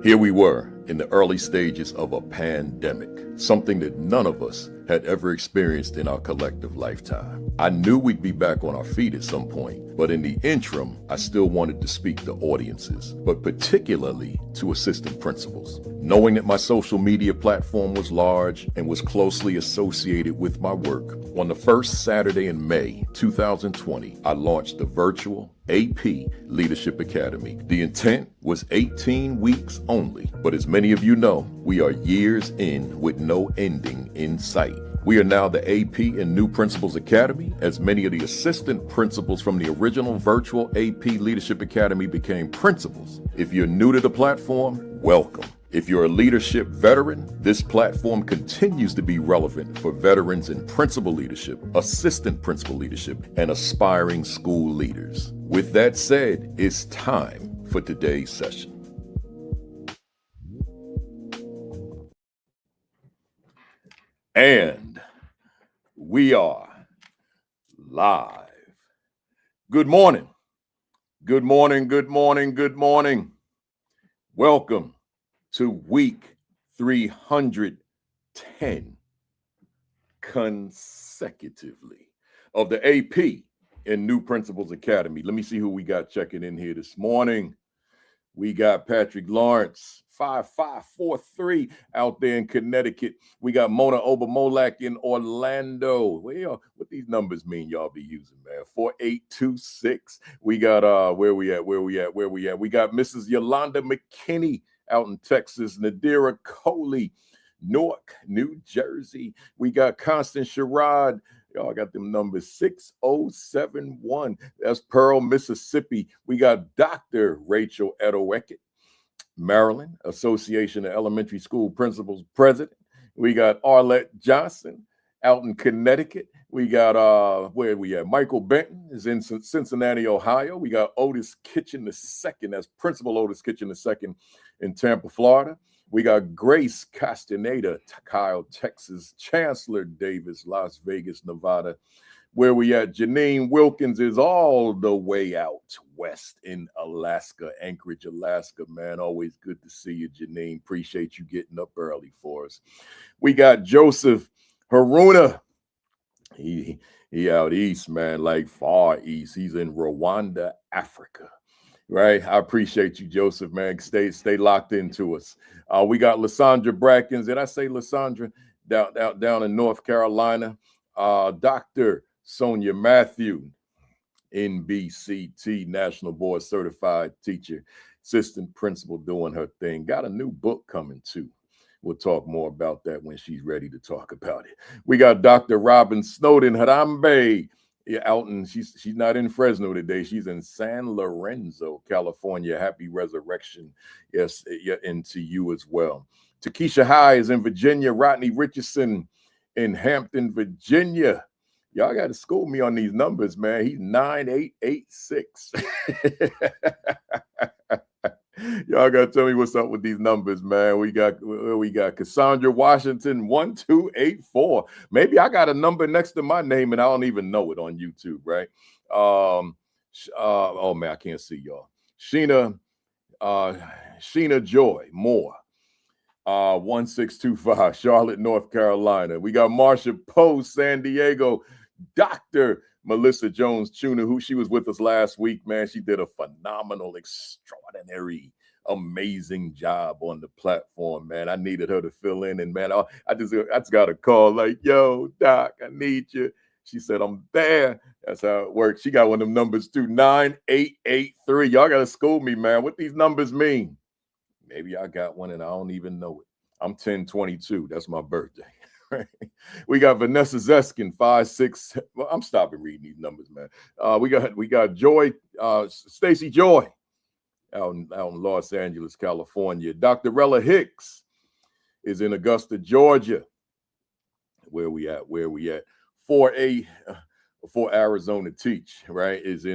Here we were in the early stages of a pandemic, something that none of us had ever experienced in our collective lifetime. I knew we'd be back on our feet at some point, but in the interim, I still wanted to speak to audiences, but particularly to assistant principals. Knowing that my social media platform was large and was closely associated with my work, on the first Saturday in May 2020, I launched the virtual AP Leadership Academy. The intent was 18 weeks only, but as many of you know, we are years in with no ending in sight. We are now the AP and New Principals Academy, as many of the assistant principals from the original virtual AP Leadership Academy became principals. If you're new to the platform, welcome. If you're a leadership veteran, this platform continues to be relevant for veterans in principal leadership, assistant principal leadership, and aspiring school leaders. With that said, it's time for today's session. And we are live. Good morning. Good morning, good morning, good morning. Welcome to week 310 consecutively of the AP and New Principals Academy. Let me see who we got checking in here this morning. We got Patrick Lawrence, 5543 out there in Connecticut. We got Mona Obamolak in Orlando. Well, what these numbers mean y'all be using, man? 4826. We got where we at? We got Mrs. Yolanda McKinney out in Texas, Nadira Coley, Newark, New Jersey. We got Constance Sherrod. Y'all got them numbers 6071. That's Pearl, Mississippi. We got Dr. Rachel Edoweckett, Maryland, Association of Elementary School Principals President. We got Arlette Johnson out in Connecticut. We got where we at? Michael Benton is in Cincinnati, Ohio. We got Otis Kitchen II. That's Principal Otis Kitchen II in Tampa, Florida. We got Grace Castaneda, Kyle, Texas. Chancellor Davis, Las Vegas, Nevada. Where we at? Janine Wilkins is all the way out west in Alaska, Anchorage, Alaska, man. Always good to see you, Janine. Appreciate you getting up early for us. We got Joseph Haruna. He out east, man, like far east. He's in Rwanda, Africa. Right. I appreciate you, Joseph, man. Stay locked into us. We got Lysandra Brackens. Did I say Lysandra? Down in North Carolina. Dr. Sonia Matthew, NBCT, National Board Certified Teacher, Assistant Principal, doing her thing. Got a new book coming too. We'll talk more about that when she's ready to talk about it. We got Dr. Robin Snowden Harambe. Out in she's not in Fresno today. She's in San Lorenzo, California. Happy resurrection, yes, and to you as well. Takesha High is in Virginia. Rodney Richardson in Hampton, Virginia. Y'all got to school me on these numbers, man. He's 9886. Y'all got to tell me what's up with these numbers, man. We got Cassandra Washington 1284. Maybe I got a number next to my name and I don't even know it on YouTube, right? Oh man, I can't see y'all. Sheena Joy Moore, 1625, Charlotte, North Carolina. We got Marsha Post, San Diego. Dr. Melissa Jones Tuna, who she was with us last week, man. She did a phenomenal, extraordinary, amazing job on the platform, man. I needed her to fill in, and man, I just got a call like, yo, Doc, I need you. She said, I'm there. That's how it works. She got one of them numbers too, 9883. Y'all got to school me, man. What these numbers mean? Maybe I got one and I don't even know it. I'm 1022. That's my birthday. We got Vanessa Zeskin, 56. Well, I'm stopping reading these numbers, man. We got Joy, Stacy Joy, out in Los Angeles, California. Dr. Rella Hicks is in Augusta, Georgia. Where we at? 4A for Arizona Teach, right? Is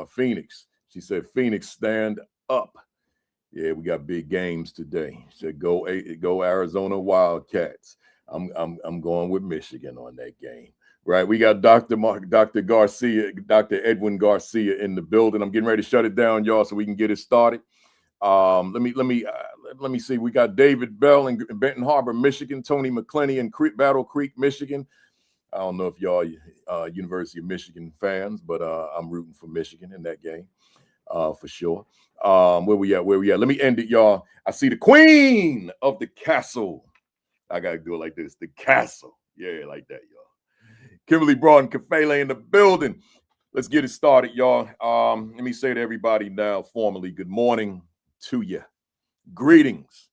Phoenix. She said, Phoenix, stand up. Yeah, we got big games today. She said, go Arizona Wildcats. I'm going with Michigan on that game, right? We got Dr. Garcia, Dr. Edwin Garcia in the building. I'm getting ready to shut it down, y'all, so we can get it started. Let me see. We got David Bell in Benton Harbor, Michigan. Tony McClenny in Battle Creek, Michigan. I don't know if y'all University of Michigan fans, but I'm rooting for Michigan in that game for sure. Where we at? Let me end it, y'all. I see the queen of the castle. I got to do it like this. The castle. Yeah, like that, y'all. Kimberly Broad and Kafele in the building. Let's get it started, y'all. Let me say to everybody now formally, good morning to you. Greetings.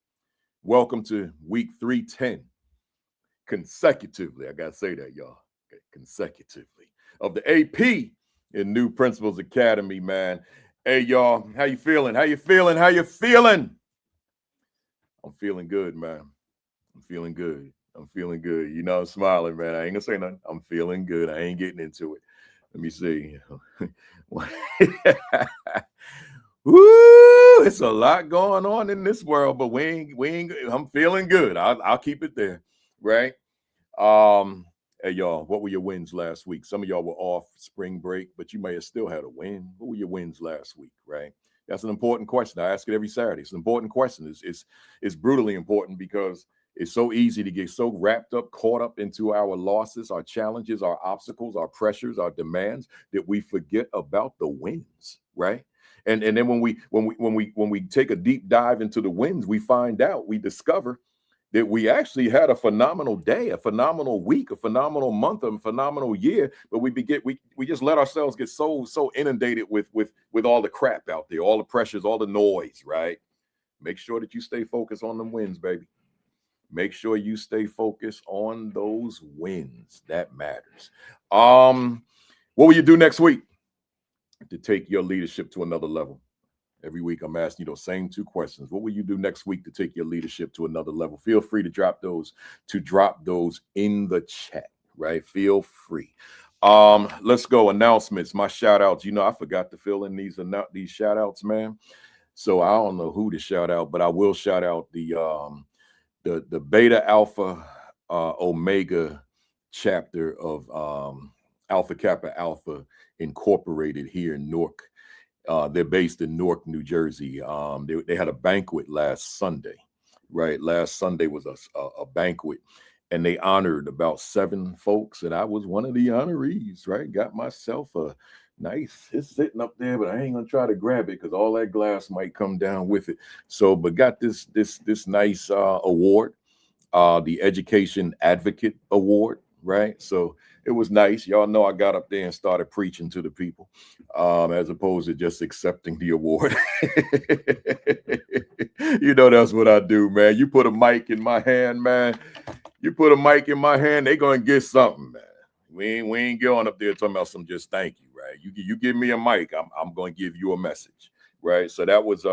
Welcome to week 310. Consecutively, I got to say that, y'all. Okay, consecutively. Of the AP in New Principals Academy, man. Hey, y'all, how you feeling? How you feeling? How you feeling? I'm feeling good, man. I'm feeling good. I'm feeling good. You know, I'm smiling, man. I ain't gonna say nothing. I'm feeling good. I ain't getting into it. Let me see. Woo! It's a lot going on in this world, but we ain't. I'm feeling good. I'll keep it there, right? Hey, y'all, what were your wins last week? Some of y'all were off spring break, but you may have still had a win. What were your wins last week, right? That's an important question. I ask it every Saturday. It's an important question. It's brutally important because it's so easy to get so wrapped up, caught up into our losses, our challenges, our obstacles, our pressures, our demands that we forget about the wins, right? And then when we take a deep dive into the wins, we discover that we actually had a phenomenal day, a phenomenal week, a phenomenal month, a phenomenal year, but we just let ourselves get so inundated with all the crap out there, all the pressures, all the noise, right? Make sure that you stay focused on them wins, baby. Make sure you stay focused on those wins. That matters. What will you do next week to take your leadership to another level? Every week I'm asking you those same two questions. What will you do next week to take your leadership to another level? Feel free to drop those in the chat, right? Feel free. Let's go. Announcements, my shout outs. You know, I forgot to fill in these shout outs, man. So I don't know who to shout out, but I will shout out the Beta Alpha Omega chapter of Alpha Kappa Alpha Incorporated here in Newark. They're based in Newark, New Jersey. They had a banquet last Sunday, right? Last Sunday was a banquet, and they honored about 7 folks, and I was one of the honorees, right? Got myself a nice, it's sitting up there, but I ain't gonna try to grab it because all that glass might come down with it. So, but got this nice award, the Education Advocate Award, right? So it was nice. Y'all know I got up there and started preaching to the people, as opposed to just accepting the award. You know, that's what I do, man. You put a mic in my hand, man. You put a mic in my hand, they gonna get something, man. We ain't going up there talking about some just thank you, right? You give me a mic, I'm gonna give you a message, right? So that was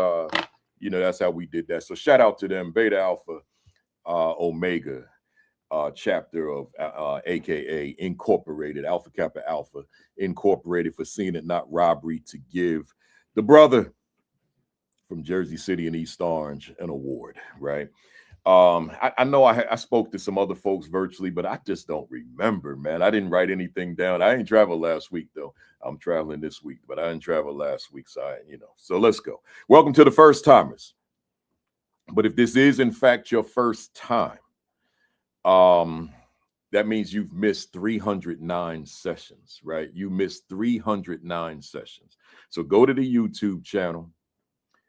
you know, that's how we did that. So shout out to them, Beta Alpha Omega chapter of AKA Incorporated, Alpha Kappa Alpha Incorporated, for seeing it not robbery to give the brother from Jersey City and East Orange an award, right? I know I spoke to some other folks virtually, but I just don't remember, man. I didn't write anything down. I ain't traveled last week, though. I'm traveling this week, but I didn't travel last week, so so let's go. Welcome to the first timers. But if this is in fact your first time, that means you've missed 309 sessions, right? You missed 309 sessions. So go to the YouTube channel,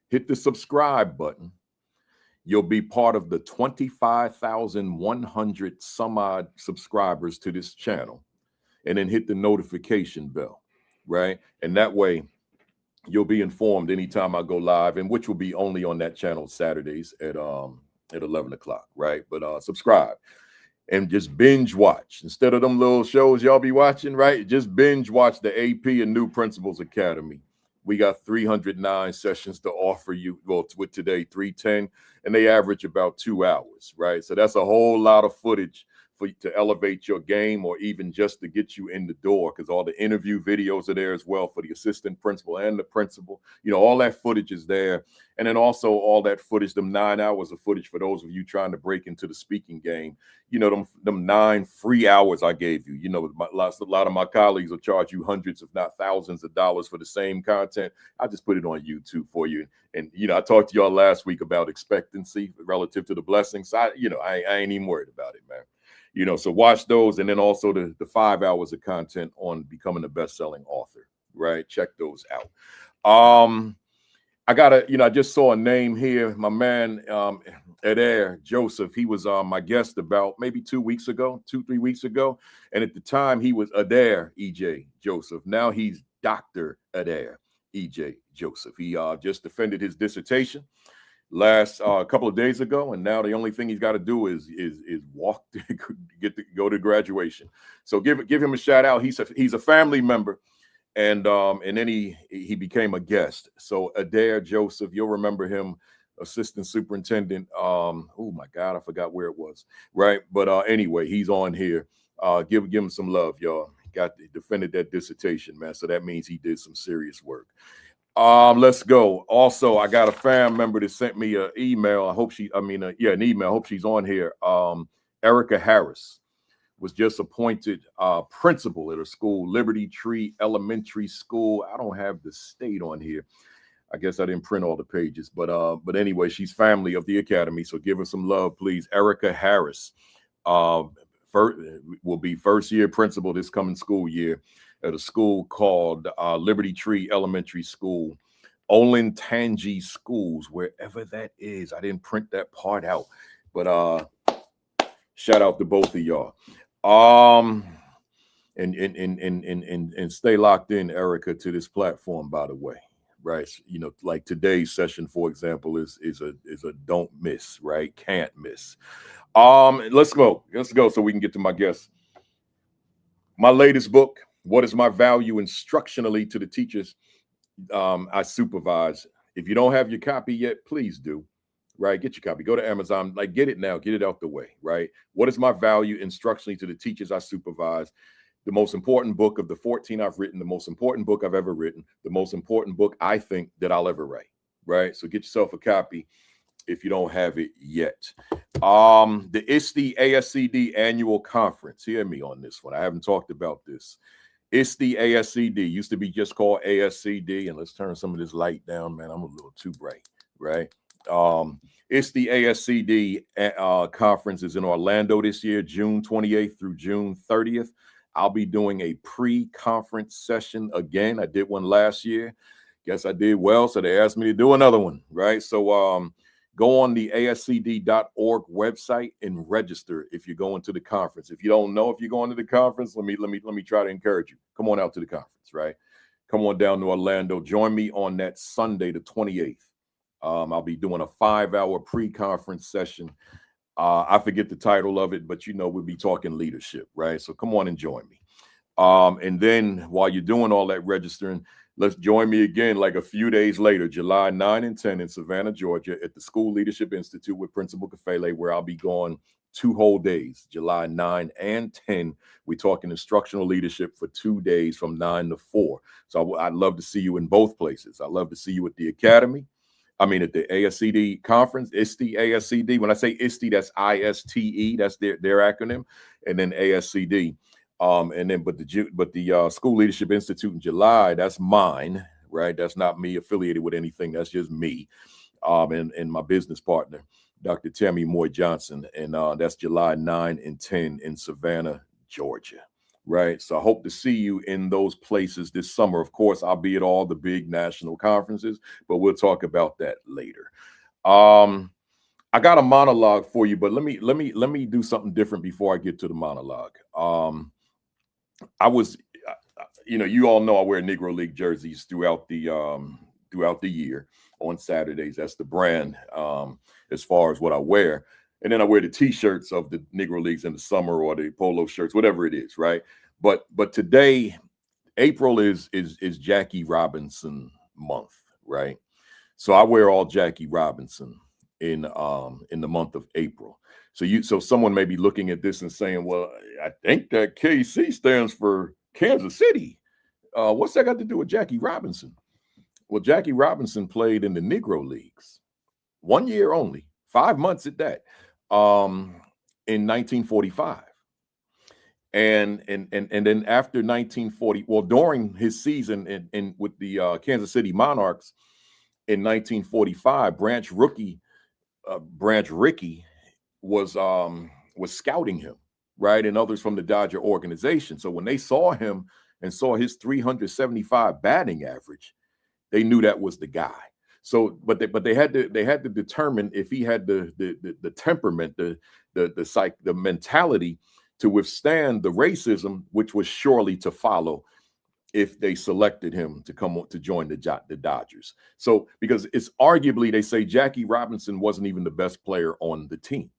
hit the subscribe button. You'll be part of the 25,100 some odd subscribers to this channel, and then hit the notification bell, right? And that way you'll be informed anytime I go live, and which will be only on that channel Saturdays at 11 o'clock, right? But subscribe and just binge watch instead of them little shows y'all be watching, right? Just binge watch the AP and New Principals Academy. We got 309 sessions to offer you. Well, with today 310, and they average about 2 hours, right? So that's a whole lot of footage to elevate your game, or even just to get you in the door, because all the interview videos are there as well for the assistant principal and the principal. You know, all that footage is there. And then also all that footage, them 9 hours of footage for those of you trying to break into the speaking game. You know, them 9 free hours I gave you. You know, a lot of my colleagues will charge you hundreds, if not thousands of dollars for the same content. I just put it on YouTube for you. And, you know, I talked to y'all last week about expectancy relative to the blessings. I ain't even worried about it, man. You know, so watch those. And then also the 5 hours of content on becoming a best-selling author, right? Check those out. I just saw a name here. My man, Adair Joseph, he was my guest about maybe 3 weeks ago. And at the time he was Adair E.J. Joseph. Now he's Dr. Adair E.J. Joseph. He just defended his dissertation last couple of days ago, and now the only thing he's got to do is walk to go to graduation. So give him a shout out. He's a family member, and then he became a guest. So Adair Joseph, you'll remember him, assistant superintendent. Oh my God, I forgot where it was, right? But anyway, he's on here. Give him some love, y'all. Defended that dissertation, man. So that means he did some serious work. Let's go. Also, I got a fam member that sent me an email. An email. I hope she's on here. Erica Harris was just appointed principal at a school, Liberty Tree Elementary School. I don't have the state on here. I guess I didn't print all the pages, but anyway, she's family of the academy. So give her some love, please. Erica Harris will be first-year principal this coming school year at a school called Liberty Tree Elementary School, Olentangy Schools, wherever that is. I didn't print that part out, but shout out to both of y'all. And stay locked in, Erica, to this platform, by the way, right? You know, like today's session, for example, is a don't miss, right? Can't miss. Let's go so we can get to my guest. My latest book, What is My Value Instructionally to the Teachers I Supervise. If you don't have your copy yet, please do, right? Get your copy. Go to Amazon, get it now, get it out the way, right? What is my value instructionally to the teachers I supervise? The most important book of the 14 I've written, the most important book I've ever written, the most important book I think that I'll ever write, right? So get yourself a copy if you don't have it yet. The ISTE ASCD annual conference. Hear me on this one. I haven't talked about this. ISTE ASCD used to be just called ASCD, and let's turn some of this light down, man. I'm a little too bright, right? ISTE ASCD conference is in Orlando this year, June 28th through June 30th. I'll be doing a pre-conference session again. I did one last year. Guess I did well, so they asked me to do another one, right? So go on the ASCD.org website and register if you're going to the conference. If you don't know if you're going to the conference, let me try to encourage you. Come on out to the conference, right? Come on down to Orlando. Join me on that Sunday, the 28th. I'll be doing a 5-hour pre-conference session. I forget the title of it, but we'll be talking leadership, right? So come on and join me. And then while you're doing all that registering, let's join me again like a few days later, July 9 and 10 in Savannah, Georgia, at the School Leadership Institute with Principal Kafele, where I'll be gone 2 whole days, July 9 and 10. We're talking instructional leadership for 2 days from 9 to 4. So I'd love to see you in both places. I'd love to see you at the academy. At the ASCD conference, ISTE ASCD. When I say ISTE, that's ISTE. That's their acronym, and then ASCD. But the School Leadership Institute in July, that's mine, right? That's not me affiliated with anything. That's just me, and my business partner, Dr. Tammy Moy Johnson, and that's July 9 and 10 in Savannah, Georgia. Right. So I hope to see you in those places this summer. Of course, I'll be at all the big national conferences, but we'll talk about that later. I got a monologue for you, but let me do something different before I get to the monologue. You all know I wear Negro League jerseys throughout the year on Saturdays. That's the brand as far as what I wear. And then I wear the T-shirts of the Negro Leagues in the summer, or the polo shirts, whatever it is, right? But today, April is Jackie Robinson month, right? So I wear all Jackie Robinson. in the month of April. So someone may be looking at this and saying, well, I think that KC stands for Kansas City. What's that got to do with Jackie Robinson? Well, Jackie Robinson played in the Negro Leagues 1 year only, 5 months at that, in 1945. And then after 1940, well, during his season in with the Kansas City Monarchs in 1945, Branch Rickey was scouting him, right, and others from the Dodger organization. So when they saw him and saw his 375 batting average, they knew that was the guy. So, but they had to determine if he had the temperament, the mentality to withstand the racism, which was surely to follow if they selected him to come to join the Dodgers. So, because it's arguably, they say Jackie Robinson wasn't even the best player on the team.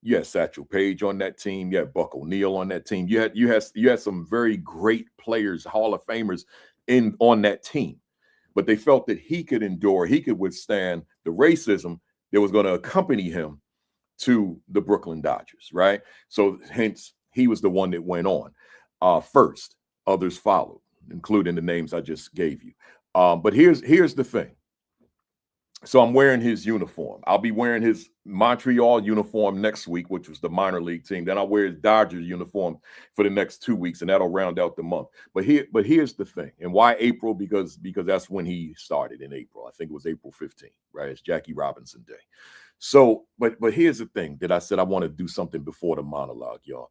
You had Satchel Paige on that team. You had Buck O'Neil on that team. You had some very great players, Hall of Famers on that team. But they felt that he could endure, he could withstand the racism that was going to accompany him to the Brooklyn Dodgers, right? So hence, he was the one that went on first. Others followed, including the names I just gave you. But here's the thing. So I'm wearing his uniform. I'll be wearing his Montreal uniform next week, which was the minor league team. Then I'll wear his Dodgers uniform for the next 2 weeks, and that'll round out the month. But here's the thing. And why April? Because that's when he started, in April. I think it was April 15th, right? It's Jackie Robinson Day. So, but here's the thing that I said I want to do something before the monologue, y'all.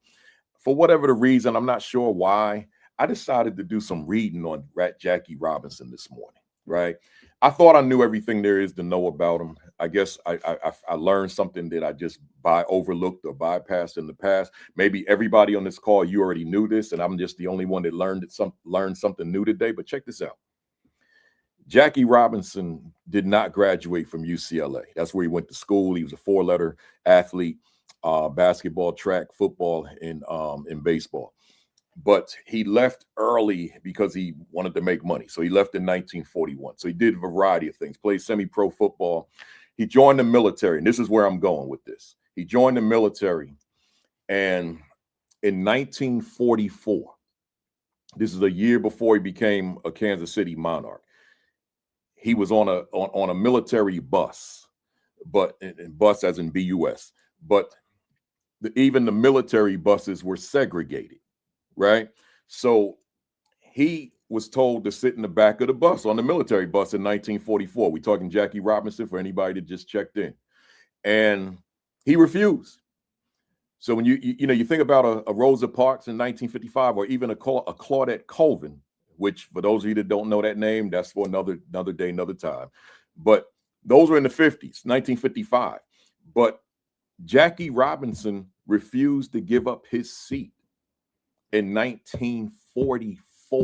For whatever the reason, I'm not sure why, I decided to do some reading on Jackie Robinson this morning, right? I thought I knew everything there is to know about him. I guess I learned something that I just overlooked or bypassed in the past. Maybe everybody on this call, you already knew this, and I'm just the only one that learned something new today. But check this out. Jackie Robinson did not graduate from UCLA. That's where he went to school. He was a 4-letter athlete, basketball, track, football, and baseball. But he left early because he wanted to make money. So he left in 1941. So he did a variety of things, played semi-pro football. He joined the military, and this is where I'm going with this. He joined the military, and in 1944, this is a year before he became a Kansas City Monarch, he was on a military bus, but bus as in BUS, but even the military buses were segregated. Right. So he was told to sit in the back of the bus, on the military bus, in 1944. We're talking Jackie Robinson for anybody that just checked in. And he refused. So when you think about a Rosa Parks in 1955, or even a Claudette Colvin, which for those of you that don't know that name, that's for another day, another time. But those were in the 50s, 1955. But Jackie Robinson refused to give up his seat in 1944.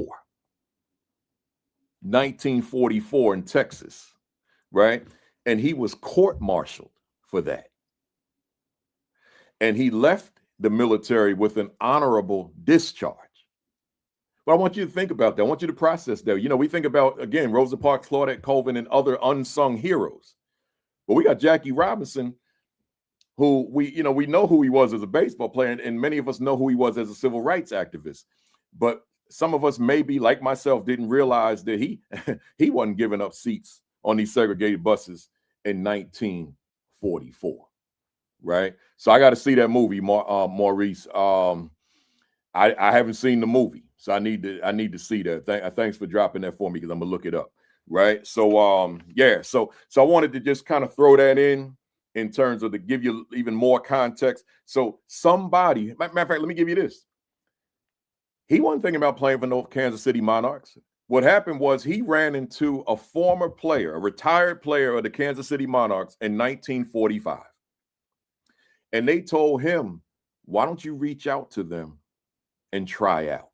1944 in Texas, right? And he was court-martialed for that. And he left the military with an honorable discharge. But I want you to think about that. I want you to process that. We think about, again, Rosa Parks, Claudette Colvin, and other unsung heroes. But we got Jackie Robinson, who we know who he was as a baseball player, and many of us know who he was as a civil rights activist. But some of us, maybe like myself, didn't realize that he wasn't giving up seats on these segregated buses in 1944, right? So I got to see that movie, Maurice. I haven't seen the movie, so I need to see that. Thanks for dropping that for me, because I'm gonna look it up, right? So yeah, so I wanted to just kind of throw that in terms of to give you even more context. So somebody, matter of fact, let me give you this. He wasn't thinking about playing for the Kansas City Monarchs. What happened was he ran into a former player, a retired player of the Kansas City Monarchs in 1945. And they told him, why don't you reach out to them and try out?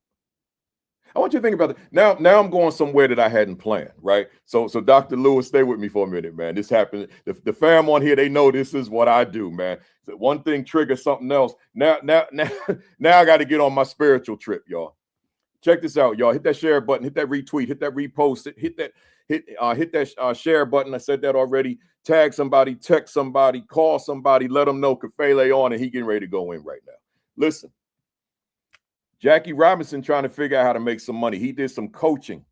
I want you to think about it. Now I'm going somewhere that I hadn't planned, right? So Dr. Lewis, stay with me for a minute, man. This happened. The fam on here, they know this is what I do, man. So one thing triggers something else. Now I got to get on my spiritual trip, y'all. Check this out, y'all. Hit that share button, hit that retweet, hit that repost, hit hit that share button. I said that already. Tag somebody, text somebody, call somebody, let them know Kafele on, and he getting ready to go in right now. Listen, Jackie Robinson trying to figure out how to make some money. He did some coaching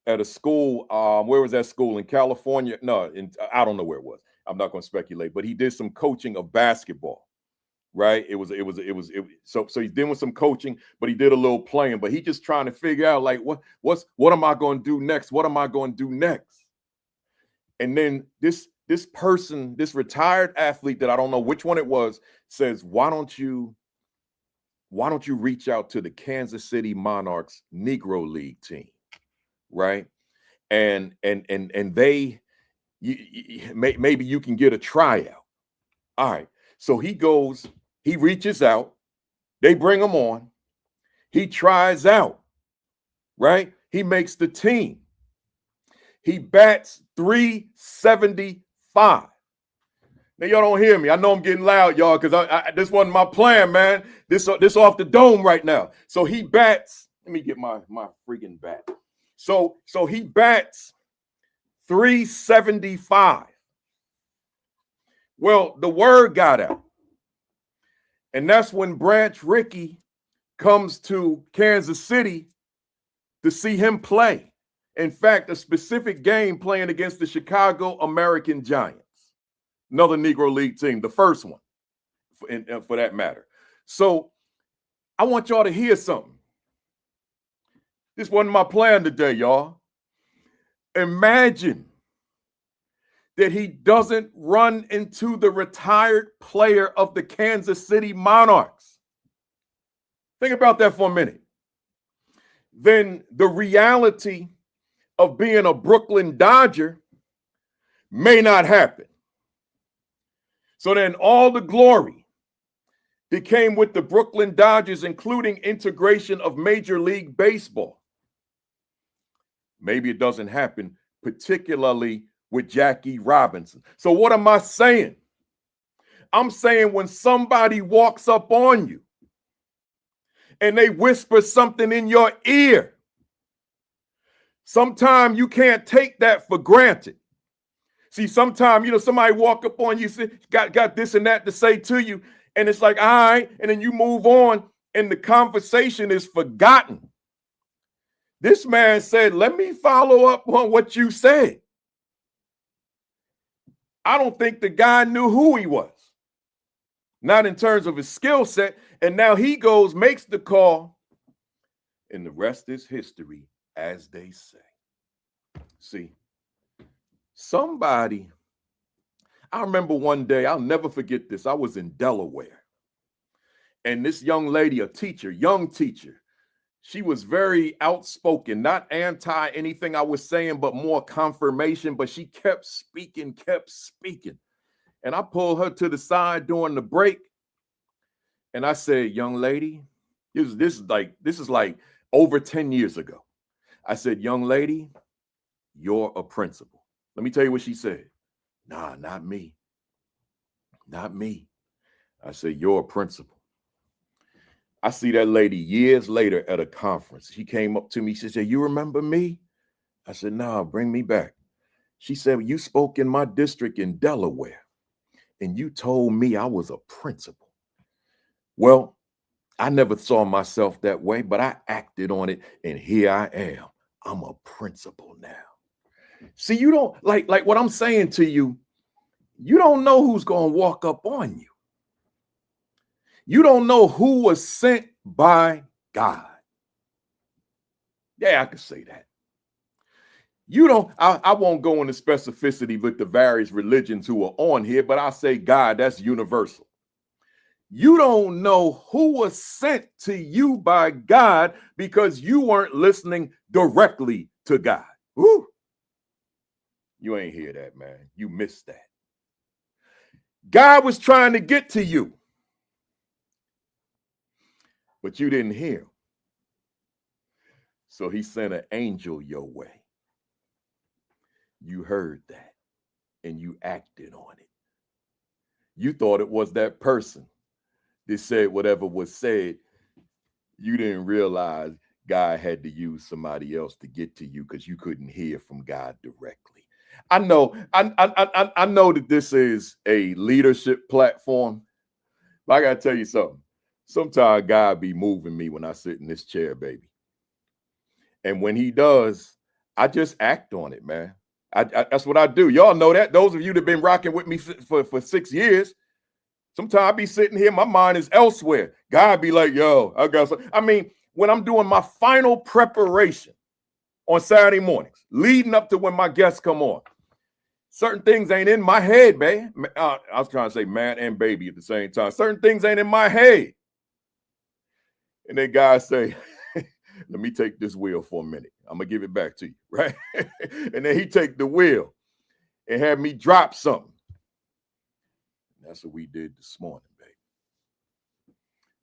at a school. Where was that school? In California? No, I don't know where it was. I'm not going to speculate, but he did some coaching of basketball. Right? So he's doing some coaching, but he did a little playing. But he just trying to figure out like what am I going to do next? What am I going to do next? And then this person, this retired athlete that I don't know which one it was, says, why don't you reach out to the Kansas City Monarchs Negro League team, right? And they maybe you can get a tryout. All right. So he goes, he reaches out, they bring him on, he tries out, right? He makes the team. He bats .375. Now, y'all don't hear me. I know I'm getting loud, y'all, because this wasn't my plan, man. This off the dome right now. So he bats. Let me get my freaking bat. So he bats .375. Well, the word got out. And that's when Branch Rickey comes to Kansas City to see him play. In fact, a specific game playing against the Chicago American Giants, another Negro League team, the first one, for that matter. So I want y'all to hear something. This wasn't my plan today, y'all. Imagine that he doesn't run into the retired player of the Kansas City Monarchs. Think about that for a minute. Then the reality of being a Brooklyn Dodger may not happen. So then all the glory that came with the Brooklyn Dodgers, including integration of Major League Baseball, maybe it doesn't happen, particularly with Jackie Robinson. So what am I saying? I'm saying when somebody walks up on you and they whisper something in your ear, sometimes you can't take that for granted. See, sometimes, somebody walk up on you, say, got this and that to say to you, and it's like, all right, and then you move on, and the conversation is forgotten. This man said, let me follow up on what you said. I don't think the guy knew who he was, not in terms of his skill set, and now he goes, makes the call, and the rest is history, as they say. See, somebody, I remember one day, I'll never forget this. I was in Delaware, and this young lady, a teacher, young teacher, she was very outspoken, not anti anything I was saying, but more confirmation, but she kept speaking. And I pulled her to the side during the break, and I said, young lady, this is like over 10 years ago. I said, young lady, you're a principal. Let me tell you what she said. Nah, not me. Not me. I said, you're a principal. I see that lady years later at a conference. She came up to me. She said, you remember me? I said, nah, bring me back. She said, you spoke in my district in Delaware, and you told me I was a principal. Well, I never saw myself that way, but I acted on it, and here I am. I'm a principal now. See, you don't like what I'm saying to you. You don't know who's going to walk up on you. You don't know who was sent by God. Yeah, I could say that. You don't, I won't go into specificity with the various religions who are on here, but I'll say God, that's universal. You don't know who was sent to you by God because you weren't listening directly to God. Woo. You ain't hear that, man. You missed that. God was trying to get to you, but you didn't hear him. So he sent an angel your way. You heard that and you acted on it. You thought it was that person that said whatever was said. You didn't realize God had to use somebody else to get to you because you couldn't hear from God directly. I know that this is a leadership platform, but I gotta tell you something. Sometimes God be moving me when I sit in this chair, baby. And when he does, I just act on it, man. That's what I do. Y'all know that. Those of you that been rocking with me for 6 years, sometimes I be sitting here, my mind is elsewhere. God be like, yo, I got some. I mean, when I'm doing my final preparation on Saturday mornings, leading up to when my guests come on, certain things ain't in my head, man. I was trying to say man and baby at the same time. Certain things ain't in my head. And then God say, let me take this wheel for a minute. I'm going to give it back to you, right? And then he take the wheel and have me drop something. That's what we did this morning, baby.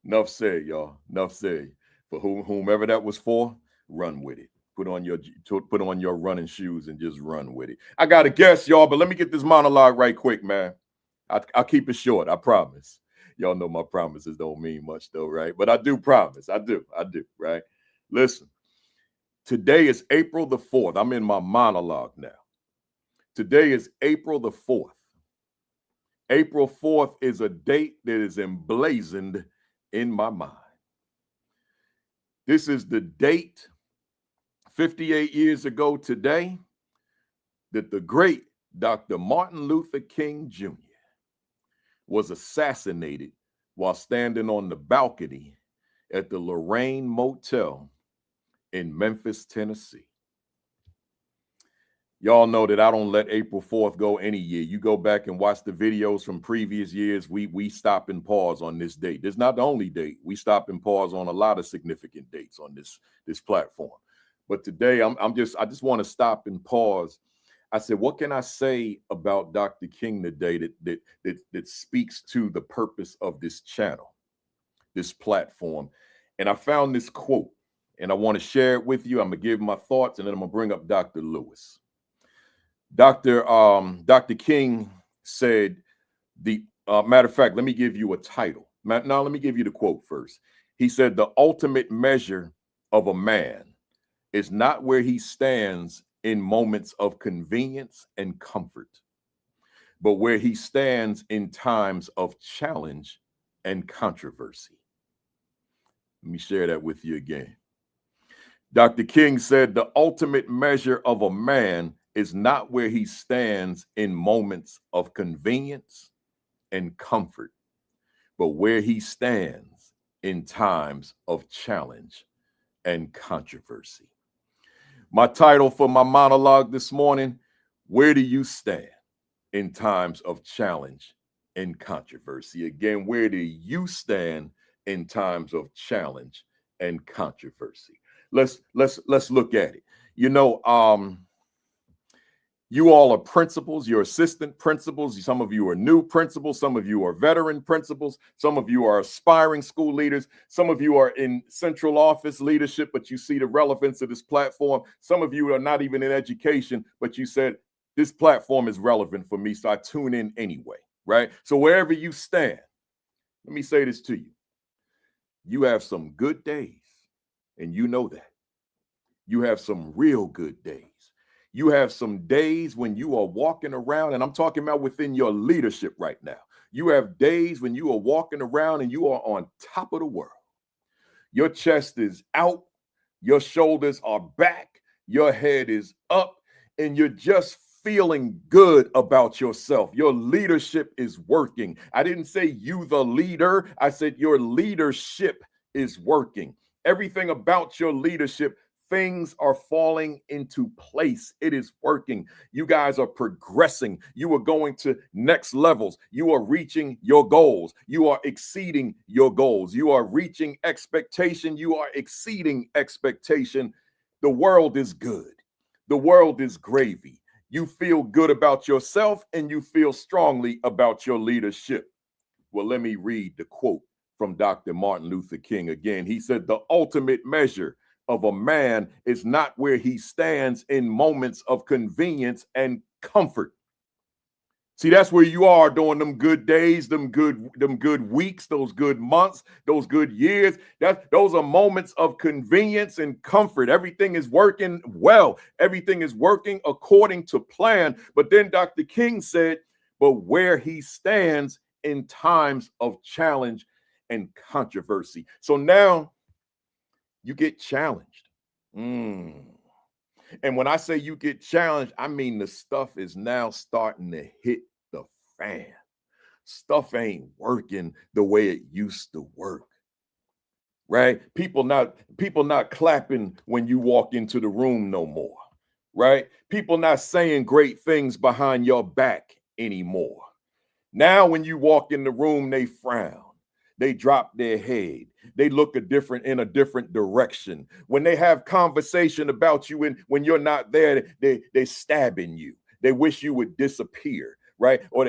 Enough said, y'all. Enough said. For whomever that was for, run with it. Put on your running shoes and just run with it. I got a guest, y'all, but let me get this monologue right quick, man. I'll keep it short, I promise. Y'all know my promises don't mean much, though, right? But I do promise. I do, right? Listen, today is April the 4th. I'm in my monologue now. Today is April the 4th. April 4th is a date that is emblazoned in my mind. This is the date 58 years ago today that the great Dr. Martin Luther King Jr. was assassinated while standing on the balcony at the Lorraine Motel in Memphis, Tennessee. Y'all know that I don't let April 4th go any year. You go back and watch the videos from previous years. We stop and pause on this date. This is not the only date. We stop and pause on a lot of significant dates on this platform. But today I just want to stop and pause. I said, what can I say about Dr. King today that speaks to the purpose of this channel, this platform? And I found this quote, and I want to share it with you. I'm going to give my thoughts, and then I'm going to bring up Dr. Lewis. Dr. King said, matter of fact, let me give you a title. Now, let me give you the quote first. He said, the ultimate measure of a man is not where he stands in moments of convenience and comfort, but where he stands in times of challenge and controversy. Let me share that with you again. Dr. King said, the ultimate measure of a man is not where he stands in moments of convenience and comfort, but where he stands in times of challenge and controversy. My title for my monologue this morning, where do you stand in times of challenge and controversy? Again, where do you stand in times of challenge and controversy? Let's look at it. You know, you all are principals, you're assistant principals. Some of you are new principals. Some of you are veteran principals. Some of you are aspiring school leaders. Some of you are in central office leadership, but you see the relevance of this platform. Some of you are not even in education, but you said, this platform is relevant for me, so I tune in anyway, right? So wherever you stand, let me say this to you. You have some good days, and you know that. You have some real good days. You have some days when you are walking around, and I'm talking about within your leadership right now. You have days when you are walking around and you are on top of the world. Your chest is out, your shoulders are back, your head is up, and you're just feeling good about yourself. Your leadership is working. I didn't say you the leader. I said your leadership is working. Everything about your leadership, things are falling into place. It is working. You guys are progressing. You are going to next levels. You are reaching your goals. You are exceeding your goals. You are reaching expectation. You are exceeding expectation. The world is good. The world is gravy. You feel good about yourself and you feel strongly about your leadership. Well, let me read the quote from Dr. Martin Luther King again. He said, the ultimate measure of a man is not where he stands in moments of convenience and comfort, See, that's where you are during them good days, them good weeks, those good months, those good years. Those are moments of convenience and comfort. Everything is working well. Everything is working according to plan. But then Dr. King said, but where he stands in times of challenge and controversy. So now you get challenged. And when I say you get challenged, I mean the stuff is now starting to hit the fan. Stuff ain't working the way it used to work. Right? People not clapping when you walk into the room no more. Right? People not saying great things behind your back anymore. Now when you walk in the room, they frown. They drop their head. They look in a different direction. When they have conversation about you and when you're not there, they stabbing you. They wish you would disappear, right? Or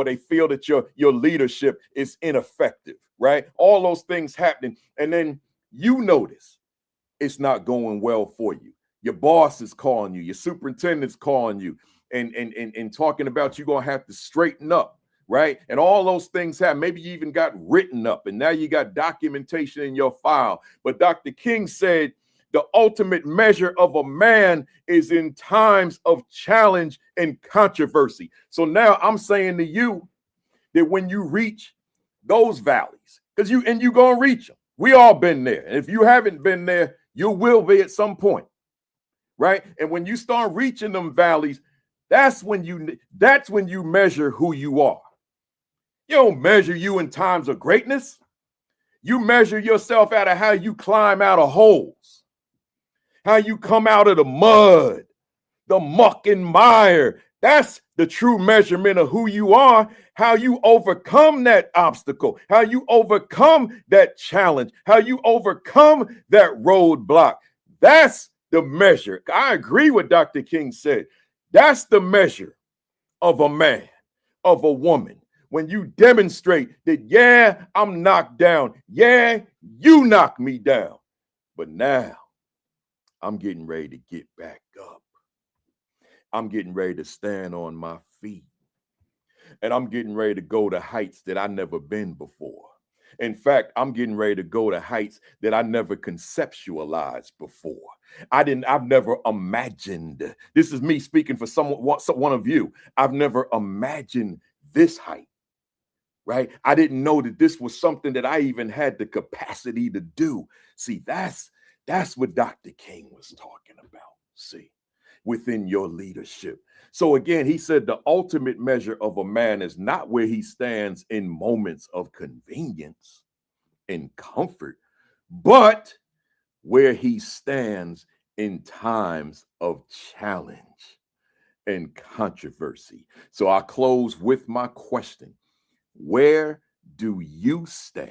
they feel that your leadership is ineffective, right? All those things happening. And then you notice it's not going well for you. Your boss is calling you, your superintendent's calling you and talking about you gonna have to straighten up. Right? And all those things happen. Maybe you even got written up and now you got documentation in your file. But Dr. King said the ultimate measure of a man is in times of challenge and controversy. So now I'm saying to you that when you reach those valleys, because you're going to reach them. We all been there. And if you haven't been there, you will be at some point. Right? And when you start reaching them valleys, that's when you measure who you are. You don't measure you in times of greatness. You measure yourself out of how you climb out of holes, how you come out of the mud, the muck and mire. That's the true measurement of who you are, how you overcome that obstacle, how you overcome that challenge, how you overcome that roadblock. That's the measure. I agree with Dr. King said. That's the measure of a man, of a woman. When you demonstrate that, yeah, I'm knocked down. Yeah, you knocked me down. But now I'm getting ready to get back up. I'm getting ready to stand on my feet. And I'm getting ready to go to heights that I've never been before. In fact, I'm getting ready to go to heights that I never conceptualized before. I've never imagined. This is me speaking for one of you. I've never imagined this height. Right? I didn't know that this was something that I even had the capacity to do. See, that's what Dr. King was talking about. See, within your leadership. So again, he said the ultimate measure of a man is not where he stands in moments of convenience and comfort, but where he stands in times of challenge and controversy. So I close with my question. Where do you stand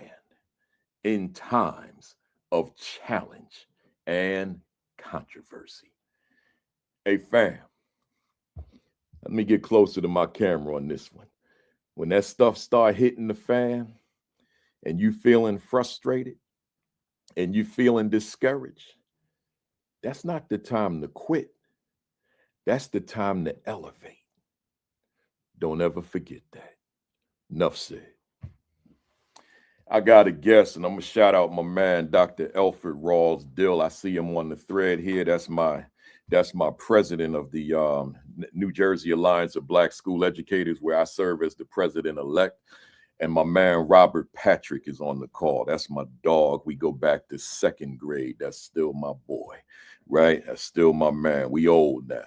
in times of challenge and controversy? Hey, fam, let me get closer to my camera on this one. When that stuff start hitting the fan and you feeling frustrated and you feeling discouraged, that's not the time to quit. That's the time to elevate. Don't ever forget that. Enough said. I got a guest, and I'm going to shout out my man, Dr. Elford Rawls Dill. I see him on the thread here. That's my president of the New Jersey Alliance of Black School Educators, where I serve as the president-elect. And my man, Robert Patrick, is on the call. That's my dog. We go back to second grade. That's still my boy, right? That's still my man. We old now.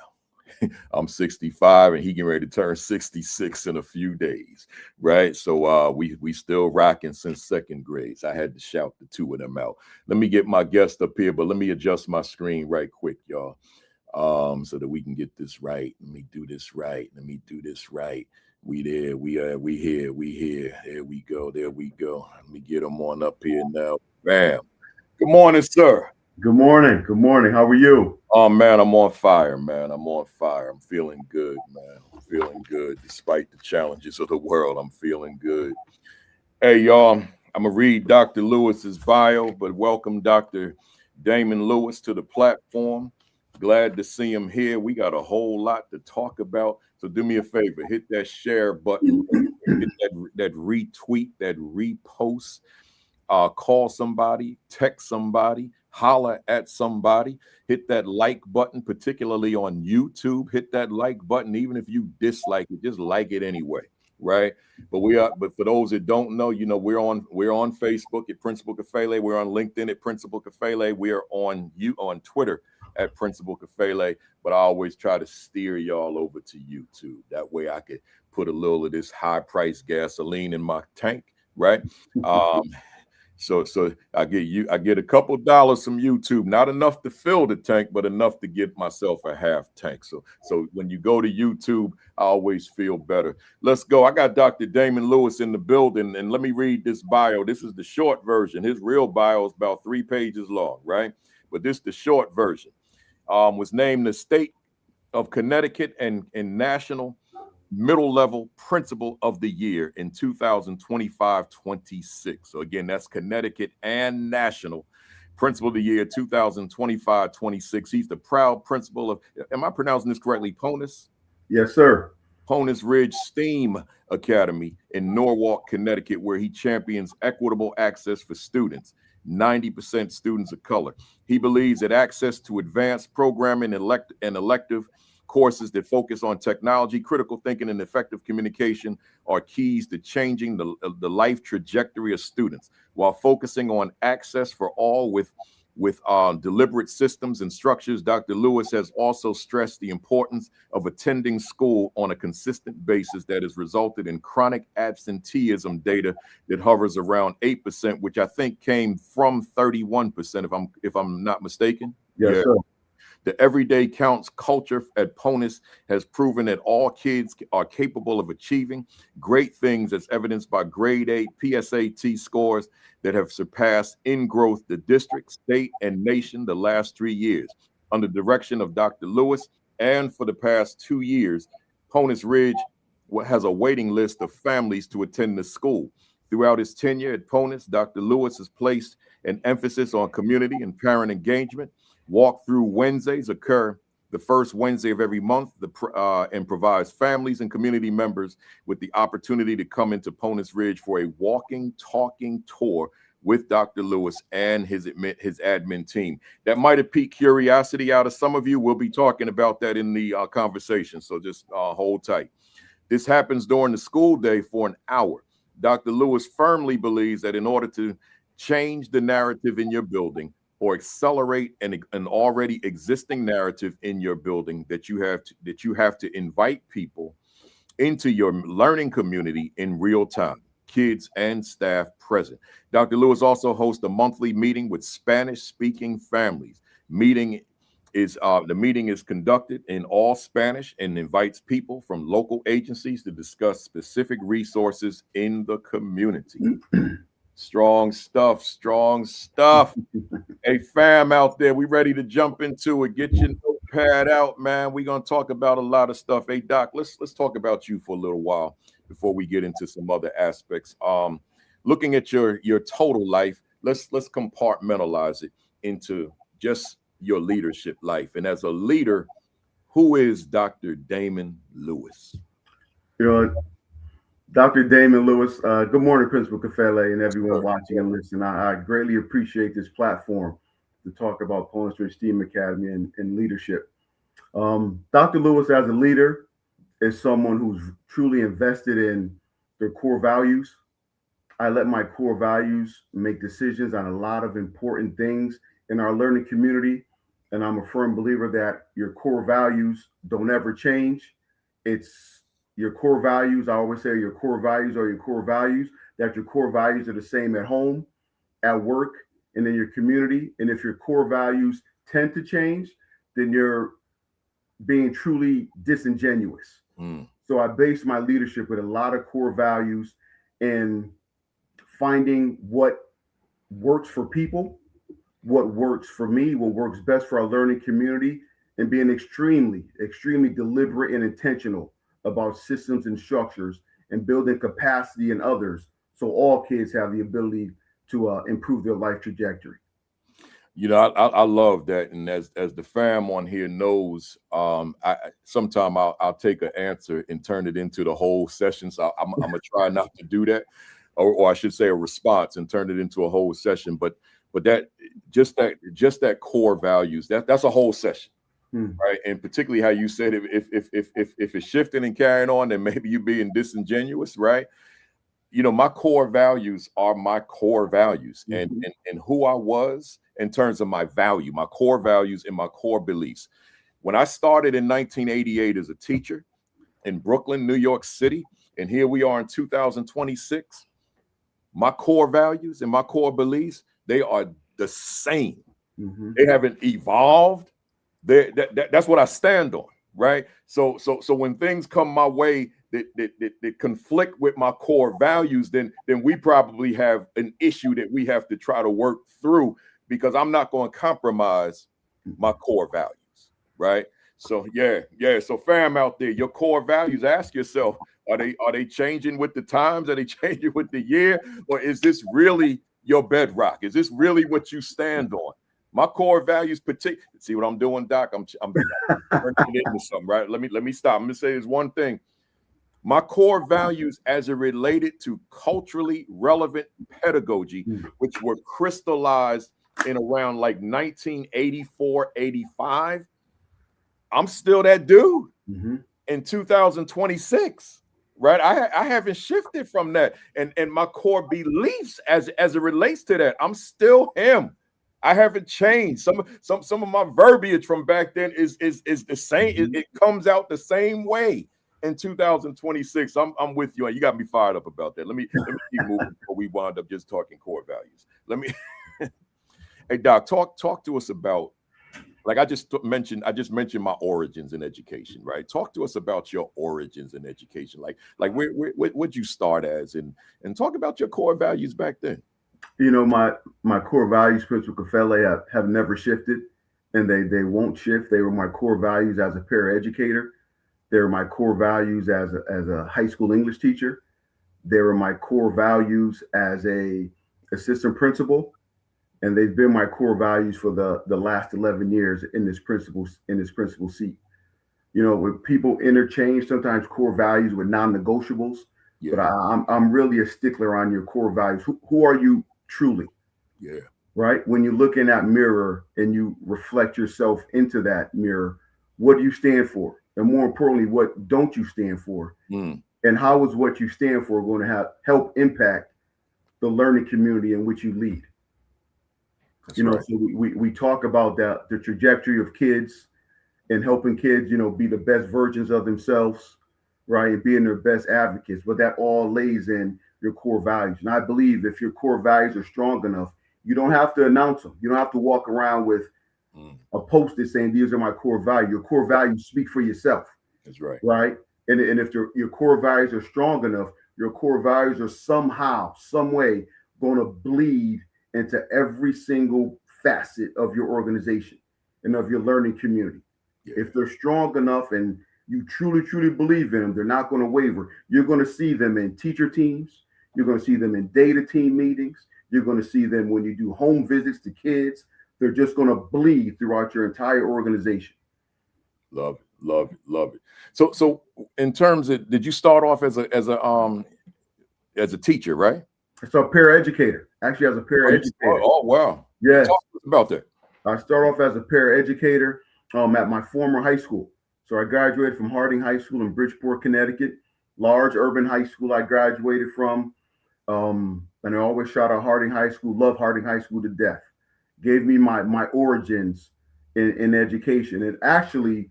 I'm 65 and he getting ready to turn 66 in a few days, right? So we still rocking since second grade. So I had to shout the two of them out. Let me get my guest up here, but let me adjust my screen right quick, y'all, so that we can get this right. Let me do this right. Let me do this right. We there. We here. There we go. Let me get them on up here now. Bam. Good morning, sir. Good morning. Good morning. How are you? Oh, man, I'm on fire, man. I'm on fire. I'm feeling good, man. I'm feeling good. Despite the challenges of the world, I'm feeling good. Hey, y'all, I'm going to read Dr. Lewis's bio, but welcome Dr. Damon Lewis to the platform. Glad to see him here. We got a whole lot to talk about. So do me a favor, hit that share button, hit that retweet, that repost, call somebody, text somebody, holler at somebody, hit that like button, particularly on YouTube. Hit that like button, even if you dislike it, just like it anyway, right? But for those that don't know, we're on Facebook at Principal Kafele. We're on LinkedIn at Principal Kafele. We're on Twitter at Principal Kafele. But I always try to steer y'all over to YouTube. That way I could put a little of this high price gasoline in my tank, right? So I get a couple dollars from YouTube, not enough to fill the tank, but enough to get myself a half tank. So when you go to YouTube, I always feel better. Let's go. I got Dr. Damon Lewis in the building, and let me read this bio. This is the short version. His real bio is about 3 pages long, right? But this is the short version. Was named the State of Connecticut and National Middle Level Principal of the Year in 2025-26. So again, that's Connecticut and National Principal of the Year 2025-26. He's the proud principal of, am I pronouncing this correctly, Ponus? Yes, sir. Ponus Ridge STEAM Academy in Norwalk, Connecticut, where he champions equitable access for students, 90% students of color. He believes that access to advanced programming and elective courses that focus on technology, critical thinking, and effective communication are keys to changing the life trajectory of students, while focusing on access for all with deliberate systems and structures. Dr. Lewis has also stressed the importance of attending school on a consistent basis that has resulted in chronic absenteeism data that hovers around 8%, which I think came from 31%, if I'm not mistaken. Yes, yeah. Sir. The everyday counts culture at Ponus has proven that all kids are capable of achieving great things, as evidenced by grade 8 PSAT scores that have surpassed in growth the district, state, and nation the last 3 years. Under direction of Dr. Lewis, and for the past 2 years, Ponus Ridge has a waiting list of families to attend the school. Throughout his tenure at Ponus, Dr. Lewis has placed an emphasis on community and parent engagement. Walk-through Wednesdays occur the first Wednesday of every month and provides families and community members with the opportunity to come into Ponus Ridge for a walking, talking tour with Dr. Lewis and his admin team. That might have piqued curiosity out of some of you. We'll be talking about that in the conversation, so just hold tight. This happens during the school day for an hour. Dr. Lewis firmly believes that in order to change the narrative in your building, or accelerate an already existing narrative in your building, that you have to invite people into your learning community in real time, kids and staff present. Dr. Lewis also hosts a monthly meeting with Spanish-speaking families. The meeting is conducted in all Spanish and invites people from local agencies to discuss specific resources in the community. Strong stuff. Hey, fam out there, we ready to jump into it. Get your notepad out, man. We're gonna talk about a lot of stuff. Hey, Doc, let's talk about you for a little while before we get into some other aspects. Looking at your total life, let's compartmentalize it into just your leadership life. And as a leader, who is Dr. Damon Lewis? Dr. Damon Lewis, good morning, Principal Kafele, and everyone watching and listening. I greatly appreciate this platform to talk about Ponus Ridge STEAM Academy and leadership. Dr. Lewis, as a leader, is someone who's truly invested in their core values. I let my core values make decisions on a lot of important things in our learning community, and I'm a firm believer that your core values don't ever change. It's your core values. I always say your core values are your core values, that your core values are the same at home, at work, and in your community. And if your core values tend to change, then you're being truly disingenuous. So I base my leadership with a lot of core values and finding what works for people, what works for me, what works best for our learning community, and being extremely, extremely deliberate and intentional about systems and structures and building capacity in others so all kids have the ability to improve their life trajectory. I love that, and as the fam on here knows, sometime I'll take an answer and turn it into the whole session. So I'm gonna try not to do that, or I should say a response and turn it into a whole session. But that just that core values, that's a whole session, right? And particularly how you said if it's shifting and carrying on, then maybe you being disingenuous, right? My core values are my core values, and who I was in terms of my value, my core values and my core beliefs. When I started in 1988 as a teacher in Brooklyn, New York City, and here we are in 2026, my core values and my core beliefs, they are the same. They haven't evolved. That's what I stand on, right? So when things come my way that conflict with my core values, then we probably have an issue that we have to try to work through, because I'm not going to compromise my core values, right? So yeah. So fam out there, your core values, ask yourself, are they changing with the times? Are they changing with the year? Or is this really your bedrock? Is this really what you stand on? My core values, see what I'm doing, Doc? I'm turning it into something, right? Let me stop. I'm gonna say this one thing. My core values as it related to culturally relevant pedagogy, which were crystallized in around like 1984, 85. I'm still that dude in 2026, right? I haven't shifted from that. And my core beliefs as it relates to that, I'm still him. I haven't changed. Some of my verbiage from back then is the same. It comes out the same way in 2026. I'm with you. You got me fired up about that. Let me keep moving before we wind up just talking core values. Hey Doc, talk to us about, like I just mentioned my origins in education, right? Talk to us about your origins in education. Like where'd you start as, and talk about your core values back then. My core values, Principal Kafele, have never shifted, and they won't shift. They were my core values as a paraeducator. They were my core values as a high school English teacher. They were my core values as a assistant principal, and they've been my core values for the last 11 years in this principal seat. When people interchange sometimes core values with non-negotiables, but I'm really a stickler on your core values. Who are you truly? Yeah. Right. When you look in that mirror and you reflect yourself into that mirror, what do you stand for? And more importantly, what don't you stand for? And how is what you stand for going to help impact the learning community in which you lead? That's right. So we talk about the trajectory of kids and helping kids, be the best versions of themselves, right? And being their best advocates. But that all lays in your core values. And I believe if your core values are strong enough, you don't have to announce them. You don't have to walk around with a post-it saying, these are my core values. Your core values speak for yourself. That's right. Right. And if your core values are strong enough, your core values are somehow, some way going to bleed into every single facet of your organization and of your learning community. Yeah. If they're strong enough and you truly, truly believe in them, they're not going to waver. You're going to see them in teacher teams. You're going to see them in data team meetings. You're going to see them when you do home visits to kids. They're just going to bleed throughout your entire organization. Love it. So in terms of, did you start off as a teacher, right? So a paraeducator, actually as a paraeducator. Oh wow. Yes. Talk to us about that. I started off as a paraeducator at my former high school. So I graduated from Harding High School in Bridgeport, Connecticut, large urban high school I graduated from. And I always shout out Harding High School, love Harding High School to death. Gave me my origins in education. It actually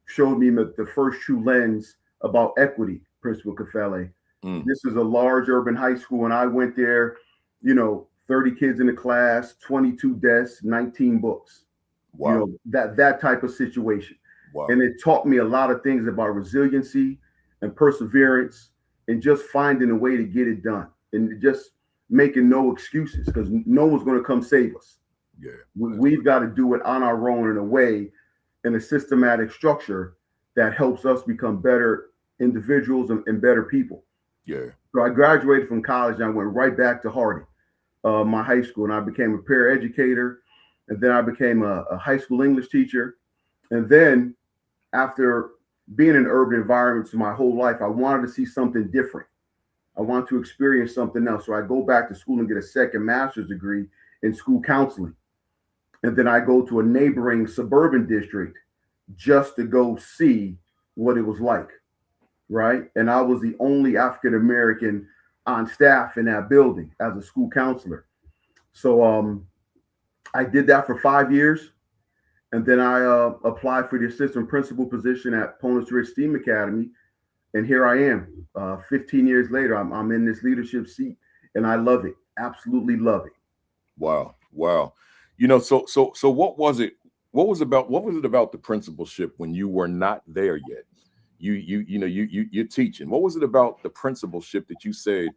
showed me the first true lens about equity, Principal Kafele. This is a large urban high school, and I went there, 30 kids in the class, 22 desks, 19 books. Wow. That type of situation. Wow. And it taught me a lot of things about resiliency and perseverance and just finding a way to get it done and just making no excuses, because no one's going to come save us. Yeah. We've got to do it on our own in a way, in a systematic structure that helps us become better individuals and better people. Yeah. So I graduated from college and I went right back to Harding, my high school, and I became a paraeducator. And then I became a high school English teacher. And then after being in urban environments my whole life, I wanted to see something different. I want to experience something else. So I go back to school and get a second master's degree in school counseling. And then I go to a neighboring suburban district just to go see what it was like. Right. And I was the only African American on staff in that building as a school counselor. So I did that for 5 years. And then I applied for the assistant principal position at Poland Ridge STEAM Academy. And here I am. 15 years later, I'm in this leadership seat and I love it. Absolutely love it. Wow. Wow. You know, so what was it? What was it about the principalship when you were not there yet? You're teaching. What was it about the principalship that you said,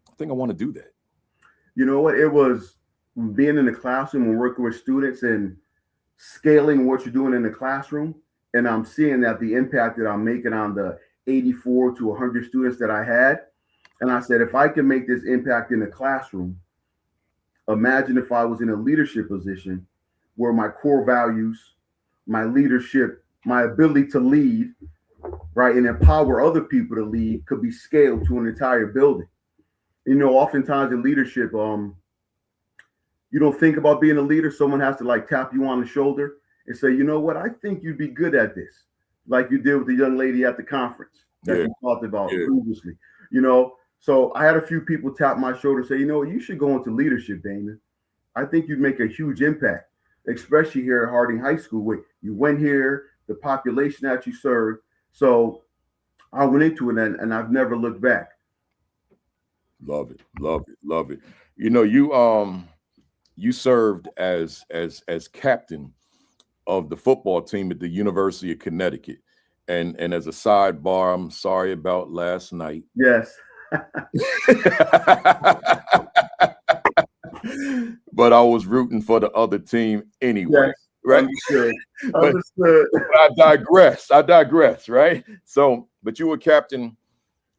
I think I want to do that? You know what? It was being in the classroom and working with students and scaling what you're doing in the classroom. And I'm seeing that the impact that I'm making on the 84 to 100 students that I had. And I said, if I can make this impact in the classroom, imagine if I was in a leadership position where my core values, my leadership, my ability to lead, right, and empower other people to lead could be scaled to an entire building. You know, oftentimes in leadership, you don't think about being a leader. Someone has to like tap you on the shoulder and say, you know what, I think you'd be good at this, like you did with the young lady at the conference that you talked about previously. You know, so I had a few people tap my shoulder and say, you know, you should go into leadership, Damon. I think you'd make a huge impact, especially here at Harding High School, where you went here, the population that you served. So I went into it and I've never looked back. Love it, love it, love it. You know, you served as captain of the football team at the University of Connecticut. And as a sidebar, I'm sorry about last night. Yes. But I was rooting for the other team anyway. Yes. Right. Understood. But I digress. Right. So, but you were captain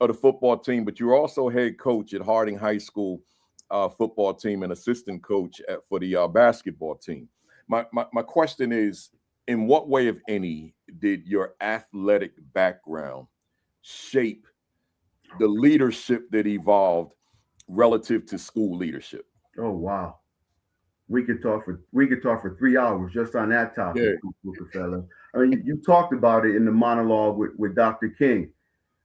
of the football team, but you were also head coach at Harding High School football team and assistant coach for the basketball team. My question is, in what way, if any, did your athletic background shape the leadership that evolved relative to school leadership? Oh, wow. We could talk for 3 hours just on that topic, Kafele. I mean, you talked about it in the monologue with Dr. King,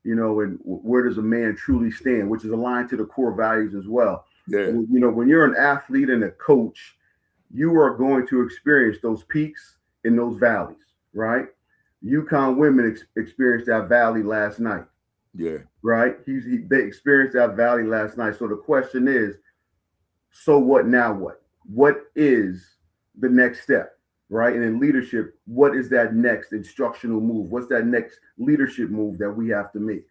you know, and where does a man truly stand, which is aligned to the core values as well. Yeah. And, you know, when you're an athlete and a coach, you are going to experience those peaks in those valleys, right? UConn women experienced that valley last night. Yeah. Right. They experienced that valley last night. So the question is, so what now? What is the next step? Right. And in leadership, what is that next instructional move? What's that next leadership move that we have to make?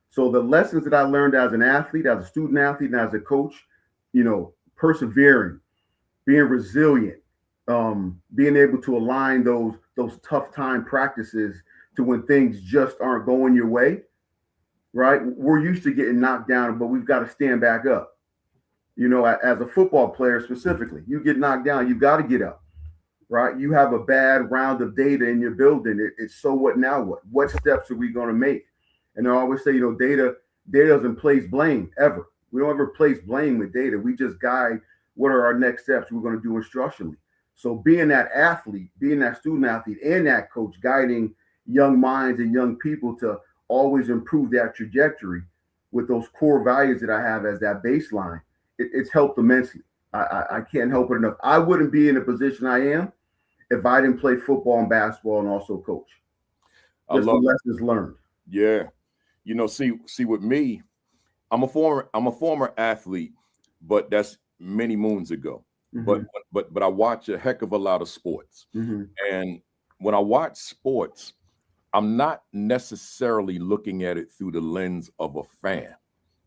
So the lessons that I learned as an athlete, as a student athlete, and as a coach, you know, persevering, being resilient, being able to align those tough time practices to when things just aren't going your way. Right. We're used to getting knocked down, but we've got to stand back up. You know, as a football player specifically, you get knocked down, you've got to get up. Right. You have a bad round of data in your building. It's so what now? What steps are we going to make? And I always say, you know, data doesn't place blame ever. We don't ever place blame with data. We just guide what are our next steps we're going to do instructionally. So being that athlete, being that student athlete and that coach, guiding young minds and young people to always improve that trajectory with those core values that I have as that baseline, it's helped immensely. I can't help it enough. I wouldn't be in the position I am if I didn't play football and basketball and also coach. Just the lessons learned. Yeah. You know, see with me, I'm a former athlete, but that's many moons ago. Mm-hmm. But I watch a heck of a lot of sports. Mm-hmm. And when I watch sports, I'm not necessarily looking at it through the lens of a fan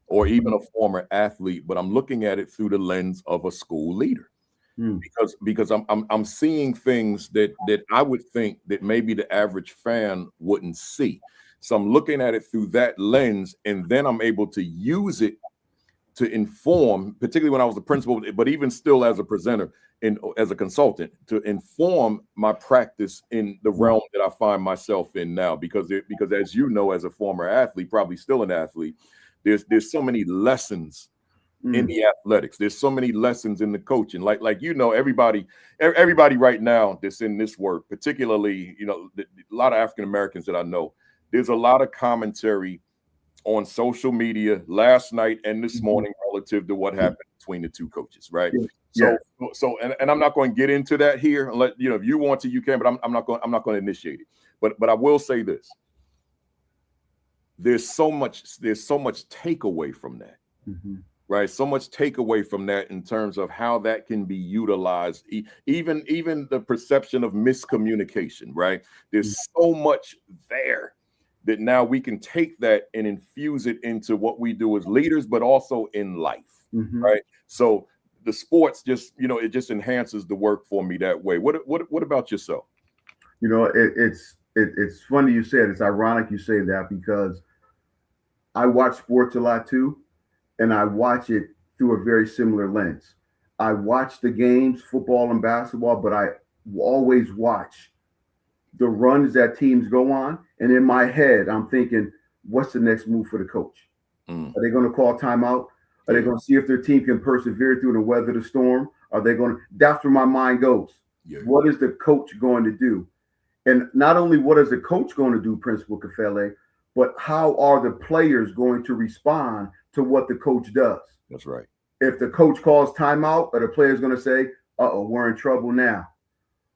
or even a former athlete, but I'm looking at it through the lens of a school leader. Because I'm seeing things that I would think that maybe the average fan wouldn't see. So I'm looking at it through that lens, and then I'm able to use it to inform, particularly when I was the principal, but even still as a presenter and as a consultant, to inform my practice in the realm that I find myself in now. Because as you know, as a former athlete, probably still an athlete, there's so many lessons in the athletics. There's so many lessons in the coaching. Like everybody right now that's in this work, particularly, a lot of African Americans that I know, there's a lot of commentary on social media last night and this morning relative to what happened between the two coaches, right? So and I'm not going to get into that here. If you want to, you can, but I'm not going to initiate it. But I will say this: there's so much takeaway from that, right? So much takeaway from that in terms of how that can be utilized, even the perception of miscommunication, right? There's so much there that now we can take that and infuse it into what we do as leaders, but also in life, right? So the sports just, it just enhances the work for me that way. What about yourself? It's funny you said, it's ironic you say that, because I watch sports a lot too, and I watch it through a very similar lens. I watch the games, football and basketball, but I always watch the runs that teams go on. And in my head, I'm thinking, what's the next move for the coach? Are they going to call timeout? Are they going to see if their team can persevere through and weather the storm? Are they going to? That's where my mind goes. What is the coach going to do? And not only what is the coach going to do, Principal Kafele, but how are the players going to respond to what the coach does? That's right. If the coach calls timeout, are the players going to say, uh-oh, we're in trouble now?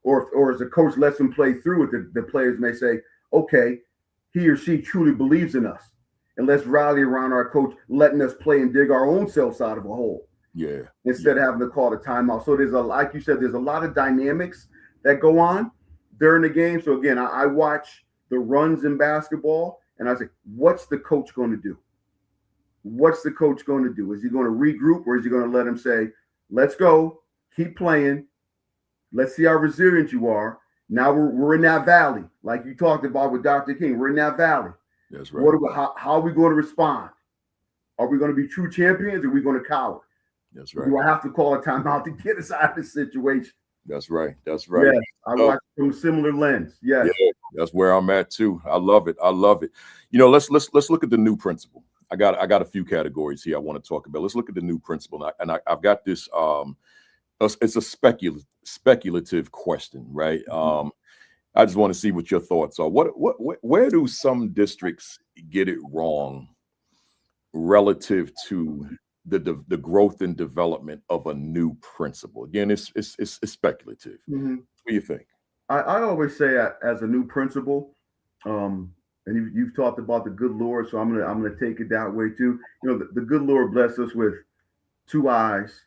Or as the coach lets them play through it, the players may say, okay, he or she truly believes in us, and let's rally around our coach, letting us play and dig our own selves out of a hole. Instead of having to call the timeout. So like you said, there's a lot of dynamics that go on during the game. So again, I watch the runs in basketball, and I say, what's the coach going to do? What's the coach going to do? Is he going to regroup, or is he going to let him say, let's go, keep playing, let's see how resilient you are. Now we're in that valley, like you talked about with Dr. King. We're in that valley. That's right. How are we going to respond? Are we going to be true champions, or are we going to cower? That's right. Do I have to call a timeout to get us out of this situation? That's right. That's right. Yes, I watch from a similar lens. Yes. Yeah, that's where I'm at too. I love it. Let's look at the new principle. I got a few categories here I want to talk about. Let's look at the new principle, and I've got this. It's a speculative question, right? I just want to see what your thoughts are. Where do some districts get it wrong relative to the growth and development of a new principal? Again, it's speculative. What do you think? I always say, as a new principal, and you've talked about the good Lord, so I'm gonna take it that way too. The good Lord blessed us with 2 eyes,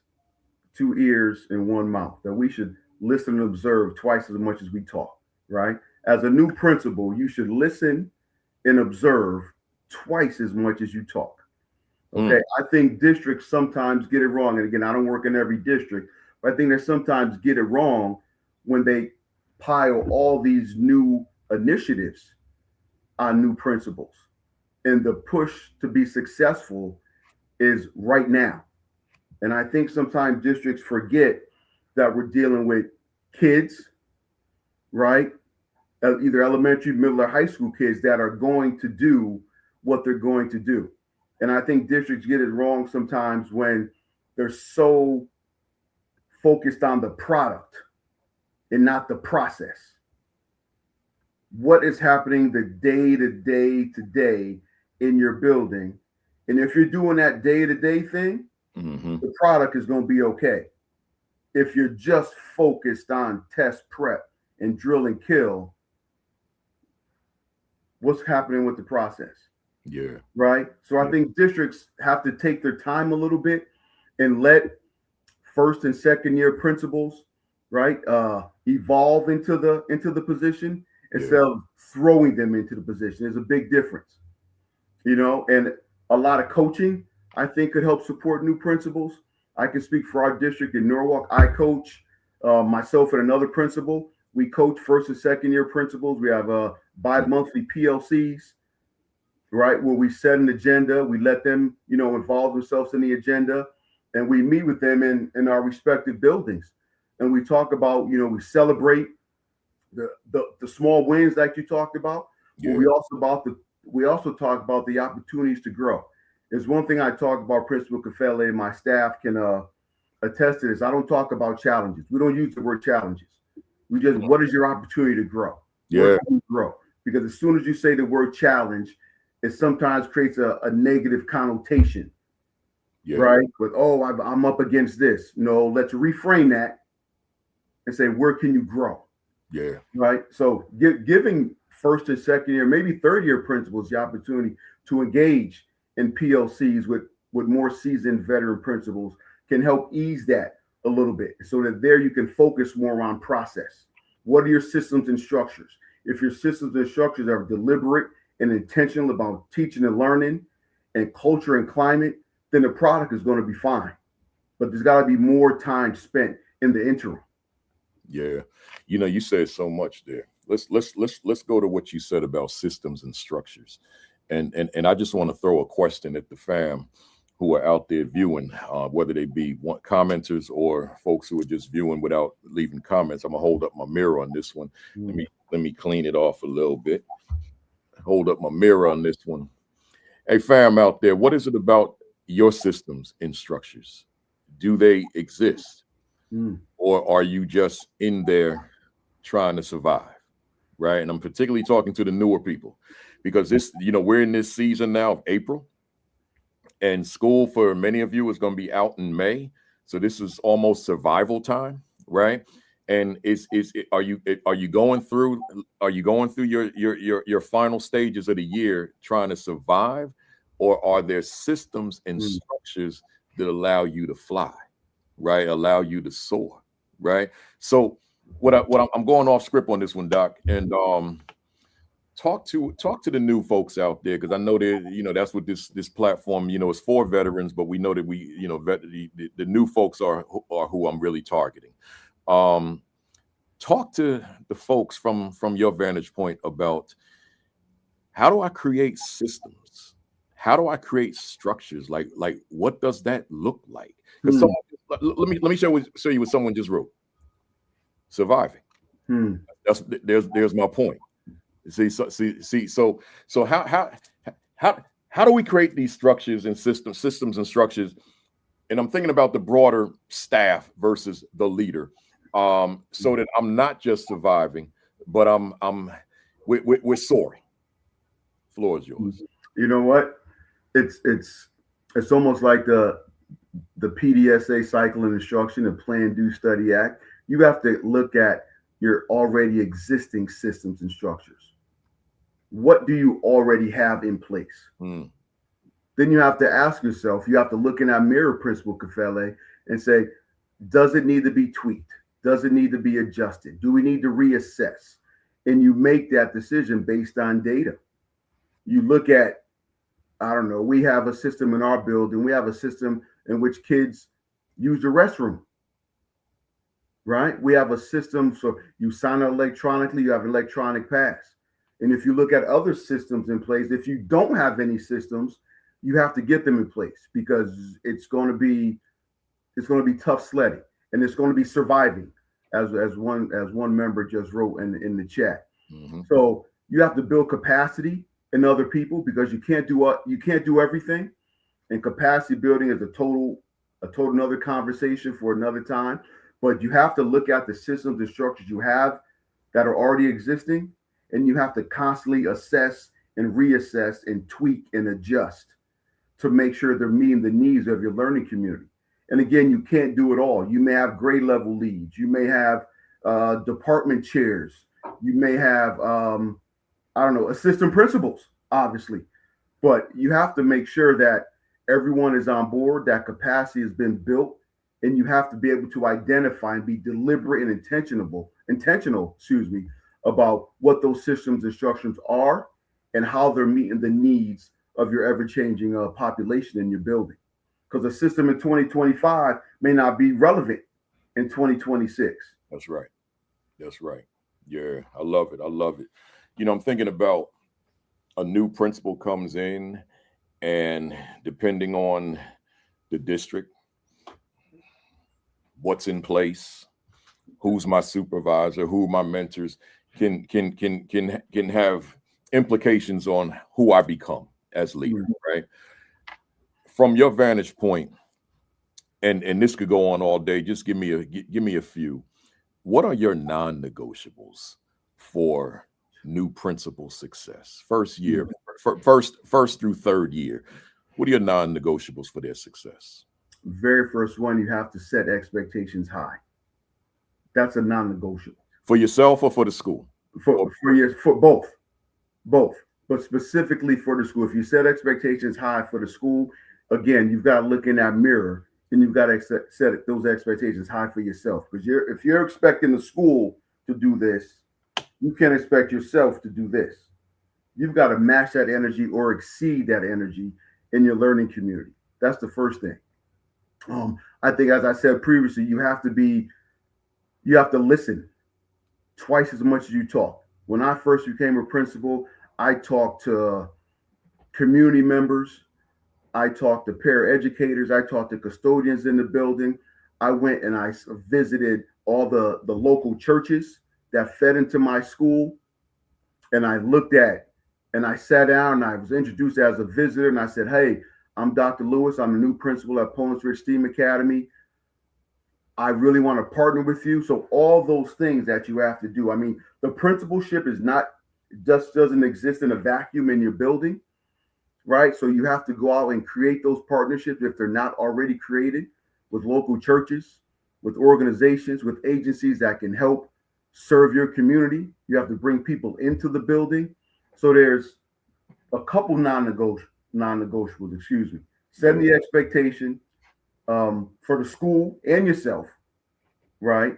2 ears, and 1 mouth, that we should listen and observe twice as much as we talk, right? As a new principal, you should listen and observe twice as much as you talk. Okay. I think districts sometimes get it wrong. And again, I don't work in every district, but I think they sometimes get it wrong when they pile all these new initiatives on new principals. And the push to be successful is right now. And I think sometimes districts forget that we're dealing with kids, right? Either elementary, middle, or high school kids that are going to do what they're going to do. And I think districts get it wrong sometimes when they're so focused on the product and not the process. What is happening the day today in your building? And if you're doing that day-to-day thing, the product is going to be okay. If you're just focused on test prep and drill and kill, what's happening with the process? Yeah. Right. So I think districts have to take their time a little bit and let first and second year principals, right, evolve into the position instead of throwing them into the position. There's a big difference, and a lot of coaching, I think, could help support new principals. I can speak for our district in Norwalk. I coach myself and another principal. We coach first and second year principals. We have bi-monthly PLCs. right? Where we set an agenda, we let them, involve themselves in the agenda, and we meet with them in our respective buildings. And we talk about, we celebrate the small wins like you talked about, but we also talk about the opportunities to grow. There's one thing I talk about, Principal Kafele, and my staff can attest to this. I don't talk about challenges. We don't use the word challenges. We just, what is your opportunity to grow? Yeah. Grow. Because as soon as you say the word challenge, it sometimes creates a negative connotation. Yeah. Right? But, I'm up against this. No, let's reframe that and say, where can you grow? Yeah. Right. So giving first and second year, maybe third year principals the opportunity to engage in PLCs with more seasoned veteran principals can help ease that a little bit, so that there you can focus more on process. What are your systems and structures? If your systems and structures are deliberate and intentional about teaching and learning and culture and climate, then the product is going to be fine. But there's got to be more time spent in the interim. Yeah. You said so much there. Let's go to what you said about systems and structures. And I just want to throw a question at the fam who are out there viewing, whether they be commenters or folks who are just viewing without leaving comments. I'm gonna hold up my mirror on this one. Let me clean it off a little bit. Hold up my mirror on this one. Hey, fam out there, what is it about your systems and structures? Do they exist? Or are you just in there trying to survive? Right. And I'm particularly talking to the newer people, because we're in this season now of April, and school for many of you is going to be out in May. So this is almost survival time, right? And are you going through your final stages of the year trying to survive, or are there systems and structures that allow you to fly, right? Allow you to soar, right? So I'm going off script on this one, Doc, and talk to the new folks out there, because I know that that's what this platform is for, veterans, but we know that the new folks are who I'm really targeting. Talk to the folks from your vantage point about, how do I create systems? How do I create structures? Like what does that look like? Because let me show you what someone just wrote. Surviving. There's my point. So how do we create these structures and systems and structures? And I'm thinking about the broader staff versus the leader, so that I'm not just surviving, but we're soaring. Floor is yours. You know what? It's almost like the PDSA, cycle and instruction, and plan, do, study, act. You have to look at your already existing systems and structures. What do you already have in place? Then you have to ask yourself, you have to look in that mirror, Principal Kafele, and say, does it need to be tweaked? Does it need to be adjusted? Do we need to reassess? And you make that decision based on data. You look at, I don't know, we have a system in our building. We have a system in which kids use the restroom. Right? We have a system, so you sign up electronically, you have an electronic pass. And if you look at other systems in place, if you don't have any systems, you have to get them in place, because it's going to be tough sledding, and it's going to be surviving, as one member just wrote in the chat. So you have to build capacity in other people, because you can't do everything, and capacity building is a total another conversation for another time. But you have to look at the systems and structures you have that are already existing, and you have to constantly assess and reassess and tweak and adjust to make sure they're meeting the needs of your learning community. And again, you can't do it all. You may have grade level leads. You may have department chairs. You may have, assistant principals, obviously. But you have to make sure that everyone is on board, that capacity has been built, and you have to be able to identify and be deliberate and intentional, about what those systems and structures are and how they're meeting the needs of your ever-changing population in your building. Because a system in 2025 may not be relevant in 2026. That's right. Yeah, I love it. I'm thinking about a new principal comes in, and depending on the district, what's in place, who's my supervisor, who are my mentors, can have implications on who I become as leader, right? From your vantage point, and this could go on all day. Just give me a few. What are your non-negotiables for new principal success? First year, first through third year. What are your non-negotiables for their success? Very first one, you have to set expectations high. That's a non-negotiable. For yourself or for the school? For both, but specifically for the school. If you set expectations high for the school, again, you've got to look in that mirror and you've got to set those expectations high for yourself. Because if you're expecting the school to do this, you can't expect yourself to do this. You've got to match that energy or exceed that energy in your learning community. That's the first thing. I think, as I said previously, you have to listen twice as much as you talk. When I first became a principal, I talked to community members, I talked to paraeducators, I talked to custodians in the building. I went and I visited all the local churches that fed into my school. And I looked at, and I sat down and I was introduced as a visitor. And I said, hey, I'm Dr. Lewis. I'm the new principal at Poland Ridge STEAM Academy. I really want to partner with you. So all those things that you have to do. I mean, the principalship just doesn't exist in a vacuum in your building, right? So you have to go out and create those partnerships if they're not already created, with local churches, with organizations, with agencies that can help serve your community. You have to bring people into the building. So there's a couple non-negotiables, excuse me. Setting the expectation for the school and yourself, right?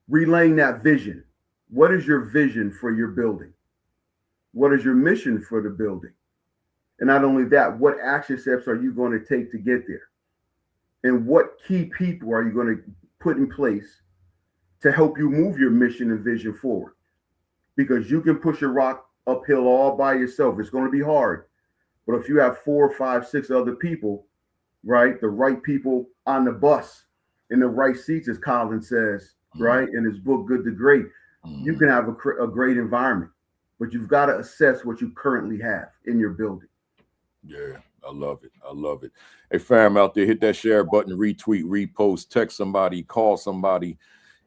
Relaying that vision. What is your vision for your building? What is your mission for the building? And not only that, what action steps are you going to take to get there? And what key people are you going to put in place to help you move your mission and vision forward? Because you can push a rock uphill all by yourself. It's going to be hard. But if you have 4, 5, 6 other people, right, the right people on the bus in the right seats, as Colin says, right, in his book, Good to Great, you can have a great environment. But you've got to assess what you currently have in your building. Yeah, I love it. I love it. Hey, fam out there, hit that share button, retweet, repost, text somebody, call somebody,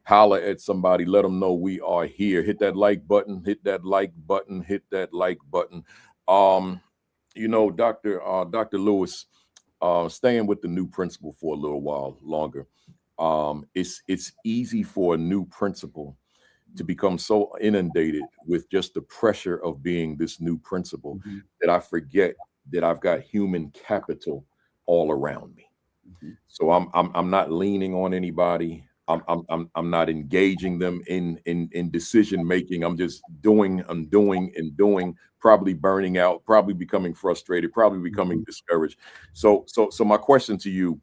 holler at somebody, let them know we are here. Hit that like button, hit that like button, hit that like button. You know, Dr. Lewis, staying with the new principal for a little while longer. It's easy for a new principal to become so inundated with just the pressure of being this new principal that I forget that I've got human capital all around me. So I'm not leaning on anybody. I'm not engaging them in decision making. I'm just doing, probably burning out, probably becoming frustrated, probably becoming discouraged. So my question to you,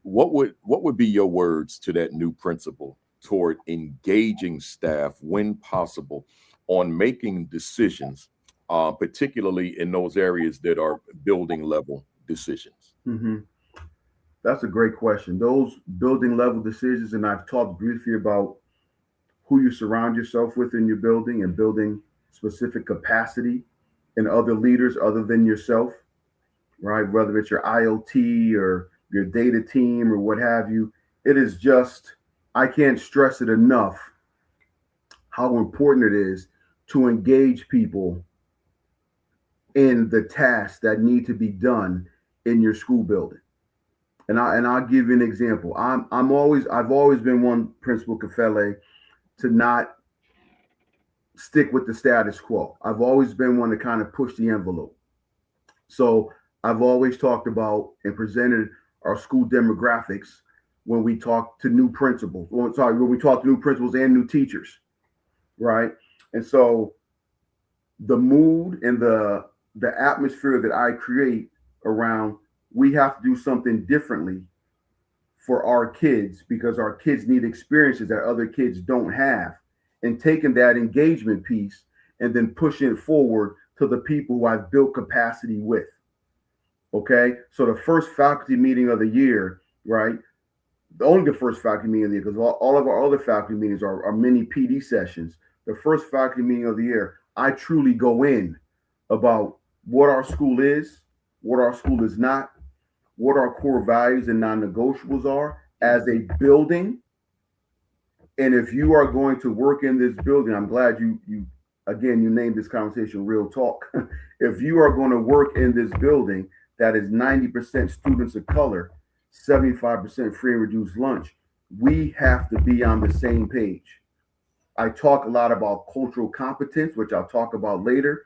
what would be your words to that new principal toward engaging staff when possible on making decisions, particularly in those areas that are building level decisions? That's a great question. Those building level decisions, and I've talked briefly about who you surround yourself with in your building and building specific capacity in other leaders other than yourself, right? Whether it's your IoT or your data team or what have you. It is just, I can't stress it enough how important it is to engage people in the tasks that need to be done in your school building. And I'll give you an example. I've always been one, Principal Kafele, to not stick with the status quo. I've always been one to kind of push the envelope. So I've always talked about and presented our school demographics when we talk to new principals. When we talk to new principals and new teachers, right? And so the mood and the atmosphere that I create around, we have to do something differently for our kids because our kids need experiences that other kids don't have. And taking that engagement piece and then pushing it forward to the people who I've built capacity with. Okay, so the first faculty meeting of the year, right? Only the first faculty meeting of the year, because all of our other faculty meetings are mini PD sessions. The first faculty meeting of the year, I truly go in about what our school is, what our school is not, what our core values and non-negotiables are as a building. And if you are going to work in this building, I'm glad you named this conversation Real Talk. If you are going to work in this building that is 90% students of color, 75% free and reduced lunch, we have to be on the same page. I talk a lot about cultural competence, which I'll talk about later,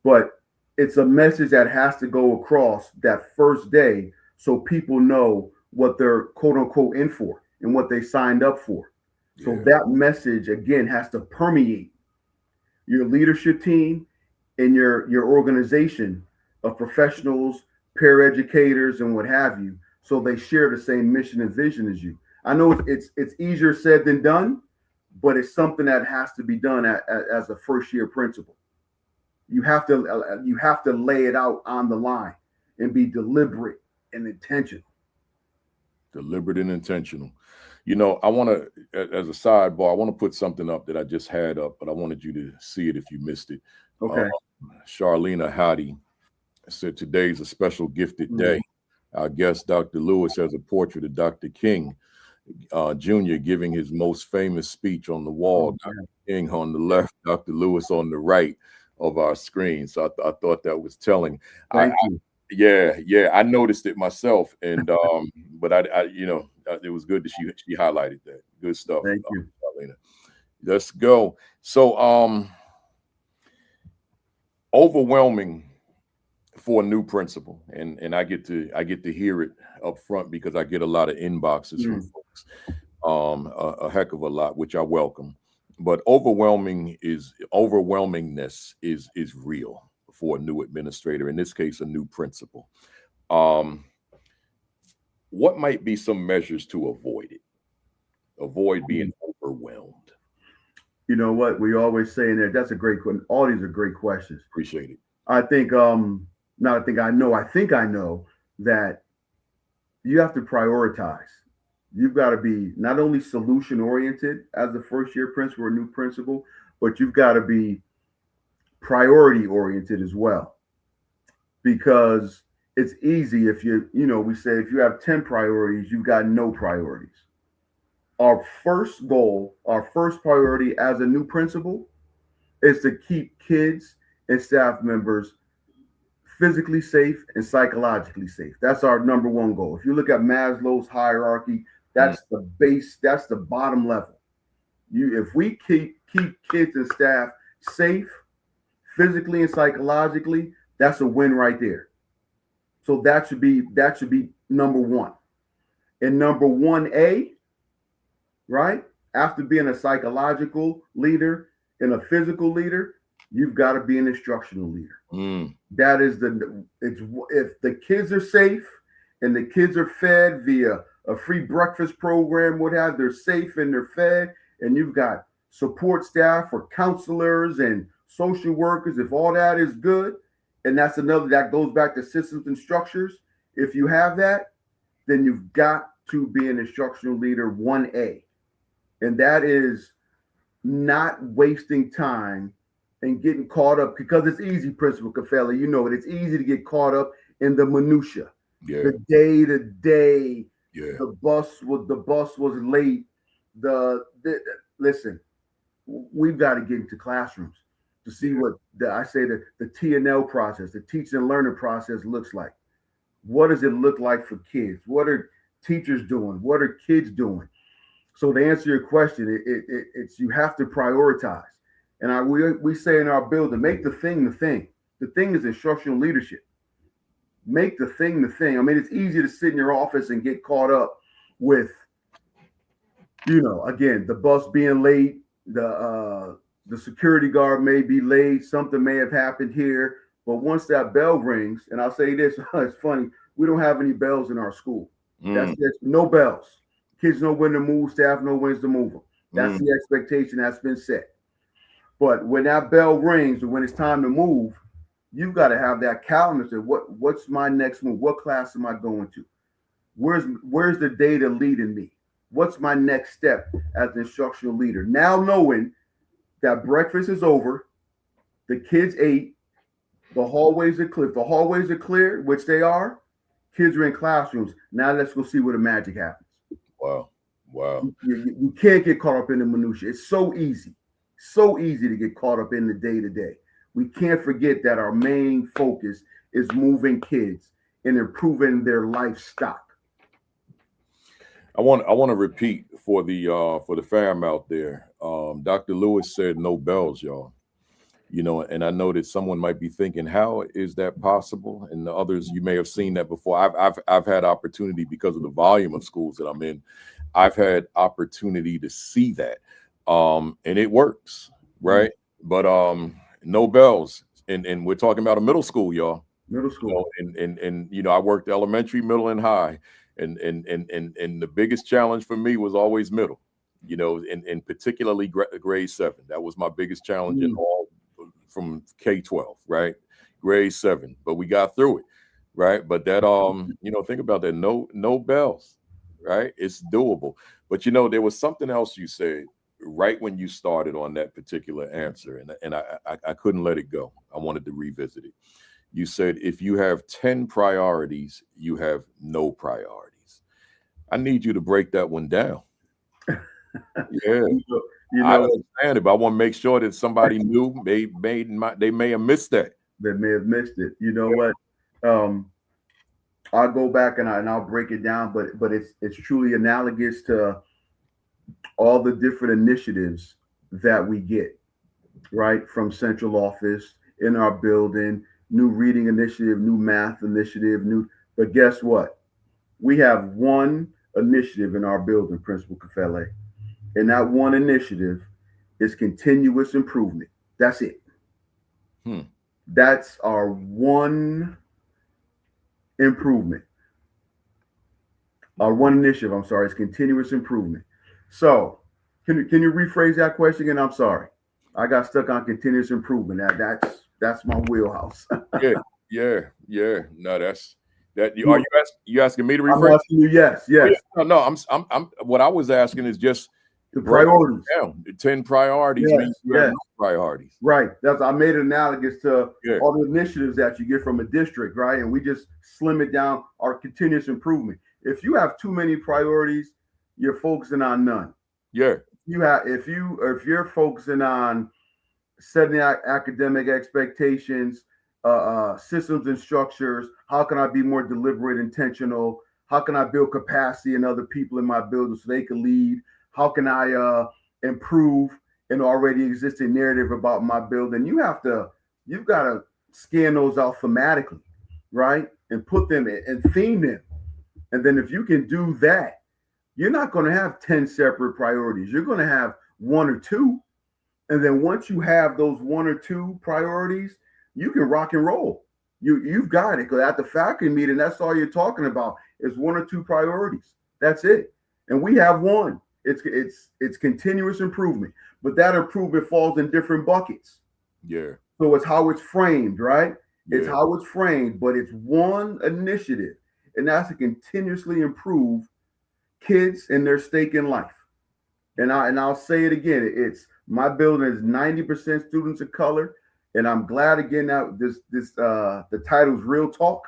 but it's a message that has to go across that first day so people know what they're quote unquote in for and what they signed up for. Yeah. So that message, again, has to permeate your leadership team and your organization of professionals, paraeducators, and what have you, so they share the same mission and vision as you. I know it's easier said than done, but it's something that has to be done as a first-year principal. You have to lay it out on the line and be deliberate and intentional. Deliberate and intentional. You know, I want to, as a sidebar, I want to put something up that I just had up, but I wanted you to see it if you missed it. Okay. Charlena Howdy said today's a special gifted day. Our guest, Dr. Lewis, has a portrait of Dr. King Jr. giving his most famous speech on the wall. Dr. King on the left, Dr. Lewis on the right of our screen. So I thought that was telling. Thank you. Yeah, I noticed it myself, and but I it was good that she highlighted that. Good stuff. Thank you, Charlena. Let's go. So overwhelming for a new principal, and I get to hear it up front because I get a lot of inboxes from folks, a heck of a lot, which I welcome. But overwhelmingness is real for a new administrator, in this case, a new principal. What might be some measures to avoid it? Avoid being overwhelmed. You know what we always say in there. That's a great question. All these are great questions. Appreciate it. I think I know that you have to prioritize. You've got to be not only solution oriented as a first year principal or new principal, but you've got to be priority oriented as well. Because it's easy if we say if you have 10 priorities, you've got no priorities. Our first goal, our first priority as a new principal is to keep kids and staff members physically safe and psychologically safe. That's our number one goal. If you look at Maslow's hierarchy, that's the base, that's the bottom level. If we keep kids and staff safe, physically and psychologically, that's a win right there. So that should be number one. And number 1A, right? After being a psychological leader and a physical leader, you've got to be an instructional leader. That is if the kids are safe and the kids are fed via a free breakfast program, they're safe and they're fed, and you've got support staff or counselors and social workers, if all that is good, and that goes back to systems and structures. If you have that, then you've got to be an instructional leader 1A. And that is not wasting time and getting caught up, because it's easy, Principal Kafele, you know it. It's easy to get caught up in the minutia. Yeah. The day to day. Yeah. The bus was late. Listen, we've got to get into classrooms to see what the T&L process, the teaching and learning process looks like. What does it look like for kids? What are teachers doing? What are kids doing? So to answer your question, it's you have to prioritize. And we say in our building, make the thing the thing. The thing is instructional leadership. Make the thing the thing. I mean, it's easy to sit in your office and get caught up with, again, the bus being late, the security guard may be late, something may have happened here. But once that bell rings, and I'll say this, it's funny, we don't have any bells in our school. That's no bells. Kids know when to move, staff know when to move them. That's the expectation that's been set. But when that bell rings or when it's time to move, you've got to have that calendar. Say, what's my next move? What class am I going to? Where's the data leading me? What's my next step as an instructional leader? Now knowing that breakfast is over, the kids ate, the hallways are clear. If the hallways are clear, which they are, kids are in classrooms. Now let's go see where the magic happens. Wow. Wow. You can't get caught up in the minutia. It's so easy to get caught up in the day-to-day. We can't forget that our main focus is moving kids and improving their lifestyle. I want to repeat for the fam out there. Dr. Lewis said no bells, y'all. You know, and I know that someone might be thinking, how is that possible? And the others, you may have seen that before. I've had opportunity because of the volume of schools that I'm in. I've had opportunity to see that, and it works, right? But no bells, and we're talking about a middle school, y'all. Middle school, you know, and you know, I worked elementary, middle, and high, and the biggest challenge for me was always middle. You know, and particularly grade 7. That was my biggest challenge in all. From K-12, right? Grade 7, but we got through it, right? But that, you know, think about that. No bells, right? It's doable. But you know, there was something else you said right when you started on that particular answer, and I couldn't let it go. I wanted to revisit it. You said if you have 10 priorities, you have no priorities. I need you to break that one down. Yeah. You know, I understand it, but I want to make sure that somebody knew they may have missed that. They may have missed it. You know what? I'll go back and I'll break it down, but it's truly analogous to all the different initiatives that we get, right? From central office, in our building, new reading initiative, new math initiative, but guess what? We have one initiative in our building, Principal Kafele. And that one initiative is continuous improvement. That's it. That's our one improvement. Our one initiative, I'm sorry, is continuous improvement. So can you rephrase that question again? I'm sorry. I got stuck on continuous improvement. That's my wheelhouse. Yeah. No, that's that. Are you asking me to rephrase? I'm asking you, yes. No, I'm what I was asking is just the priorities. Down. 10 priorities means you have no priorities. Right. I made it analogous to all the initiatives that you get from a district, right? And we just slim it down, our continuous improvement. If you have too many priorities, you're focusing on none. Yeah. If you're focusing on setting academic expectations, systems and structures, how can I be more deliberate, intentional? How can I build capacity in other people in my building so they can lead? How can I improve an already existing narrative about my building? You've got to scan those out thematically, right? And put them in and theme them. And then if you can do that, you're not going to have 10 separate priorities. You're going to have one or two. And then once you have those one or two priorities, you can rock and roll. You've got it. Because at the faculty meeting, that's all you're talking about is one or two priorities. That's it. And we have one. It's continuous improvement, but that improvement falls in different buckets. Yeah. So it's how it's framed, right? It's how it's framed, but it's one initiative, and that's to continuously improve kids and their stake in life. And I'll say it again. It's my building is 90% students of color, and I'm glad again that the title is Real Talk.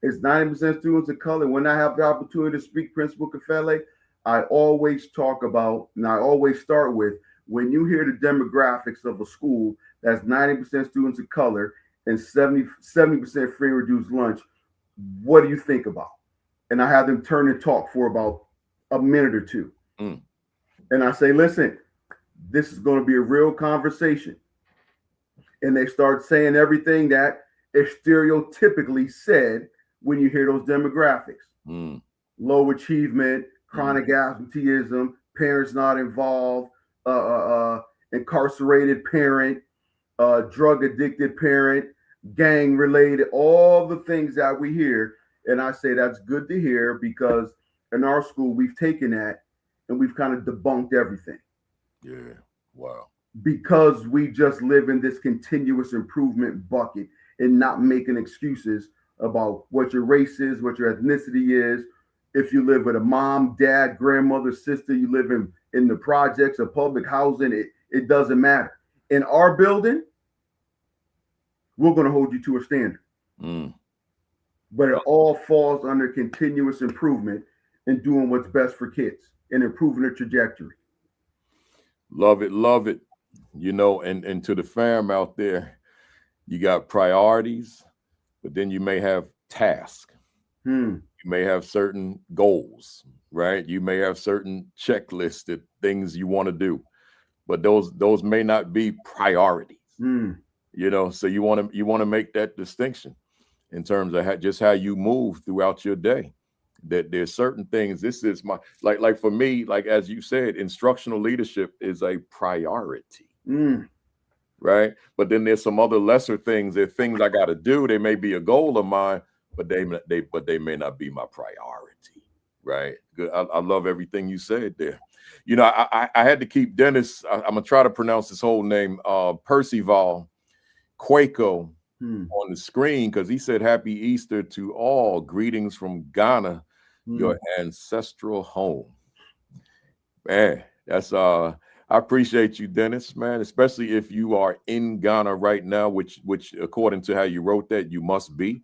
It's 90% students of color. When I have the opportunity to speak, Principal Kafele, I always talk about, and I always start with, when you hear the demographics of a school that's 90% students of color and 70% free and reduced lunch, what do you think about? And I have them turn and talk for about a minute or two. And I say, listen, this is going to be a real conversation. And they start saying everything that is stereotypically said when you hear those demographics. Low achievement, chronic absenteeism, parents not involved, incarcerated parent, drug addicted parent, gang related, all the things that we hear. And I say that's good to hear, because in our school, we've taken that and we've kind of debunked everything. Yeah. Wow. because we just live in this continuous improvement bucket and not making excuses about what your race is, what your ethnicity is. If you live with a mom, dad, grandmother, sister, you live in the projects or public housing, it doesn't matter. In our building, we're going to hold you to a standard. But it all falls under continuous improvement and doing what's best for kids and improving their trajectory. Love it, love it. You know, and to the fam out there, you got priorities, but then you may have tasks. You may have certain goals, right? You may have certain checklists of things you want to do, but those may not be priorities. You know, so you want to make that distinction in terms of just how you move throughout your day. That there's certain things. This is my like for me, like as you said, instructional leadership is a priority. Right. But then there's some other lesser things. There are things I got to do. They may be a goal of mine, but they may not be my priority. Right. Good. I love everything you said there. You know, I had to keep Dennis. I'm gonna try to pronounce his whole name, Percival Quaco, on the screen because he said Happy Easter to all. Greetings from Ghana, your ancestral home. Man, that's I appreciate you, Dennis, man, especially if you are in Ghana right now, which according to how you wrote that, you must be.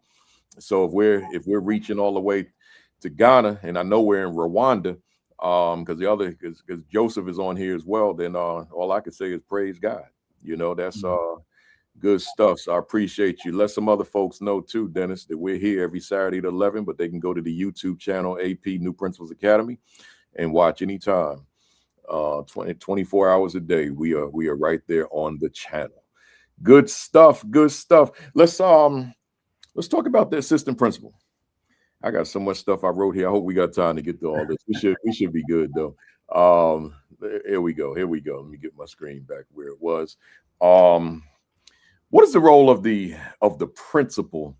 So if we're reaching all the way to Ghana, and I know we're in Rwanda, because Joseph is on here as well, then all I can say is praise God. You know, that's good stuff. So I appreciate you. Let some other folks know too, Dennis, that we're here every Saturday at 11, but they can go to the YouTube channel, AP New Principals Academy, and watch anytime. 24 hours a day. We are right there on the channel. Good stuff. Good stuff. Let's talk about the assistant principal. I got so much stuff I wrote here. I hope we got time to get to all this. We should be good though. Here we go. Let me get my screen back where it was. What is the role of the principal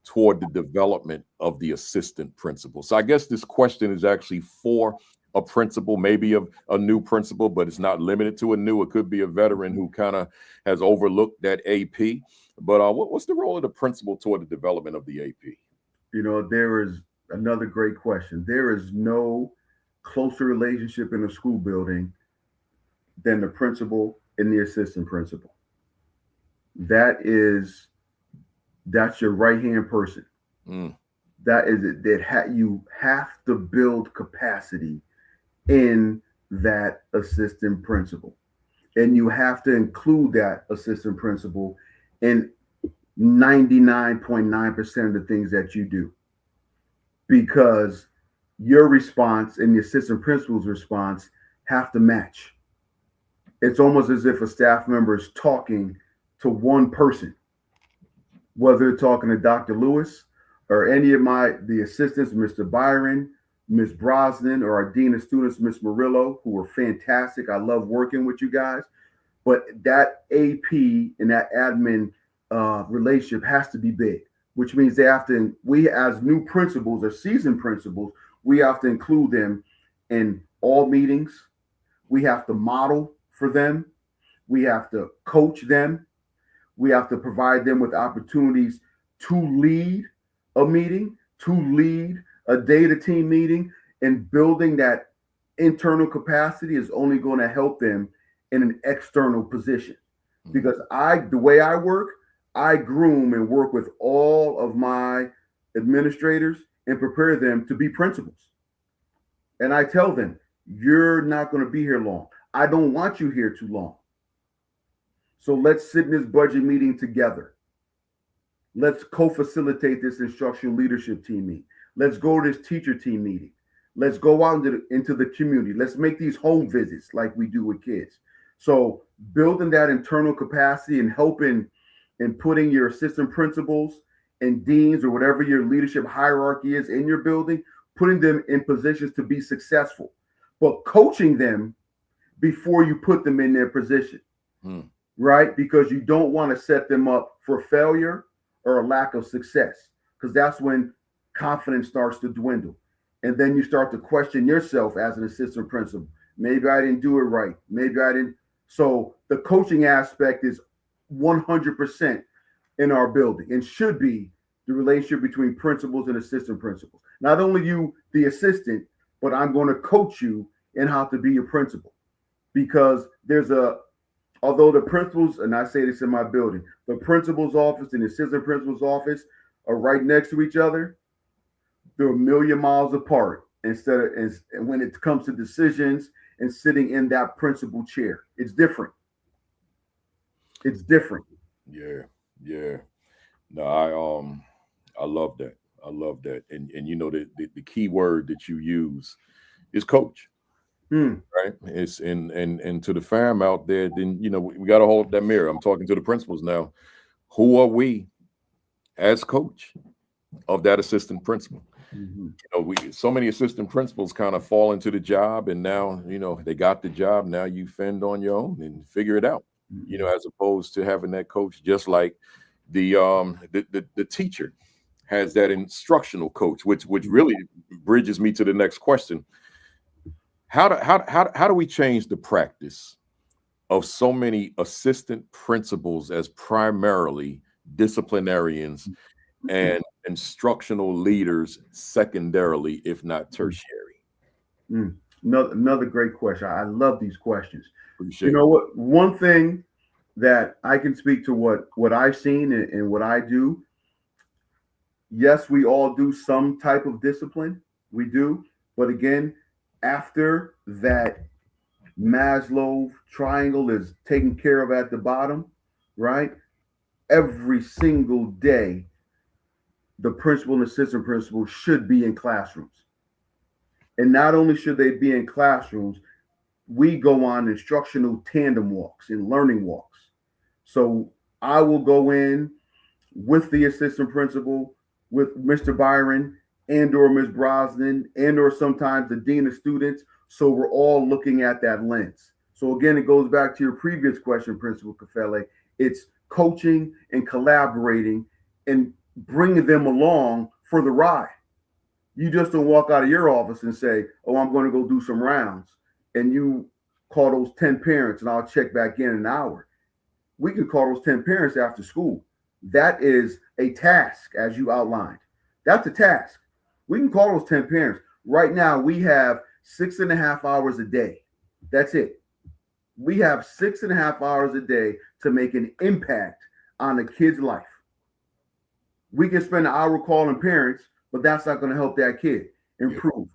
toward the development of the assistant principal? So I guess this question is actually for a principal, maybe a new principal, but it's not limited to a new. It could be a veteran who kind of has overlooked that AP. But what's the role of the principal toward the development of the AP? You know, there is another great question. There is no closer relationship in a school building than the principal and the assistant principal. That's your right-hand person. That is it. You have to build capacity in that assistant principal, and you have to include that assistant principal in 99.9% of the things that you do, because your response and the assistant principal's response have to match. It's almost as if a staff member is talking to one person, whether they're talking to Dr. Lewis or any of the assistants, Mr. Byron, Ms. Brosnan, or our Dean of Students, Ms. Murillo, who were fantastic. I love working with you guys. But that AP and that admin relationship has to be big, which means we as new principals or seasoned principals, we have to include them in all meetings. We have to model for them. We have to coach them. We have to provide them with opportunities to lead a meeting, to lead a data team meeting, and building that internal capacity is only going to help them in an external position. Because the way I work, I groom and work with all of my administrators and prepare them to be principals. And I tell them, you're not going to be here long. I don't want you here too long. So let's sit in this budget meeting together. Let's co-facilitate this instructional leadership team meeting. Let's go to this teacher team meeting. Let's go out into the community. Let's make these home visits like we do with kids. So building that internal capacity and helping and putting your assistant principals and deans or whatever your leadership hierarchy is in your building, putting them in positions to be successful, but coaching them before you put them in their position, right? Because you don't want to set them up for failure or a lack of success, because that's when confidence starts to dwindle. And then you start to question yourself as an assistant principal. Maybe I didn't do it right. Maybe I didn't So the coaching aspect is 100% in our building and should be the relationship between principals and assistant principals. Not only you, the assistant, but I'm going to coach you in how to be a principal, because although the principals, and I say this in my building, the principal's office and the assistant principal's office are right next to each other, they're a million miles apart. And when it comes to decisions and sitting in that principal chair, it's different. It's different. Yeah, yeah. No, I love that. I love that. And you know the key word that you use is coach. Right. It's and to the fam out there, then you know we got to hold that mirror. I'm talking to the principals now. Who are we as coach of that assistant principal? You know, we so many assistant principals kind of fall into the job, and now you know they got the job. Now you fend on your own and figure it out. You know, as opposed to having that coach, just like the teacher has that instructional coach, which really bridges me to the next question. How do we change the practice of so many assistant principals as primarily disciplinarians and instructional leaders secondarily, if not tertiary? Another great question. I love these questions. Appreciate you know what? One thing that I can speak to what I've seen and what I do. Yes, we all do some type of discipline. We do. But again, after that Maslow triangle is taken care of at the bottom, right? Every single day, the principal and assistant principal should be in classrooms. And not only should they be in classrooms, we go on instructional tandem walks and learning walks. So I will go in with the assistant principal, with Mr. Byron and or Ms. Brosnan and or sometimes the dean of students. So we're all looking at that lens. So again, it goes back to your previous question, Principal Kafele. It's coaching and collaborating and bringing them along for the ride. You just don't walk out of your office and say, oh, I'm going to go do some rounds. And you call those 10 parents and I'll check back in an hour. We could call those 10 parents after school. That is a task, as you outlined. That's a task. We can call those 10 parents. Right now, we have 6.5 hours a day. That's it. We have 6.5 hours a day to make an impact on a kid's life. We can spend an hour calling parents, but that's not going to help that kid improve.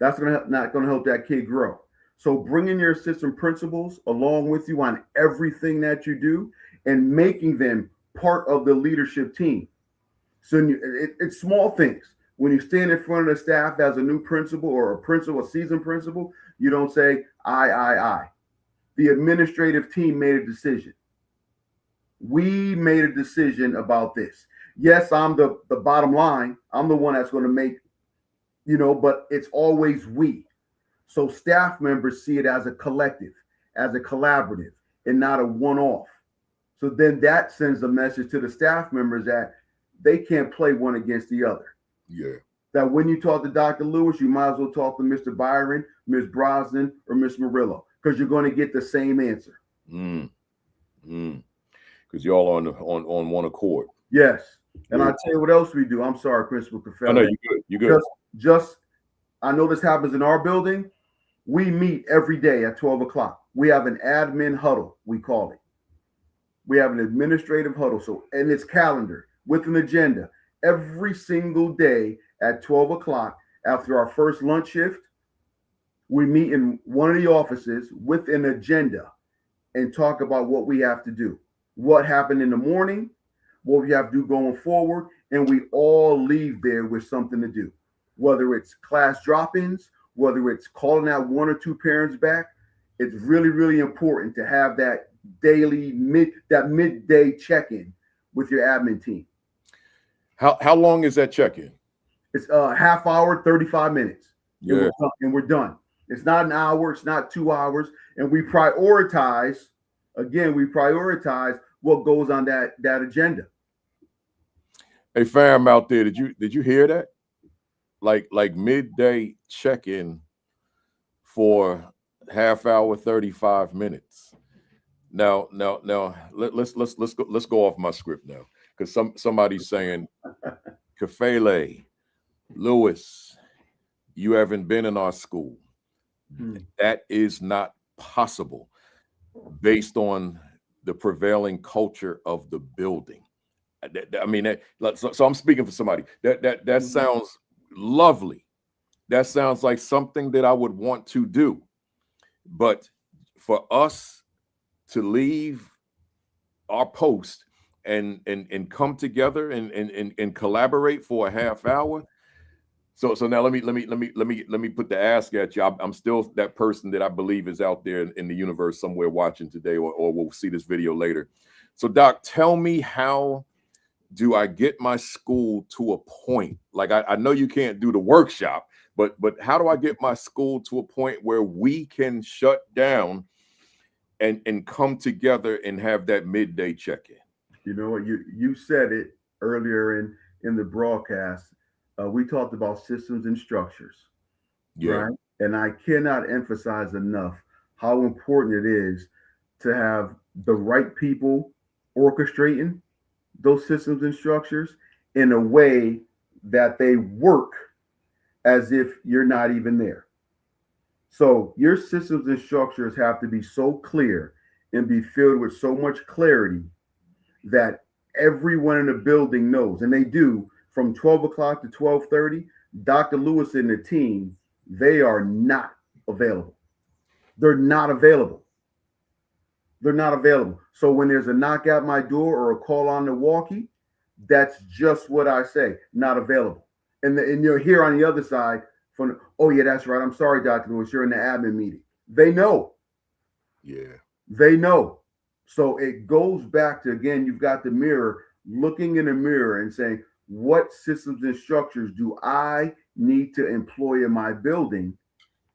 That's not going to help that kid grow. So bringing your assistant principals along with you on everything that you do and making them part of the leadership team. So it's small things. When you stand in front of the staff as a new principal or a seasoned principal, you don't say, I. The administrative team made a decision. We made a decision about this. Yes, I'm the bottom line. I'm the one that's going to make, but it's always we. So staff members see it as a collective, as a collaborative, and not a one-off. So then that sends a message to the staff members that they can't play one against the other. Yeah. That when you talk to Dr. Lewis, you might as well talk to Mr. Byron, Ms. Brosnan, or Ms. Murillo, because you're going to get the same answer. Because you're all on one accord. Yes. And I'll tell you what else we do. I'm sorry, Principal Kafele. I know you're good. Just I know this happens in our building. We meet every day at 12 o'clock. We have an admin huddle, we call it. We have an administrative huddle. So, and it's calendar with an agenda. Every single day at 12 o'clock after our first lunch shift, we meet in one of the offices with an agenda and talk about what we have to do, what happened in the morning, what we have to do going forward, and we all leave there with something to do, whether it's class drop-ins, whether it's calling out one or two parents back. It's really, really important to have that daily midday check-in with your admin team. How long is that check-in? It's a half hour, 35 minutes. Yeah. And we're done. It's not an hour, it's not 2 hours. And we prioritize what goes on that agenda. Hey, fam out there, did you hear that? Like midday check-in for half hour, 35 minutes. let's go off my script now, because somebody's saying, Kafele, Lewis, you haven't been in our school. That is not possible based on the prevailing culture of the building. I mean, so I'm speaking for somebody. That sounds lovely. That sounds like something that I would want to do. But for us to leave our post and come together and collaborate for a half hour. So now let me put the ask at you. I'm still that person that I believe is out there in the universe somewhere watching today, or will see this video later. So Doc, tell me, how do I get my school to a point? Like, I know you can't do the workshop, but how do I get my school to a point where we can shut down and come together and have that midday check-in? You know what, you said it earlier in the broadcast. We talked about systems and structures, right? And I cannot emphasize enough how important it is to have the right people orchestrating those systems and structures in a way that they work as if you're not even there. So your systems and structures have to be so clear and be filled with so much clarity that everyone in the building knows, and they do. From 12 o'clock to 12:30, Dr. Lewis and the team, they are not available. They're not available. They're not available. So when there's a knock at my door or a call on the walkie, that's just what I say: not available. And you're here on the other side from, oh yeah, that's right, I'm sorry, Dr. Lewis, you're in the admin meeting. They know. Yeah. They know. So it goes back to, again, you've got the mirror, looking in the mirror and saying, what systems and structures do I need to employ in my building?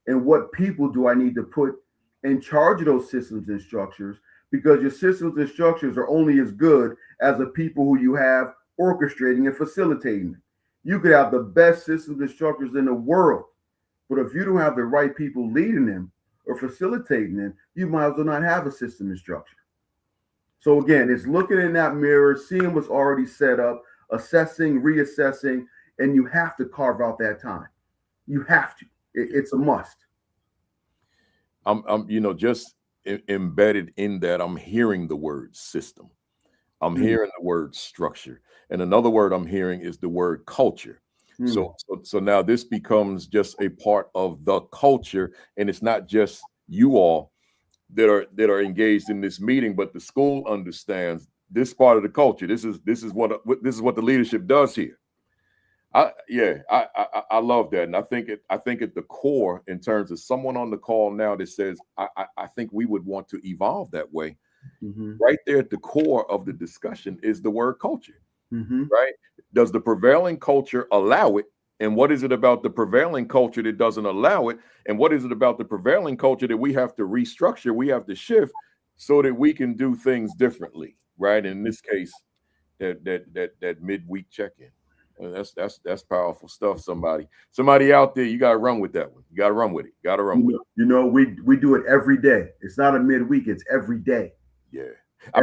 And what people do I need to put in charge of those systems and structures? Because your systems and structures are only as good as the people who you have orchestrating and facilitating them. You could have the best systems and structures in the world, but if you don't have the right people leading them or facilitating them, you might as well not have a system and structure. So again, it's looking in that mirror, seeing what's already set up, assessing, reassessing, and you have to carve out that time. You have to. It's a must. I'm just embedded in that. I'm hearing the word system. I'm hearing the word structure. And another word I'm hearing is the word culture. So now this becomes just a part of the culture, and it's not just you all that are engaged in this meeting, but the school understands this part of the culture. This is what the leadership does here. I love that, and I think at the core, in terms of someone on the call now that says, I think we would want to evolve that way. Right there at the core of the discussion is the word culture. Right? Does the prevailing culture allow it? And what is it about the prevailing culture that doesn't allow it? And what is it about the prevailing culture that we have to restructure, we have to shift so that we can do things differently? Right? In this case, that midweek check-in. That's powerful stuff. Somebody out there, you gotta run with that one. You gotta run with it. You gotta run with it. You know, we do it every day. It's not a midweek, it's every day. Yeah. I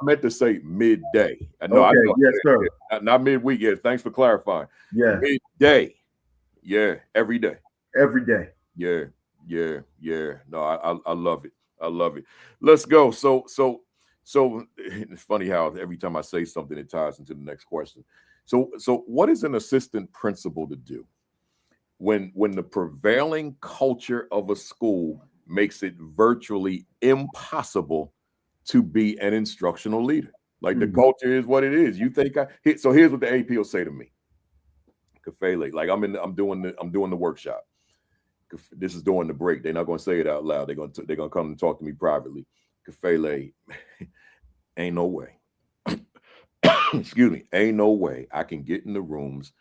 meant to say midday. I know. Yes, sir. Not midweek. Yeah, thanks for clarifying. Yeah. Midday. Yeah, every day. Every day. Yeah. No, I love it. I love it. Let's go. So it's funny how every time I say something, it ties into the next question. So what is an assistant principal to do when the prevailing culture of a school makes it virtually impossible to be an instructional leader? Like, the culture is what it is. You think so here's what the AP will say to me. Kafele, like I'm doing the workshop. This is during the break. They're not going to say it out loud. They're going to come and talk to me privately. Kafele, ain't no way. Excuse me, ain't no way I can get in the rooms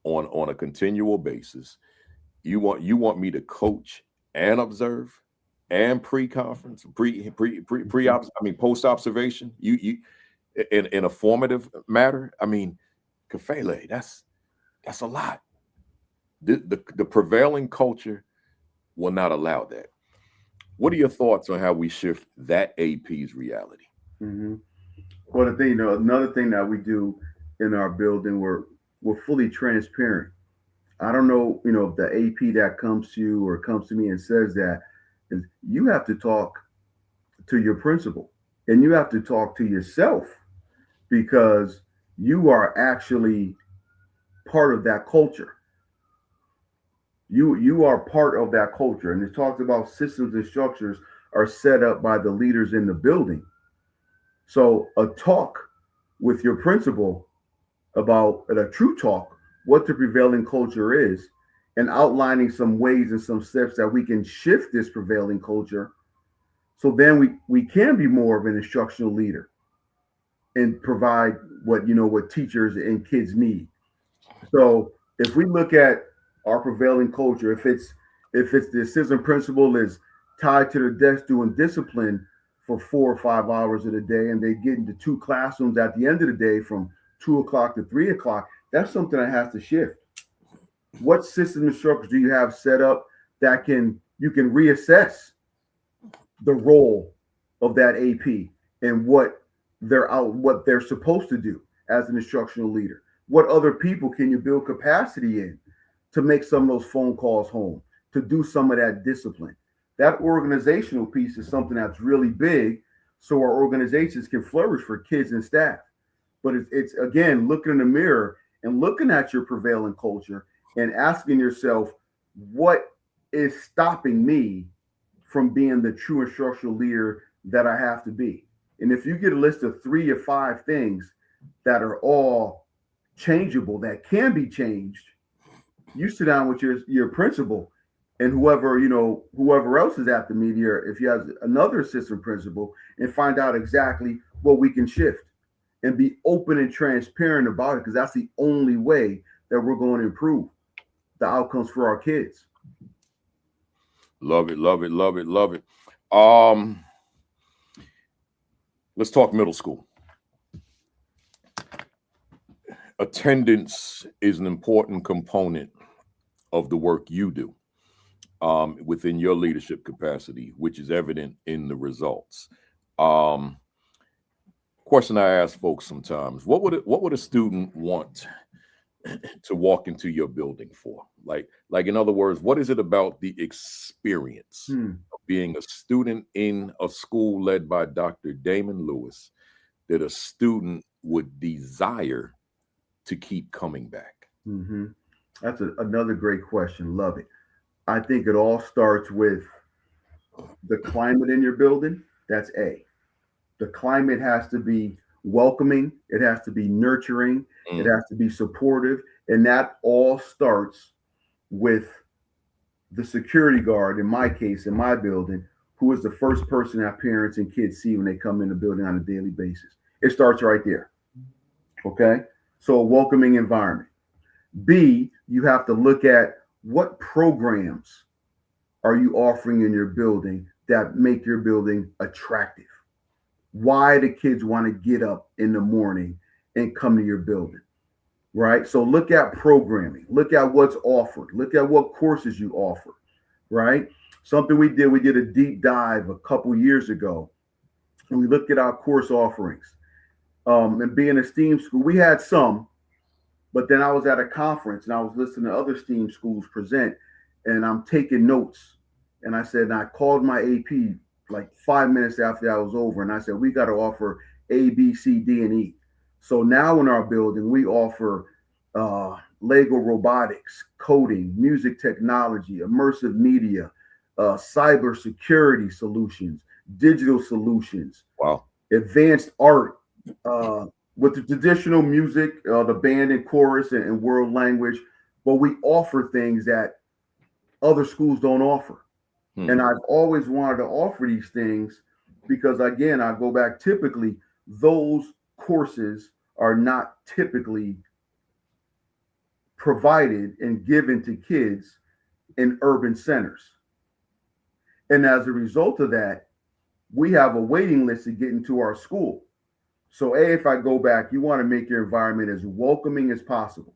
on a continual basis. You want me to coach and observe and pre-conference, pre-ops, post-observation, you in a formative matter? I mean, Kafele, that's a lot. The prevailing culture will not allow that. What are your thoughts on how we shift that AP's reality? Mm-hmm. Well, the thing, another thing that we do in our building, we're fully transparent. I don't know, if the AP that comes to you or comes to me and says that, is you have to talk to your principal and you have to talk to yourself because you are actually part of that culture. You are part of that culture. And it talks about systems and structures are set up by the leaders in the building. So a talk with your principal about a true talk, what the prevailing culture is, and outlining some ways and some steps that we can shift this prevailing culture. So then we can be more of an instructional leader and provide what teachers and kids need. So if we look at our prevailing culture, if it's the assistant principal is tied to their desk doing discipline for 4 or 5 hours of the day, and they get into two classrooms at the end of the day from 2 o'clock to 3 o'clock, that's something that has to shift. What system and structures do you have set up that you can reassess the role of that AP and what they're supposed to do as an instructional leader? What other people can you build capacity in to make some of those phone calls home, to do some of that discipline? That organizational piece is something that's really big so our organizations can flourish for kids and staff. But it's again looking in the mirror and looking at your prevailing culture and asking yourself, what is stopping me from being the true instructional leader that I have to be? And if you get a list of 3 or 5 things that are all changeable, that can be changed, you sit down with your principal and whoever else is at the media, if you have another assistant principal, and find out exactly what we can shift and be open and transparent about it, because that's the only way that we're going to improve the outcomes for our kids. Love it, love it, love it, love it. Um, let's talk middle school. Attendance is an important component of the work you do within your leadership capacity, which is evident in the results. Question I ask folks sometimes: What would a student want to walk into your building for? Like in other words, what is it about the experience of being a student in a school led by Dr. Damon Lewis that a student would desire to keep coming back? Mm-hmm. That's another great question. Love it. I think it all starts with the climate in your building. That's A. The climate has to be welcoming. It has to be nurturing. It has to be supportive. And that all starts with the security guard, in my case, in my building, who is the first person that parents and kids see when they come in the building on a daily basis. It starts right there. Okay? So a welcoming environment. B, you have to look at what programs are you offering in your building that make your building attractive. Why do kids want to get up in the morning and come to your building, right? So look at programming, look at what's offered, look at what courses you offer, right? Something we did a deep dive a couple years ago, and we looked at our course offerings. And being a STEAM school, we had some, but then I was at a conference and I was listening to other STEAM schools present, and I'm taking notes. And I said, and I called my AP like 5 minutes after that was over, and I said, we got to offer A, B, C, D, and E. So now in our building, we offer Lego robotics, coding, music technology, immersive media, cybersecurity solutions, digital solutions, Wow, advanced art, with the traditional music, the band and chorus and world language, but we offer things that other schools don't offer. And I've always wanted to offer these things because, again, I go back, typically, those courses are not typically provided and given to kids in urban centers. And as a result of that, we have a waiting list to get into our school. So A, if I go back, you want to make your environment as welcoming as possible.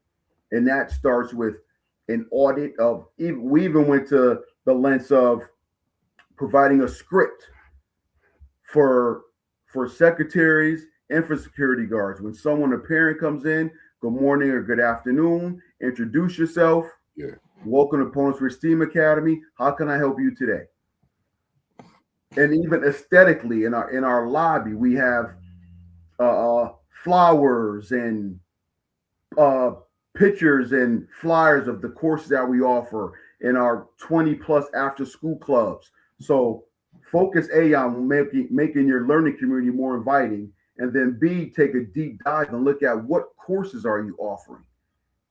And that starts with an audit of, we even went to the lengths of providing a script for secretaries and for security guards. When a parent comes in, good morning or good afternoon, introduce yourself. Yeah. Welcome to Opponents for STEAM Academy. How can I help you today? And even aesthetically, in our lobby, we have flowers and pictures and flyers of the courses that we offer in our 20 plus after school clubs. So focus A on making your learning community more inviting, and then B, take a deep dive and look at what courses are you offering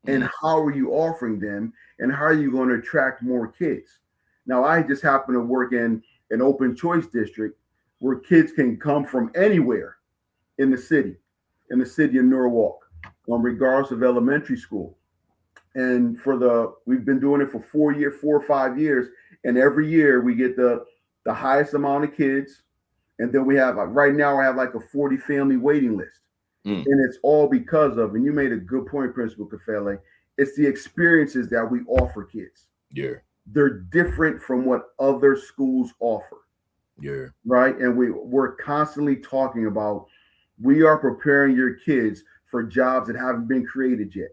and how are you offering them and how are you going to attract more kids. Now, I just happen to work in an open choice district where kids can come from anywhere in the city of Norwalk, regardless of elementary school. And we've been doing it for 4 or 5 years, and every year we get the highest amount of kids, and then we have right now I have like a 40 family waiting list, and it's all because of, and you made a good point, Principal Kafele, it's the experiences that we offer kids. Yeah, they're different from what other schools offer. Yeah, right. And we're constantly talking about, we are preparing your kids for jobs that haven't been created yet.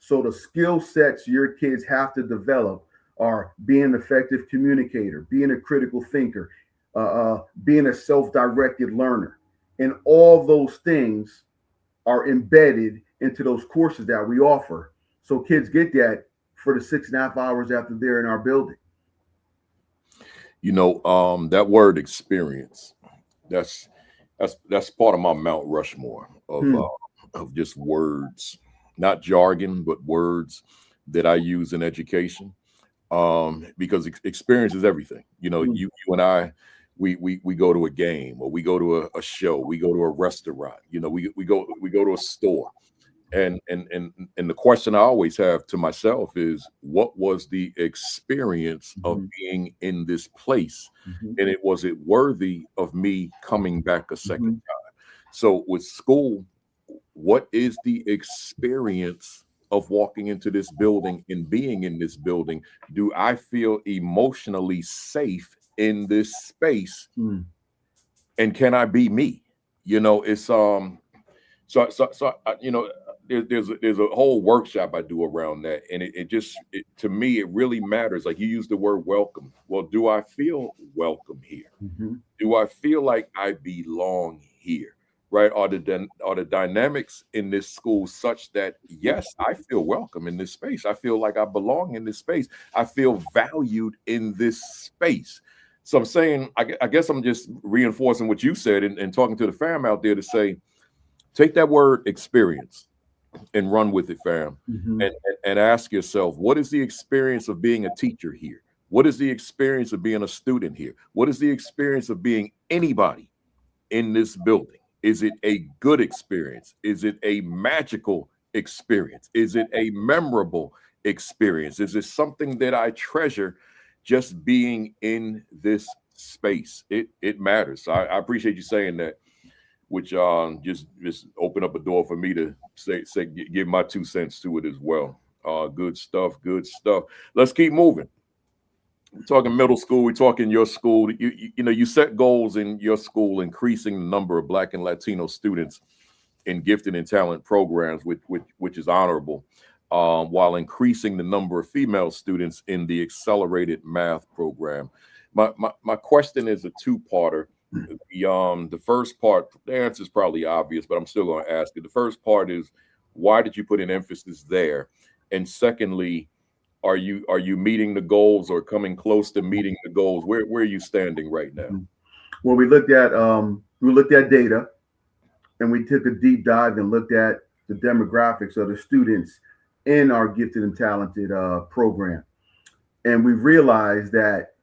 So the skill sets your kids have to develop are being an effective communicator, being a critical thinker, being a self-directed learner. And all those things are embedded into those courses that we offer. So kids get that for the 6.5 hours after they're in our building. You know, that word experience, that's part of my Mount Rushmore of just words, not jargon, but words that I use in education. Because experience is everything. You know, you and I, we go to a game, or we go to a show, we go to a restaurant, you know, we go to a store. And the question I always have to myself is, what was the experience of being in this place? And was it worthy of me coming back a second time? So with school, what is the experience of walking into this building and being in this building? Do I feel emotionally safe in this space? And can I be me? You know, it's you know, there's a whole workshop I do around that, and it to me it really matters. Like, you use the word welcome. Well, do I feel welcome here? Do I feel like I belong here? Right? Are the dynamics in this school such that, yes, I feel welcome in this space. I feel like I belong in this space. I feel valued in this space. So I'm saying, I guess I'm just reinforcing what you said and talking to the fam out there to say, take that word experience and run with it, fam, and ask yourself, what is the experience of being a teacher here? What is the experience of being a student here? What is the experience of being anybody in this building? Is it a good experience? Is it a magical experience? Is it a memorable experience? Is it something that I treasure just being in this space? It matters. So I appreciate you saying that, which just open up a door for me to say give my 2 cents to it as well. Good stuff. Let's keep moving. We're talking middle school. We're talking your school. You know, you set goals in your school, increasing the number of Black and Latino students in gifted and talent programs, which is honorable, while increasing the number of female students in the accelerated math program. My question is a two-parter. The first part, the answer is probably obvious, but I'm still going to ask it. The first part is, why did you put an emphasis there? And secondly, are you meeting the goals or coming close to meeting the goals? Where are you standing right now? Well, we looked at data, and we took a deep dive and looked at the demographics of the students in our gifted and talented program, and we realized that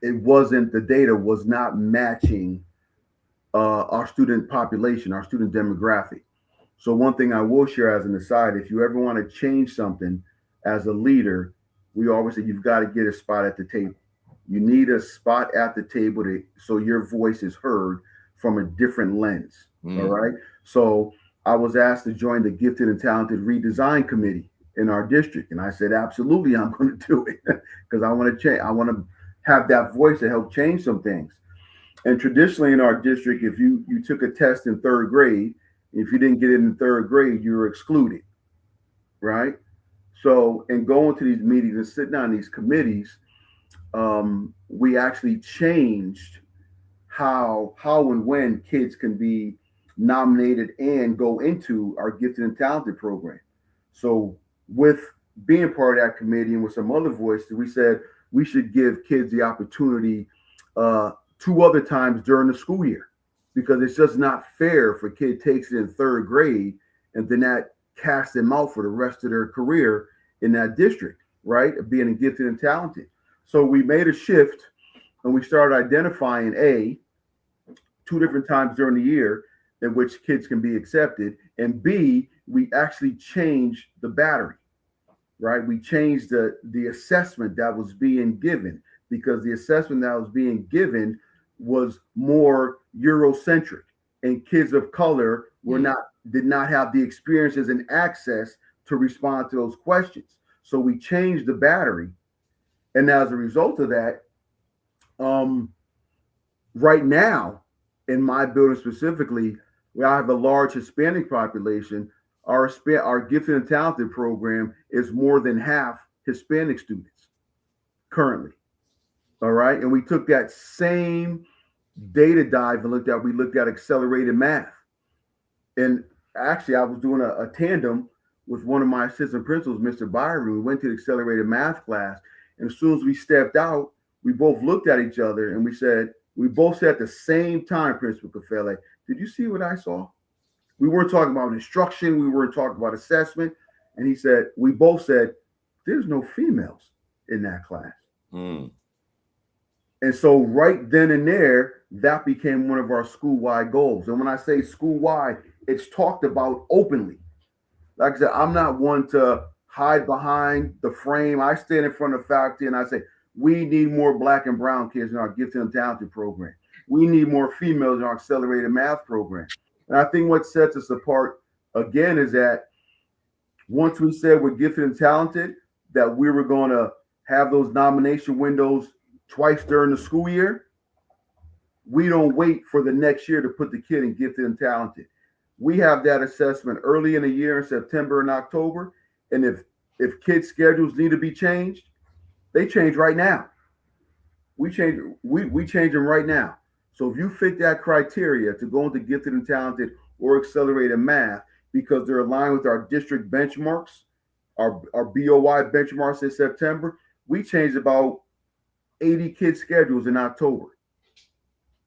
the data was not matching our student population, our student demographic. So one thing I will share as an aside, if you ever want to change something as a leader, we always say you've got to get a spot at the table. You need a spot at the table so your voice is heard from a different lens. All right. So I was asked to join the Gifted and Talented Redesign Committee in our district. And I said, absolutely, I'm going to do it because I want to change. I want to have that voice to help change some things. And traditionally in our district, if you took a test in third grade, if you didn't get it in third grade, you were excluded, right? So, in going to these meetings and sitting on these committees, we actually changed how and when kids can be nominated and go into our gifted and talented program. So, with being part of that committee and with some other voices, we said we should give kids the opportunity uh, two other times during the school year, because it's just not fair for a kid takes it in third grade and then that casts them out for the rest of their career in that district, right? Being gifted and talented. So we made a shift and we started identifying two different times during the year in which kids can be accepted, and B, we actually changed the battery, right? We changed the assessment that was being given, because the assessment that was being given was more Eurocentric, and kids of color did not have the experiences and access to respond to those questions. So we changed the battery, and as a result of that, right now in my building specifically, where I have a large Hispanic population, our gifted and talented program is more than half Hispanic students currently. All right, and we took that same data dive and we looked at accelerated math. And actually, I was doing a tandem with one of my assistant principals, Mr. Byron. We went to the accelerated math class, and as soon as we stepped out, we both looked at each other and we both said at the same time, Principal Kafele, did you see what I saw? We weren't talking about instruction, we weren't talking about assessment. And we both said, there's no females in that class. Mm. And so right then and there, that became one of our school-wide goals. And when I say school-wide, it's talked about openly. Like I said, I'm not one to hide behind the frame. I stand in front of faculty and I say, we need more Black and brown kids in our gifted and talented program. We need more females in our accelerated math program. And I think what sets us apart, again, is that once we said we're gifted and talented, that we were going to have those nomination windows twice during the school year, we don't wait for the next year to put the kid in gifted and talented. We have that assessment early in the year in September and October. And if kids' schedules need to be changed, they change right now. We change them right now. So if you fit that criteria to go into gifted and talented or accelerated math because they're aligned with our district benchmarks, our BOY benchmarks in September, we changed about 80 kids' schedules in October.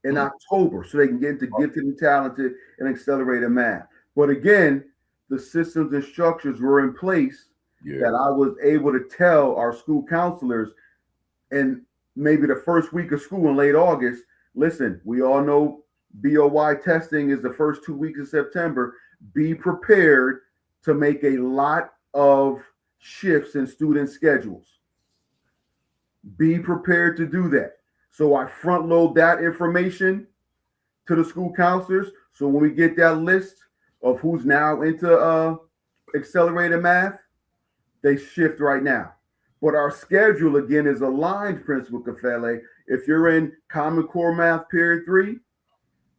So they can get into gifted and talented and accelerated math. But again, the systems and structures were in place that I was able to tell our school counselors, and maybe the first week of school in late August, listen, we all know BOY testing is the first 2 weeks of September. Be prepared to make a lot of shifts in student schedules. Be prepared to do that. So I front load that information to the school counselors. So when we get that list of who's now into accelerated math, they shift right now. But our schedule, again, is aligned, Principal Kafele. If you're in Common Core Math Period 3,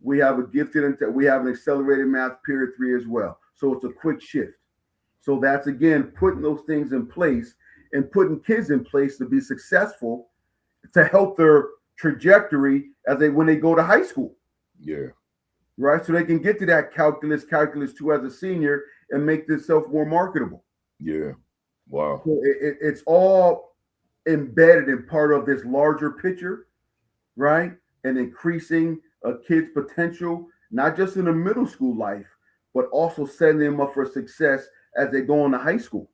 we have we have an accelerated math Period 3 as well. So it's a quick shift. So that's, again, putting those things in place and putting kids in place to be successful, to help their trajectory when they go to high school. Yeah. Right. So they can get to that calculus 2 as a senior and make themselves more marketable. Yeah. Wow. So it's all embedded in part of this larger picture, right? And increasing a kid's potential, not just in the middle school life, but also setting them up for success as they go into high school.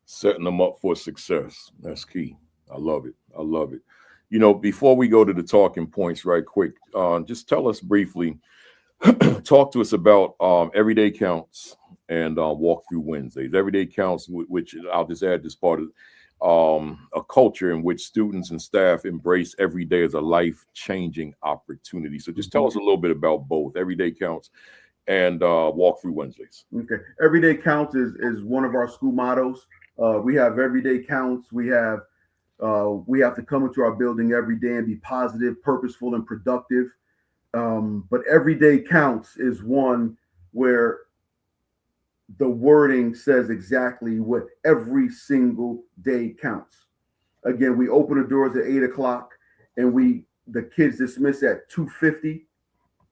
Setting them up for success. That's key. I love it. I love it. You know, before we go to the talking points right quick, just tell us briefly, talk to us about Everyday Counts and Walkthrough Wednesdays. Everyday Counts, which I'll just add this part of a culture in which students and staff embrace every day as a life-changing opportunity. So just tell us a little bit about both Everyday Counts and Walkthrough Wednesdays. Okay. Everyday Counts is one of our school mottos. We have Everyday Counts. We have We have to come into our building every day and be positive, purposeful, and productive. But every day counts is one where the wording says exactly what every single day counts. Again, we open the doors at 8 o'clock and the kids dismiss at 2:50,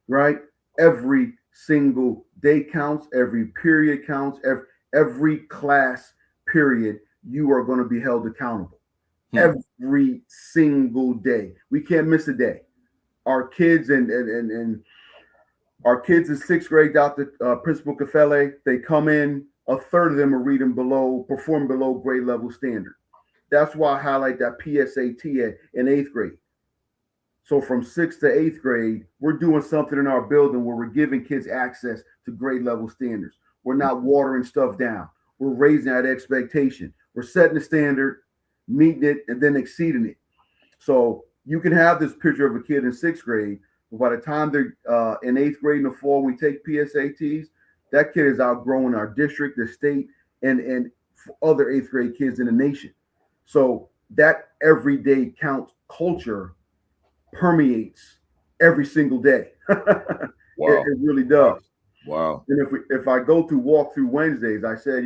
right? Every single day counts, every period counts, every class period, you are going to be held accountable. Every single day. We can't miss a day. Our kids and our kids in sixth grade, Dr. Principal Kafele, they come in, a third of them are perform below grade level standard. That's why I highlight that PSAT in eighth grade. So from sixth to eighth grade, we're doing something in our building where we're giving kids access to grade level standards. We're not watering stuff down. We're raising that expectation. We're setting the standard, meeting it, and then exceeding it. So you can have this picture of a kid in sixth grade, but by the time they're in eighth grade in the fall, we take PSATs, that kid is outgrowing our district, the state, and other eighth grade kids in the nation. So that everyday count culture permeates every single day. Wow. It really does. Wow. And if I go through walkthrough Wednesdays, I said,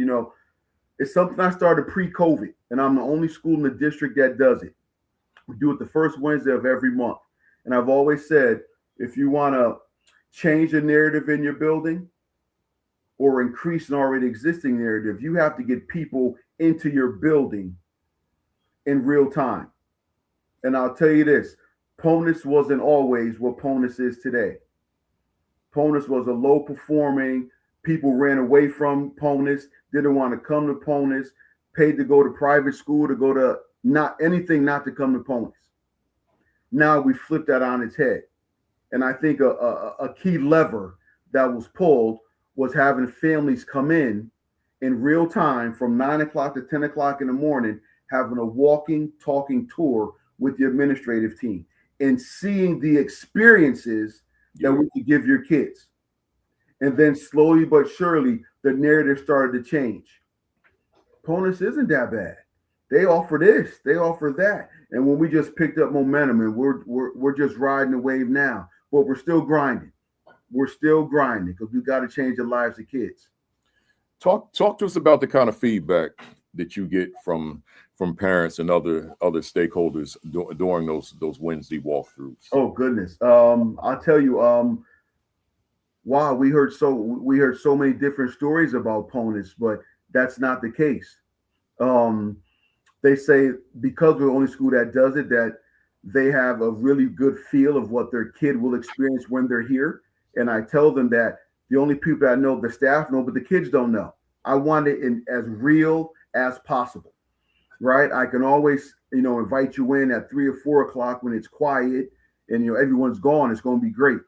it's something I started pre-COVID, and I'm the only school in the district that does it. We do it the first Wednesday of every month. And I've always said, if you want to change a narrative in your building or increase an already existing narrative, you have to get people into your building in real time. And I'll tell you this, PONUS wasn't always what PONUS is today. PONUS was a low performing, people ran away from PONUS, didn't want to come to PONUS, paid to go to private school, to go to not to come to PONUS. Now we flip that on its head. And I think a key lever that was pulled was having families come in real time from 9 o'clock to 10 o'clock in the morning, having a walking, talking tour with the administrative team and seeing the experiences that we could give your kids. And then slowly but surely, the narrative started to change. PONUS isn't that bad. They offer this, they offer that. And when we just picked up momentum and we're just riding the wave now, but we're still grinding. We're still grinding because we got to change the lives of kids. Talk to us about the kind of feedback that you get from parents and other stakeholders during those Wednesday walkthroughs. Oh goodness. I'll tell you, wow, we heard so many different stories about PONUS, but that's not the case. They say because we're the only school that does it, that they have a really good feel of what their kid will experience when they're here. And I tell them that the only people that know, the staff know, but the kids don't know. I want it in as real as possible, right? I can always, invite you in at 3 or 4 o'clock when it's quiet and, everyone's gone. It's going to be great.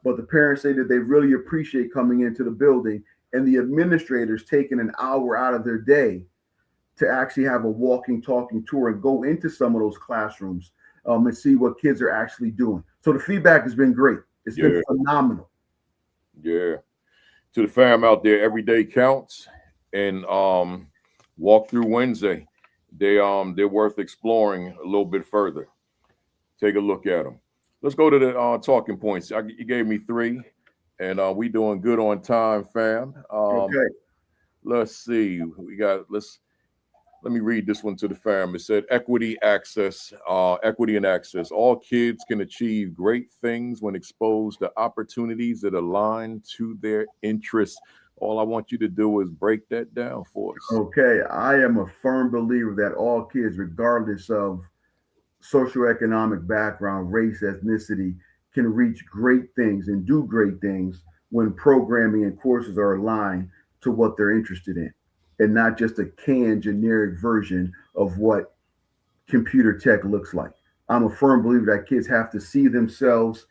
But the parents say that they really appreciate coming into the building and the administrators taking an hour out of their day to actually have a walking, talking tour and go into some of those classrooms and see what kids are actually doing. So the feedback has been great. It's been phenomenal. Yeah. To the fam out there, every day counts. And walk through Wednesday, they're worth exploring a little bit further. Take a look at them. Let's go to the talking points. You gave me 3, and we doing good on time, fam. Okay. Let's see. Let me read this one to the fam. It said equity and access. All kids can achieve great things when exposed to opportunities that align to their interests. All I want you to do is break that down for us. Okay. I am a firm believer that all kids, regardless of socioeconomic background, race, ethnicity, can reach great things and do great things when programming and courses are aligned to what they're interested in, and not just a canned generic version of what computer tech looks like. I'm a firm believer that kids have to see themselves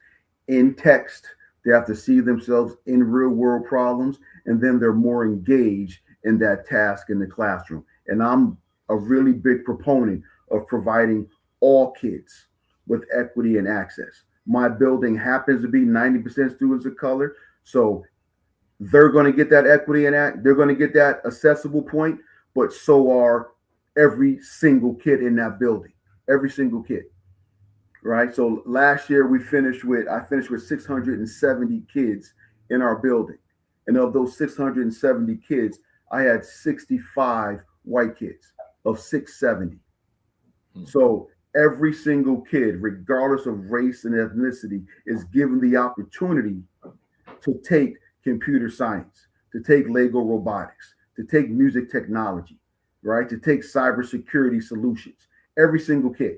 in text. They have to see themselves in real world problems, and then they're more engaged in that task in the classroom. And I'm a really big proponent of providing all kids with equity and access. My building happens to be 90% students of color, so they're going to get that equity and they're going to get that accessible point, but so are every single kid in that building, every single kid. Right. So last year I finished with 670 kids in our building. And of those 670 kids, I had 65 white kids of 670. So every single kid, regardless of race and ethnicity, is given the opportunity to take computer science, to take Lego robotics, to take music technology, right? To take cybersecurity solutions. Every single kid.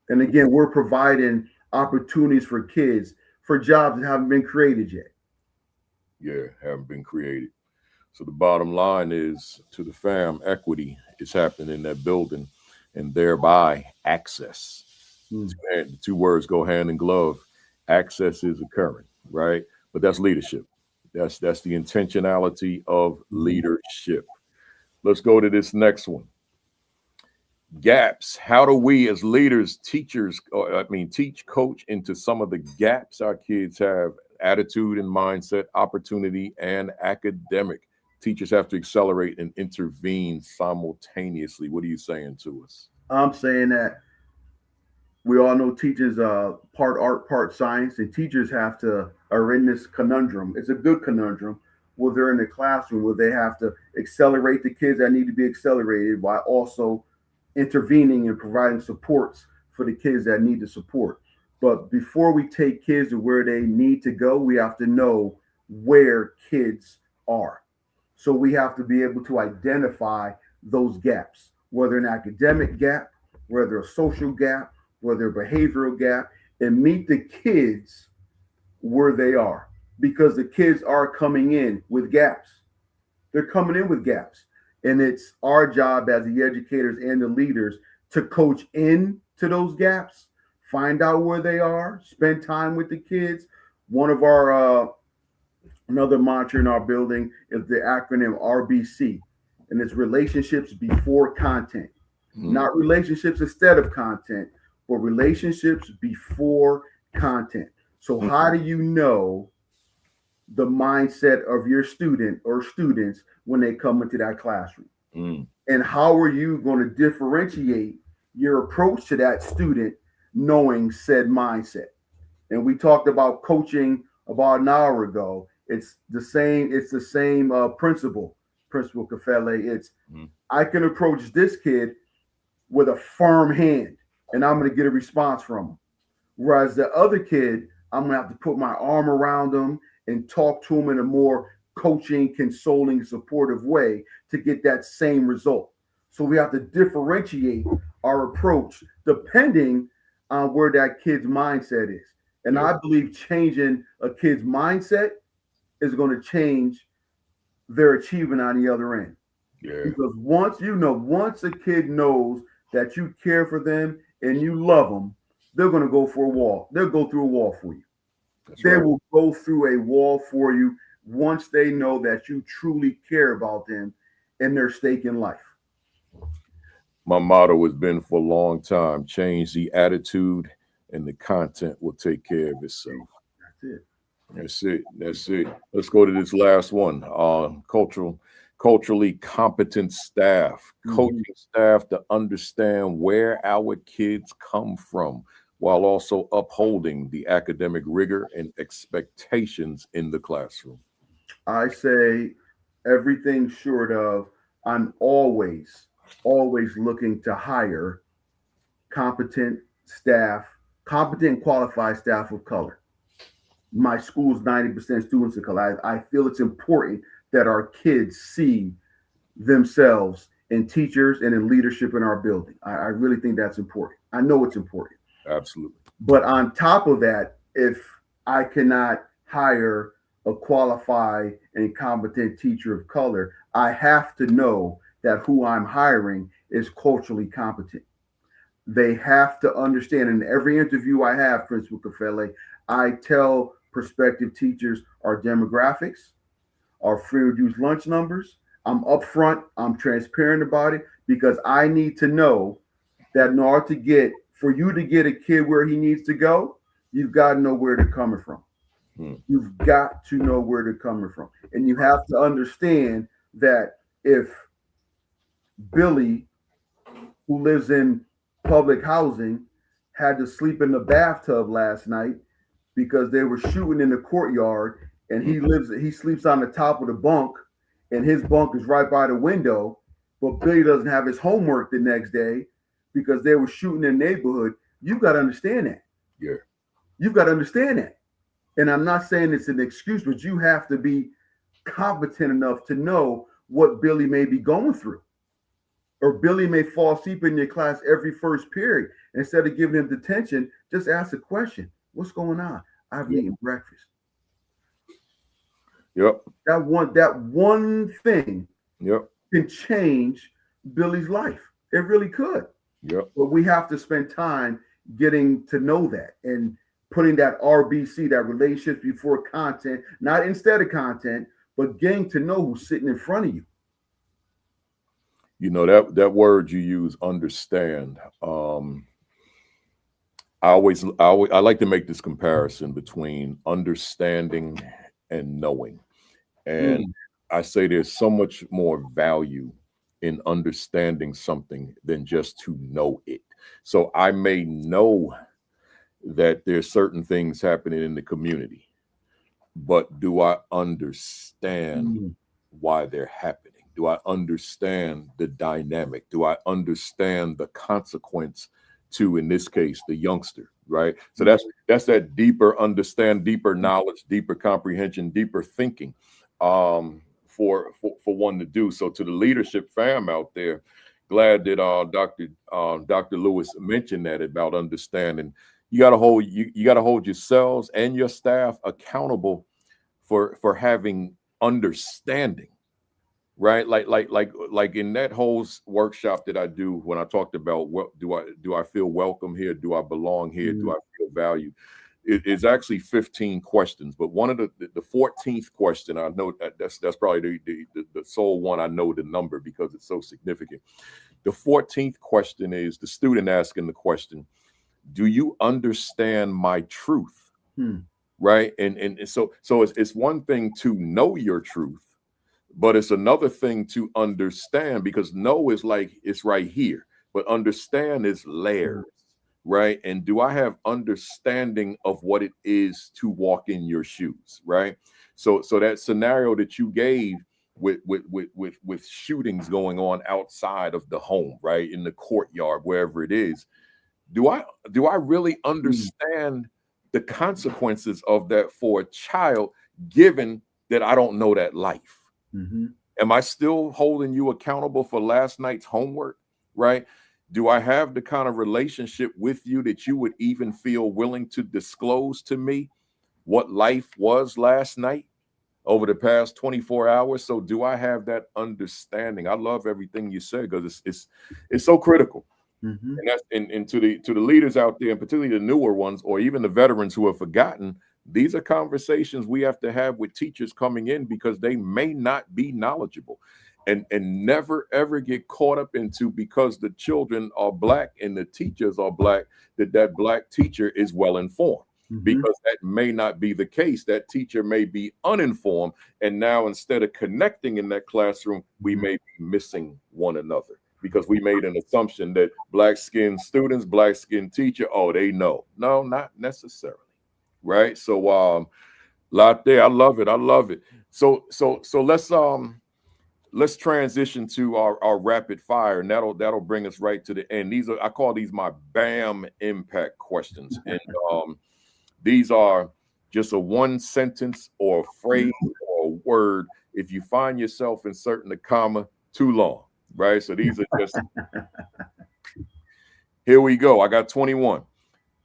And again, we're providing opportunities for kids for jobs that haven't been created yet. Yeah, haven't been created. So the bottom line is, to the fam, equity is happening in that building, and thereby access. The two words go hand in glove. Access is occurring, right? But that's leadership. That's the intentionality of leadership. Let's go to this next one. Gaps. How do we as leaders, teachers, teach, coach into some of the gaps our kids have? Attitude and mindset, opportunity, and academic. Teachers have to accelerate and intervene simultaneously. What are you saying to us? I'm saying that we all know teachers part art, part science, and teachers are in this conundrum. It's a good conundrum where they're in the classroom where they have to accelerate the kids that need to be accelerated while also intervening and providing supports for the kids that need the support. But before we take kids to where they need to go, we have to know where kids are. So we have to be able to identify those gaps, whether an academic gap, whether a social gap, whether a behavioral gap, and meet the kids where they are, because the kids are coming in with gaps. They're coming in with gaps. And it's our job as the educators and the leaders to coach into those gaps, find out where they are, spend time with the kids. One of our, another mantra in our building is the acronym RBC, and it's relationships before content. Not relationships instead of content, but relationships before content. So how do you know the mindset of your student or students when they come into that classroom? And how are you going to differentiate your approach to that student knowing said mindset? And we talked about coaching about an hour ago. It's the same principle, Principal Kafele. It's I can approach this kid with a firm hand and I'm going to get a response from him. Whereas the other kid, I'm going to have to put my arm around him and talk to him in a more coaching, consoling, supportive way to get that same result. So we have to differentiate our approach depending on where that kid's mindset is. And I believe changing a kid's mindset is going to change their achievement on the other end. Because once a kid knows that you care for them and you love them, they're going to go for a wall. They'll go through a wall for you. They will go through a wall for you once they know that you truly care about them and their stake in life. My motto has been for a long time: change the attitude and the content will take care of itself. That's it. Let's go to this last one. Culturally competent staff, coaching staff to understand where our kids come from, while also upholding the academic rigor and expectations in the classroom. I say everything short of, I'm always looking to hire competent qualified staff of color. My school's 90% students of color. I feel it's important that our kids see themselves in teachers and in leadership in our building. I really think that's important. I know it's important. Absolutely. But on top of that, if I cannot hire a qualified and competent teacher of color, I have to know that who I'm hiring is culturally competent. They have to understand. In every interview I have, Principal Kafele, I tell prospective teachers our demographics, our free reduced lunch numbers. I'm upfront, I'm transparent about it, because I need to know that in order for you to get a kid where he needs to go, you've got to know where they're coming from. You've got to know where they're coming from. And you have to understand that if Billy, who lives in public housing, had to sleep in the bathtub last night because they were shooting in the courtyard, and he sleeps on the top of the bunk, and his bunk is right by the window. But Billy doesn't have his homework the next day because they were shooting in the neighborhood. You've got to understand that. Yeah. You've got to understand that. And I'm not saying it's an excuse, but you have to be competent enough to know what Billy may be going through. Or Billy may fall asleep in your class every first period. Instead of giving him detention, just ask a question. What's going on? I haven't eaten breakfast. Yep. That one thing can change Billy's life. It really could. Yep. But we have to spend time getting to know that and putting that RBC, that relationships before content, not instead of content, but getting to know who's sitting in front of you. You know, that word you use, understand. I like to make this comparison between understanding and knowing. And I say there's so much more value in understanding something than just to know it. So I may know that there's certain things happening in the community, but do I understand why they're happening? Do I understand the dynamic? Do I understand the consequence to, in this case, the youngster, right? So that's that deeper understand, deeper knowledge, deeper comprehension, deeper thinking for one to do. So to the leadership fam out there, glad that Dr. Lewis mentioned that about understanding. You got to hold yourselves and your staff accountable for having understanding. Right, like in that whole workshop that I do, when I talked about what do I feel welcome here? Do I belong here? Do I feel valued? It's actually 15 questions, but one of the 14th question, I know that's probably the sole one I know the number because it's so significant. The 14th question is the student asking the question, do you understand my truth? Right, and so it's one thing to know your truth. But it's another thing to understand, because know is like it's right here, but understand is layers, right? And do I have understanding of what it is to walk in your shoes, right? So that scenario that you gave with shootings going on outside of the home, right, in the courtyard, wherever it is, do I really understand the consequences of that for a child, given that I don't know that life? Am I still holding you accountable for last night's homework, right? Do I have the kind of relationship with you that you would even feel willing to disclose to me what life was last night over the past 24 hours? So do I have that understanding? I love everything you said, because it's so critical. And that's and to the leaders out there, and particularly the newer ones, or even the veterans who have forgotten, these are conversations we have to have with teachers coming in, because they may not be knowledgeable, and never ever get caught up into, because the children are Black and the teachers are Black, that Black teacher is well informed, because that may not be the case. That teacher may be uninformed, and now instead of connecting in that classroom, we may be missing one another, because we made an assumption that Black-skinned students, Black-skinned teacher, oh, they know. No, not necessarily. Right. So lot there. I love it. So let's transition to our rapid fire, and that'll bring us right to the end. I call these my BAM impact questions. And these are just a one sentence or a phrase or a word. If you find yourself inserting a comma too long, right? So these are just here we go. I got 21.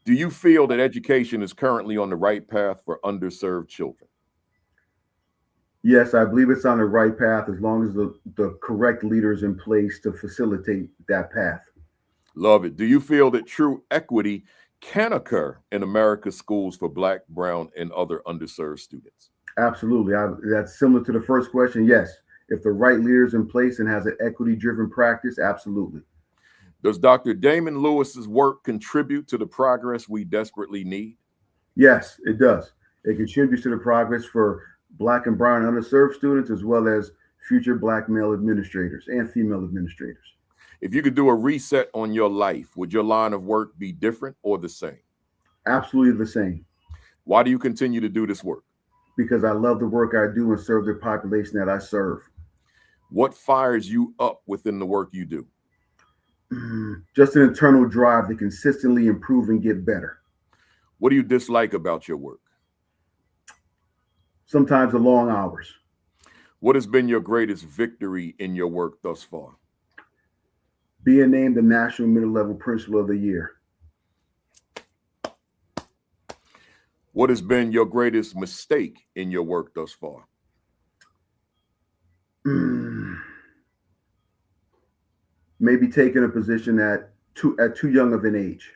Do you feel that education is currently on the right path for underserved children? Yes, I believe it's on the right path, as long as the correct leaders in place to facilitate that path. Love it. Do you feel that true equity can occur in America's schools for Black, brown, and other underserved students? Absolutely. That's similar to the first question. Yes, if the right leaders in place and has an equity-driven practice, absolutely. Does Dr. Damon Lewis's work contribute to the progress we desperately need? Yes, it does. It contributes to the progress for Black and brown underserved students, as well as future Black male administrators and female administrators. If you could do a reset on your life, would your line of work be different or the same? Absolutely the same. Why do you continue to do this work? Because I love the work I do and serve the population that I serve. What fires you up within the work you do? Just an internal drive to consistently improve and get better. What do you dislike about your work? Sometimes the long hours. What has been your greatest victory in your work thus far? Being named the National Middle Level Principal of the Year. What has been your greatest mistake in your work thus far? Maybe taking a position at too young of an age.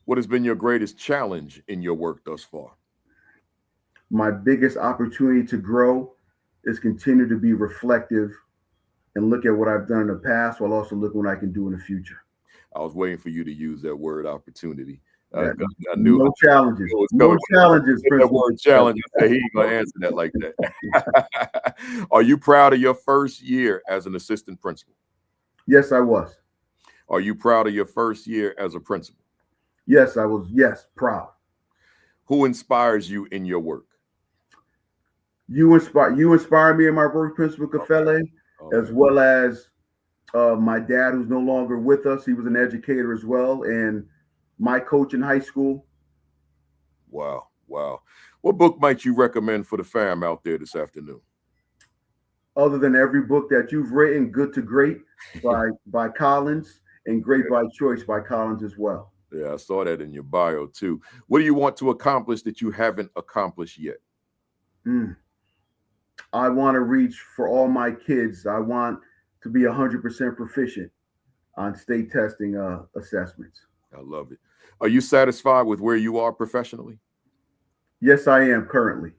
What has been your greatest challenge in your work thus far? My biggest opportunity to grow is continue to be reflective and look at what I've done in the past while also looking what I can do in the future. I was waiting for you to use that word opportunity. I knew no challenges. No challenges. That word challenge. He ain't gonna answer that like that. Are you proud of your first year as an assistant principal? Yes, I was. Are you proud of your first year as a principal? Yes, I was. Yes, proud. Who inspires you in your work? You inspire me in my work, Principal Kafele, as well as my dad, who's no longer with us. He was an educator as well, and my coach in high school. Wow. What book might you recommend for the fam out there this afternoon? Other than every book that you've written, Good to Great by Collins, and Great by Choice by Collins as well. Yeah, I saw that in your bio too. What do you want to accomplish that you haven't accomplished yet? I want to reach for all my kids. I want to be 100% proficient on state testing assessments. I love it. Are you satisfied with where you are professionally? Yes, I am currently.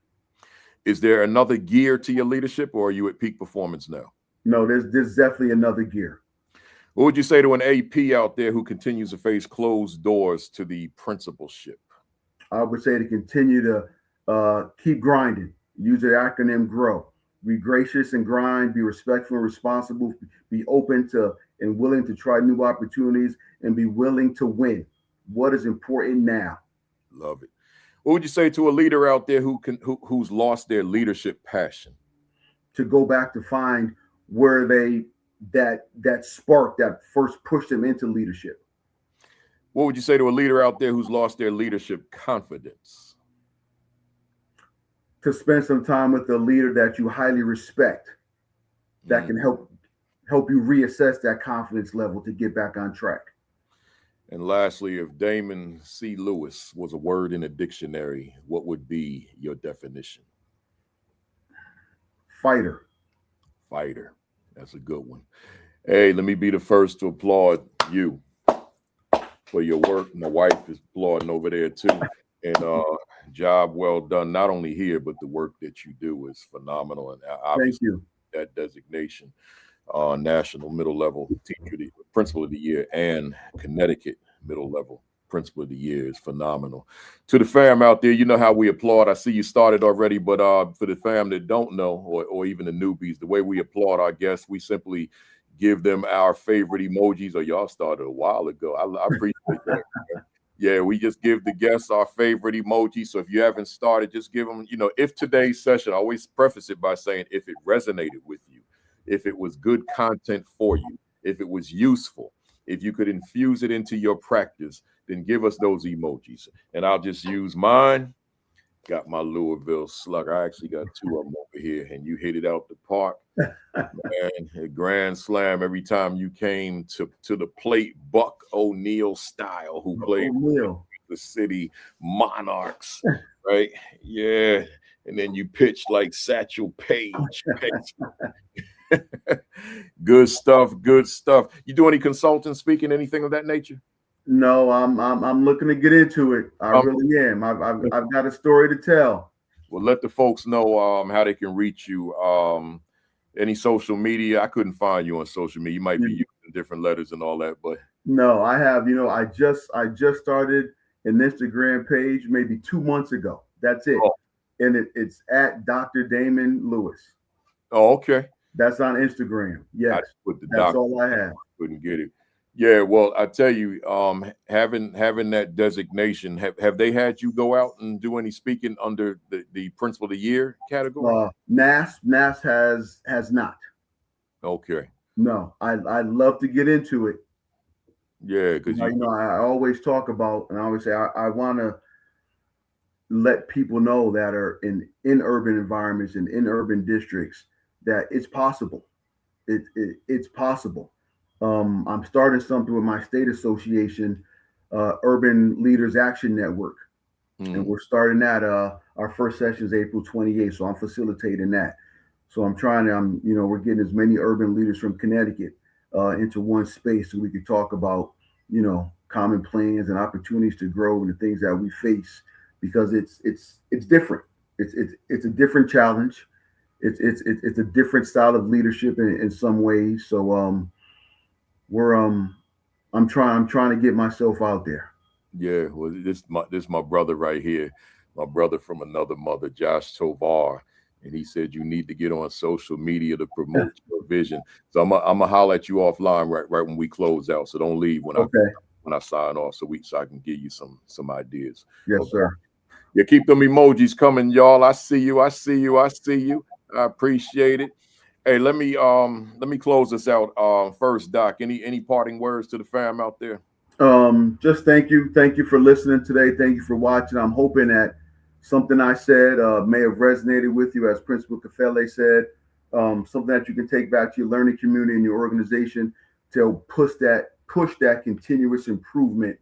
Is there another gear to your leadership, or are you at peak performance now? No, there's definitely another gear. What would you say to an AP out there who continues to face closed doors to the principalship? I would say to continue to keep grinding. Use the acronym GROW. Be gracious and grind. Be respectful and responsible. Be open to and willing to try new opportunities, and be willing to win. What is important now? Love it. What would you say to a leader out there who's lost their leadership passion? To go back to find where that spark that first pushed them into leadership. What would you say to a leader out there who's lost their leadership confidence? To spend some time with a leader that you highly respect, that can help you reassess that confidence level to get back on track. And lastly, if Damon C. Lewis was a word in a dictionary, what would be your definition? Fighter. That's a good one. Hey, let me be the first to applaud you for your work. My wife is applauding over there too. And job well done, not only here, but the work that you do is phenomenal. And obviously, thank you. That designation, National Middle Level Teacher, Principal of the Year, and Connecticut Middle Level Principal of the Year is phenomenal. To the fam out there, you know how we applaud. I see you started already, but for the fam that don't know, or even the newbies, the way we applaud our guests, we simply give them our favorite emojis. Or y'all started a while ago. I appreciate that. Yeah, we just give the guests our favorite emoji. So if you haven't started, just give them, if today's session, I always preface it by saying, if it resonated with you, if it was good content for you, if it was useful, if you could infuse it into your practice, then give us those emojis. And I'll just use mine. Got my Louisville Slugger. I actually got two of them over here, and you hit it out the park. Man, a grand slam every time you came to the plate. Buck O'Neal style, who played the City Monarchs, right? Yeah, and then you pitched like Satchel Paige. Good stuff. You do any consulting, speaking, anything of that nature? No, I'm looking to get into it. I really am. I've got a story to tell. Well, let the folks know how they can reach you. Any social media? I couldn't find you on social media. You might be using different letters and all that, but no, I have. I just started an Instagram page maybe 2 months ago. That's it, and it's at Dr. Damon Lewis. Oh, okay. That's on Instagram. Yes, I put the that's doc. all I have. Couldn't get it. Yeah, well, I tell you, having that designation, have they had you go out and do any speaking under the Principal of the Year category? NAS has not. Okay. No, I'd love to get into it. Yeah, because I always talk about, and I always say I want to let people know that are in urban environments and in urban districts that it's possible. It's possible. I'm starting something with my state association, Urban Leaders Action Network, and we're starting that. Our first session is April 28th, so I'm facilitating that. So we're getting as many urban leaders from Connecticut into one space so we could talk about, common plans and opportunities to grow and the things that we face, because it's different. It's a different challenge. It's a different style of leadership in some ways. So I'm trying to get myself out there. Yeah, well, this my brother right here, my brother from another mother, Josh Tovar, and he said you need to get on social media to promote your vision. So I'm gonna holler at you offline right when we close out. So don't leave when I sign off, so I can give you some ideas. Yes, sir. Yeah, keep them emojis coming, y'all. I see you. I see you. I see you. I appreciate it. Hey, let me close this out. First, Doc, any parting words to the fam out there? Just thank you for listening today. Thank you for watching. I'm hoping that something I said may have resonated with you, as Principal Kafele said. Something that you can take back to your learning community and your organization to push that continuous improvement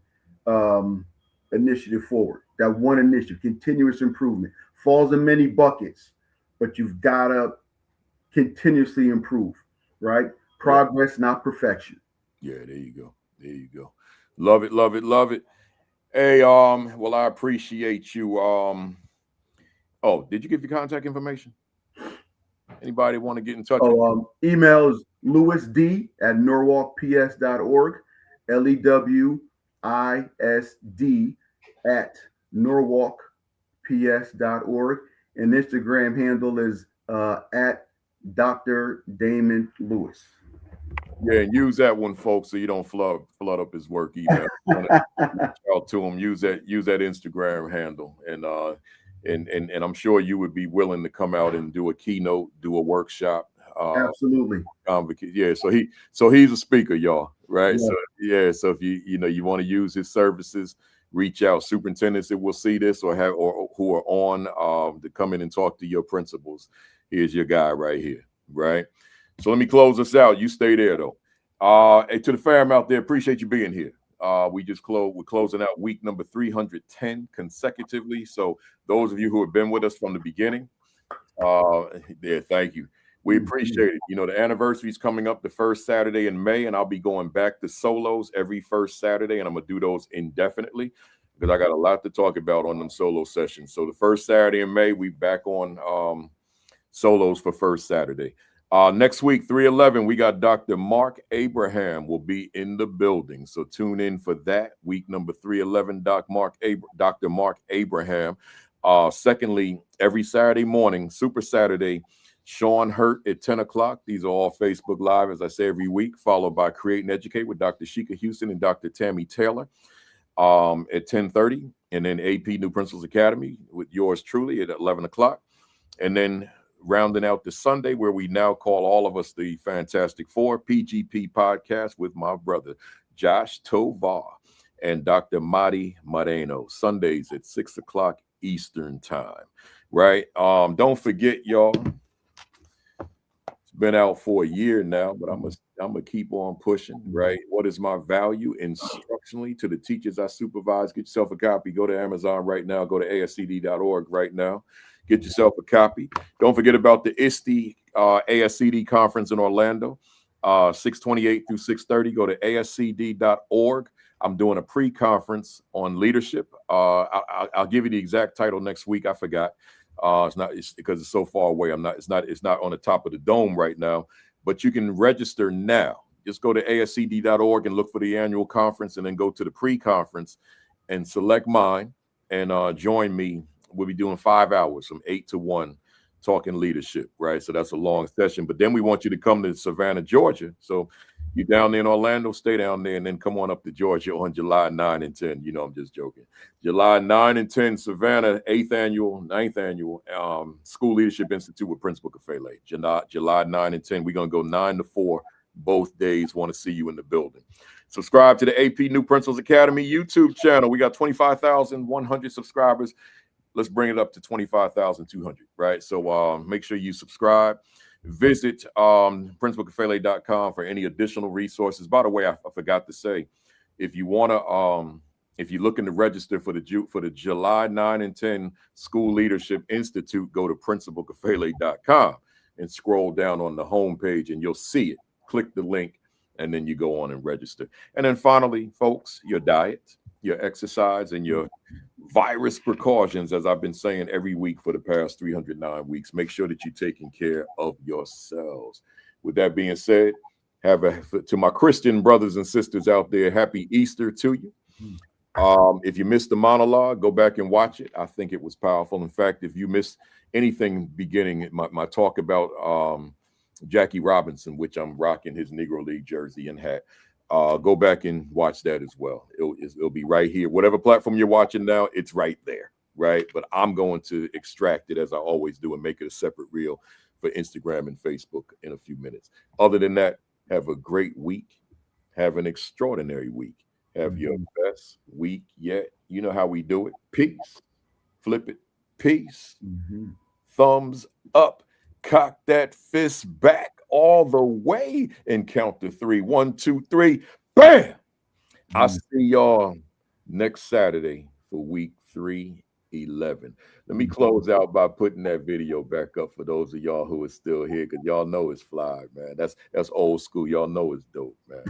initiative forward. That one initiative, continuous improvement, falls in many buckets, but you've got to continuously improve, right? Progress, not perfection. Yeah, there you go. There you go. Love it, love it, love it. Hey, well, I appreciate you. Oh, did you give your contact information? Anybody want to get in touch with you? Email is lewisd@norwalkps.org, lewisd@norwalkps.org, and Instagram handle is at Dr. Damon Lewis. Yeah, and use that one, folks, so you don't flood up his work email. Out to him. Use that Instagram handle, and I'm sure you would be willing to come out and do a keynote, do a workshop. Absolutely. Yeah. So he's a speaker, y'all. Right. Yeah. So yeah. So if you want to use his services, reach out. Superintendents that will see this or who are on to come in and talk to your principals. Here's your guy right here. Right. So let me close this out. You stay there though. Hey, to the fam out there, appreciate you being here. We're closing out week number 310 consecutively. So those of you who have been with us from the beginning, thank you. We appreciate it. The anniversary is coming up the first Saturday in May, and I'll be going back to solos every first Saturday, and I'm gonna do those indefinitely because I got a lot to talk about on them solo sessions. So the first Saturday in May, we back on solos for first Saturday. Next week, 3/11, we got Dr. Mark Abraham will be in the building. So tune in for that. Week number 3/11, Dr. Mark Abraham. Secondly, every Saturday morning, Super Saturday, Sean Hurt at 10 o'clock. These are all Facebook Live, as I say, every week, followed by Create and Educate with Dr. Sheikah Houston and Dr. Tammy Taylor at 10:30. And then AP New Principals Academy with yours truly at 11 o'clock. And then rounding out the Sunday, where we now call all of us the Fantastic Four, PGP podcast with my brother, Josh Tovar and Dr. Madi Moreno, Sundays at 6 o'clock Eastern time, right? Don't forget, y'all, it's been out for a year now, but I'm gonna keep on pushing, right? What is my value instructionally to the teachers I supervise? Get yourself a copy. Go to Amazon right now. Go to ascd.org right now. Get yourself a copy. Don't forget about the ISTE ASCD conference in Orlando, 628 through 630. Go to ascd.org. I'm doing a pre-conference on leadership. I'll give you the exact title next week. I forgot. It's because it's so far away. It's not on the top of the dome right now, but you can register now. Just go to ascd.org and look for the annual conference, and then go to the pre-conference and select mine and join me. We'll be doing 5 hours from 8 to 1 talking leadership, right? So that's a long session. But then we want you to come to Savannah, Georgia. So you're down there in Orlando, stay down there, and then come on up to Georgia on July 9 and 10. You know, I'm just joking. July 9 and 10, Savannah, 9th annual School Leadership Institute with Principal Kafele. July 9 and 10. We're going to go 9 to 4 both days. Want to see you in the building. Subscribe to the AP New Principals Academy YouTube channel. We got 25,100 subscribers. Let's bring it up to 25,200, right? So make sure you subscribe. Visit principalkafele.com for any additional resources. By the way, I forgot to say, if you want to, if you're looking to register for the July 9 and 10 School Leadership Institute, go to principalkafele.com and scroll down on the homepage and you'll see it. Click the link and then you go on and register. And then finally, folks, your diet, your exercise, and your virus precautions, as I've been saying every week for the past 309 weeks. Make sure that you're taking care of yourselves. With that being said, to my Christian brothers and sisters out there, happy Easter to you. If you missed the monologue, go back and watch it. I think it was powerful. In fact, if you missed anything beginning my talk about Jackie Robinson, which I'm rocking his Negro League jersey and hat, go back and watch that as well. It'll be right here. Whatever platform you're watching now, it's right there, right? But I'm going to extract it, as I always do, and make it a separate reel for Instagram and Facebook in a few minutes. Other than that, have a great week. Have an extraordinary week. Have your best week yet. You know how we do it. Peace. Flip it. Peace. Thumbs up. Cock that fist back all the way and count to 3. 1, 2, 3. Bam! I'll see y'all next Saturday for week 311. Let me close out by putting that video back up for those of y'all who are still here, because y'all know it's fly, man. That's old school. Y'all know it's dope, man.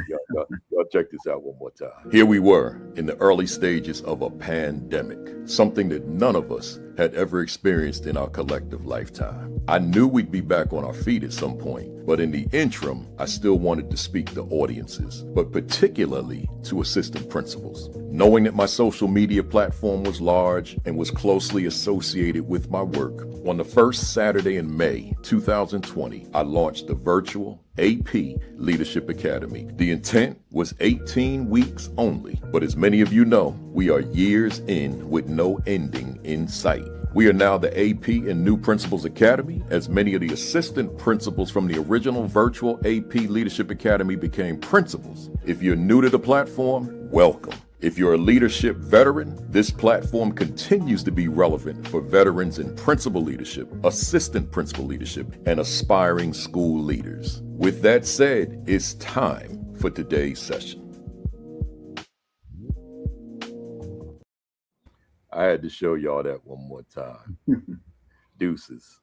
Y'all check this out one more time. Here we were in the early stages of a pandemic, something that none of us had ever experienced in our collective lifetime. I knew we'd be back on our feet at some point, but in the interim, I still wanted to speak to audiences, but particularly to assistant principals. Knowing that my social media platform was large and was closely associated with my work, on the first Saturday in May 2020, I launched the virtual AP Leadership Academy. The intent was 18 weeks only, but as many of you know, we are years in with no ending in sight. We are now the AP and New Principals Academy, as many of the assistant principals from the original virtual AP Leadership Academy became principals. If you're new to the platform, welcome. If you're a leadership veteran, this platform continues to be relevant for veterans in principal leadership, assistant principal leadership, and aspiring school leaders. With that said, it's time for today's session. I had to show y'all that one more time. Deuces.